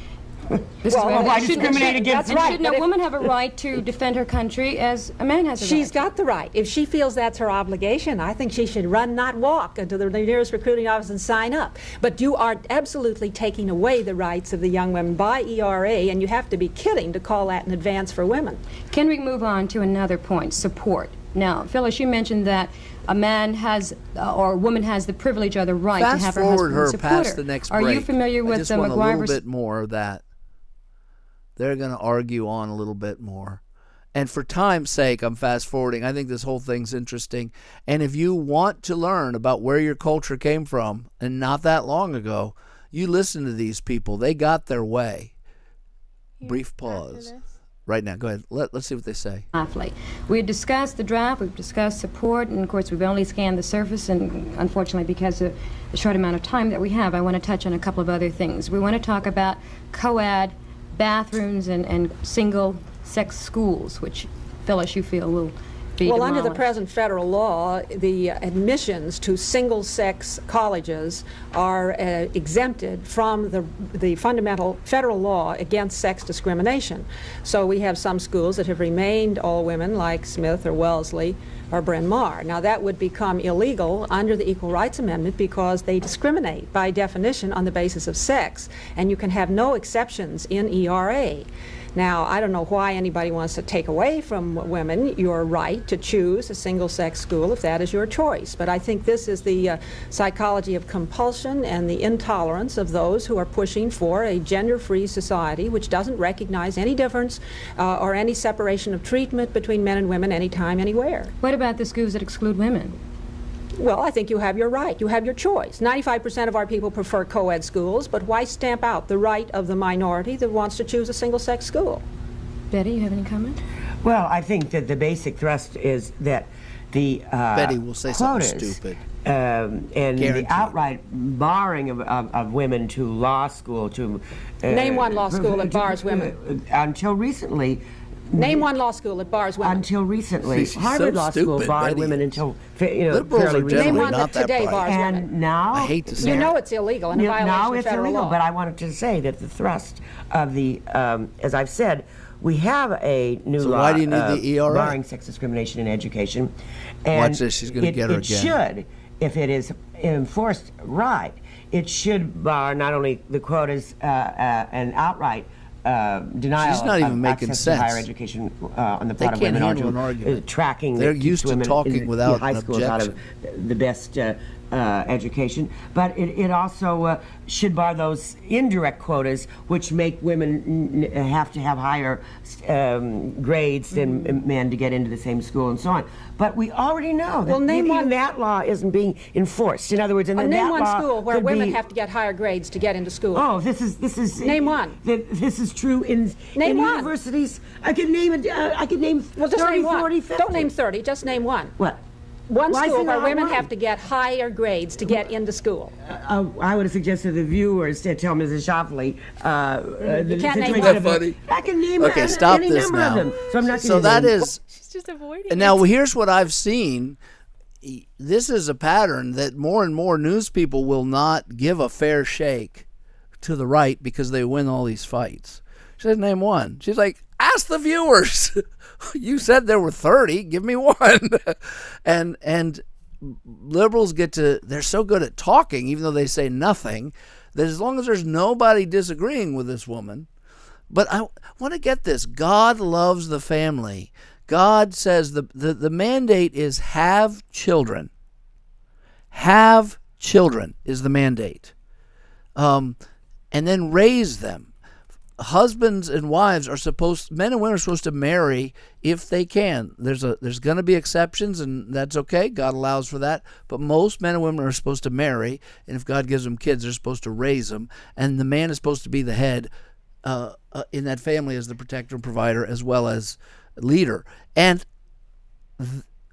Why discriminate against women? Shouldn't a woman have a right to defend her country as a man has a right? She's got the right. If she feels that's her obligation, I think she should run, not walk, to the nearest recruiting office and sign up. But you are absolutely taking away the rights of the young women by ERA, and you have to be kidding to call that an advance for women. Can we move on to another point, support? Now, Phyllis, you mentioned that a man has, or a woman has the privilege or the right to have her husband support her. Past the next break. Are you familiar with the McGuire? I just want a little bit more of that. They're going to argue on a little bit more. And for time's sake, I'm fast forwarding. I think this whole thing's interesting. And if you want to learn about where your culture came from, and not that long ago, you listen to these people. They got their way. Brief pause. Right now, go ahead. Let's see what they say. We discussed the draft, we've discussed support, and of course we've only scanned the surface, and unfortunately because of the short amount of time that we have, I want to touch on a couple of other things. We want to talk about co-ed bathrooms and single-sex schools, which, Phyllis, you feel will be demolished. Under the present federal law, the admissions to single-sex colleges are exempted from the fundamental federal law against sex discrimination. So we have some schools that have remained all women, like Smith or Wellesley or Bryn Mawr. Now that would become illegal under the Equal Rights Amendment because they discriminate by definition on the basis of sex, and you can have no exceptions in ERA. Now, I don't know why anybody wants to take away from women your right to choose a single-sex school if that is your choice. But I think this is the psychology of compulsion and the intolerance of those who are pushing for a gender-free society which doesn't recognize any difference or any separation of treatment between men and women anytime, anywhere. What about the schools that exclude women? Well, I think you have your right. You have your choice. 95% of our people prefer co-ed schools, but why stamp out the right of the minority that wants to choose a single-sex school? Betty, you have any comment? Well, I think that the basic thrust is that the Betty will say something stupid. and the outright barring of women to law school, to name one law school that bars women. Until recently. Name one law school that bars women. Until recently, so Harvard Law School stupid, barred Betty. women until Liberals fairly are recently. generally Name one not that today bright. bars And women. now, I hate to say You it. know it's illegal and a violation now of it's federal illegal. law. But I wanted to say that the thrust of the, as I've said, we have a new So law why do you need the ERA? barring sex discrimination in education. And Watch this, she's gonna get her it again. should, if it is enforced right, it should bar not only the quotas and outright denial She's not of even making access sense. to higher education on the They part of can't women, or handle an to argument. tracking They're that keeps used to women talking in without high an schools out of the best education. But it also should bar those indirect quotas which make women have to have higher grades than men to get into the same school and so on. But we already know that even that law isn't being enforced. In other words, and name that one law school where could women be, have to get higher grades to get into school. Oh, this is Name one. This is true in Name one. universities. I could name it. I could name Well, just 30, name one. 40, 50. Don't name 30. Just name one. What? One Why school single where out women one? have to get higher grades to get into school. I would have suggested the viewers to tell Mrs. Schlafly the can't name situation one. of Funny. I can name Okay, stop any this number now. of them. So I'm not So gonna that name- is. She's just avoiding And now here's what I've seen. This is a pattern that more and more news people will not give a fair shake to the right because they win all these fights. She says, name one. She's like, ask the viewers. You said there were 30. Give me one. and liberals they're so good at talking, even though they say nothing, that as long as there's nobody disagreeing with this woman. But I want to get this. God loves the family. God says the mandate is have children. Have children is the mandate. And then raise them. Husbands and wives men and women are supposed to marry if they can. There's going to be exceptions, and that's okay. God allows for that. But most men and women are supposed to marry, and if God gives them kids, they're supposed to raise them. And the man is supposed to be the head in that family as the protector and provider as well as leader. And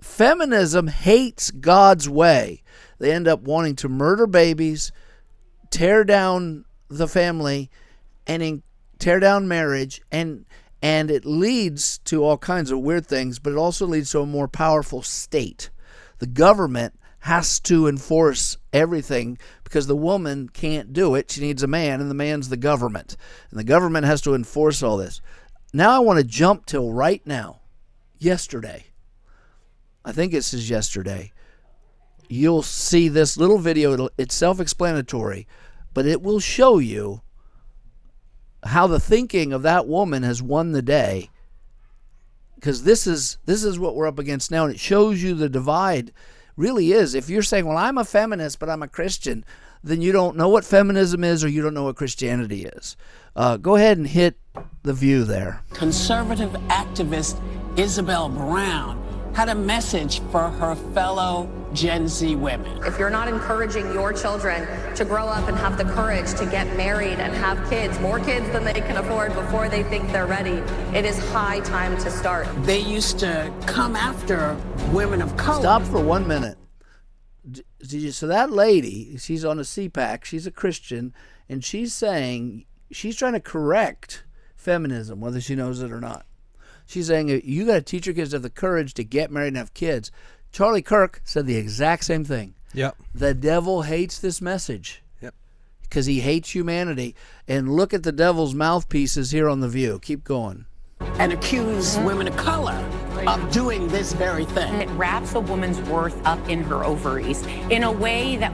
feminism hates God's way. They end up wanting to murder babies, tear down the family, and tear down marriage, and it leads to all kinds of weird things, but it also leads to a more powerful state. The government has to enforce everything because the woman can't do it. She needs a man, and the man's the government. And the government has to enforce all this. Now I want to jump till right now. Yesterday. I think this is yesterday. You'll see this little video. It's self-explanatory, but it will show you how the thinking of that woman has won the day, because this is what we're up against now, and it shows you the divide really is. If you're saying, well, I'm a feminist but I'm a Christian, then you don't know what feminism is, or you don't know what Christianity is. Go ahead and hit the view there. Conservative activist Isabel Brown had a message for her fellow Gen Z women. If you're not encouraging your children to grow up and have the courage to get married and have kids, more kids than they can afford before they think they're ready, it is high time to start. They used to come after women of color. Stop for 1 minute. So that lady, she's on a CPAC, she's a Christian, and she's saying, she's trying to correct feminism, whether she knows it or not. She's saying, you got to teach your kids to have the courage to get married and have kids. Charlie Kirk said the exact same thing. Yep. The devil hates this message. Yep. Because he hates humanity. And look at the devil's mouthpieces here on The View. Keep going. And accuse women of color of doing this very thing. It wraps a woman's worth up in her ovaries in a way that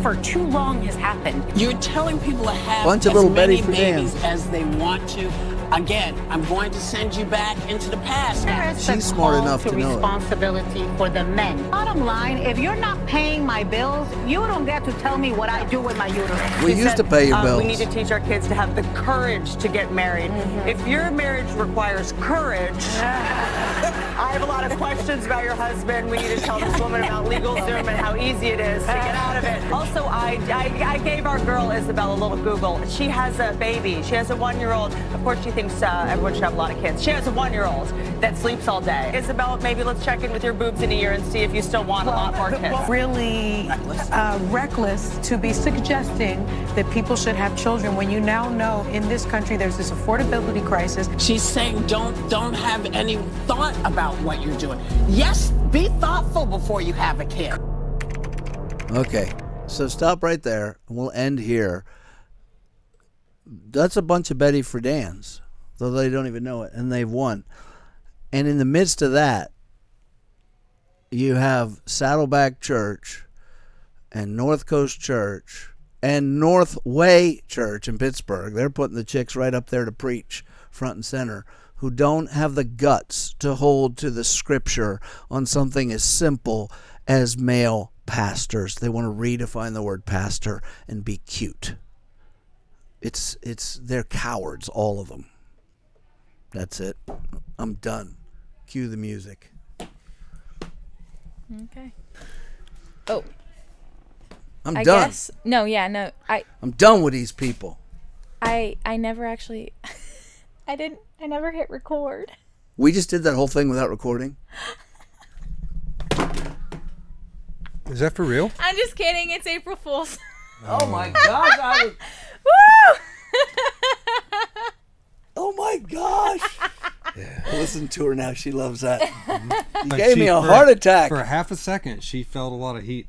for too long has happened. You're telling people to have Bunch of as little many Betty Friedan. babies as they want to. Again, I'm going to send you back into the past. She's smart enough to know it. Responsibility for the men. Bottom line, if you're not paying my bills, you don't get to tell me what I do with my uterus. We used to pay your bills. We need to teach our kids to have the courage to get married. If your marriage requires courage, I have a lot of questions about your husband. We need to tell this woman about LegalZoom and how easy it is to get out of it. Also, I gave our girl Isabel a little Google. She has a baby. She has a 1-year-old. Of course, she thinks thinks everyone should have a lot of kids. She has a 1-year-old that sleeps all day. Isabel, maybe let's check in with your boobs in a year and see if you still want a lot more kids. Really reckless to be suggesting that people should have children when you now know in this country there's this affordability crisis. She's saying don't have any thought about what you're doing. Yes, be thoughtful before you have a kid. Okay, so stop right there, and we'll end here. That's a bunch of Betty Friedans, though they don't even know it, and they've won. And in the midst of that, you have Saddleback Church and North Coast Church and Northway Church in Pittsburgh. They're putting the chicks right up there to preach front and center, who don't have the guts to hold to the scripture on something as simple as male pastors. They want to redefine the word pastor and be cute. They're cowards, all of them. That's it. I'm done. Cue the music. Okay. Oh. I'm I done. Guess, no, yeah, no. I'm done with these people. I never actually I never hit record. We just did that whole thing without recording. Is that for real? I'm just kidding. It's April Fool's. Oh my gosh. Woo! Oh my gosh. Yeah. Listen to her now. She loves that. You But gave she- me a for- heart attack. For half a second, she felt a lot of heat.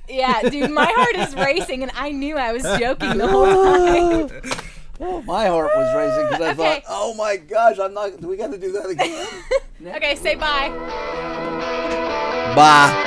Yeah, dude, my heart is racing, and I knew I was joking the whole time. Oh, my heart was racing because I Okay. thought, oh my gosh, do we got to do that again? Okay, say bye. Bye.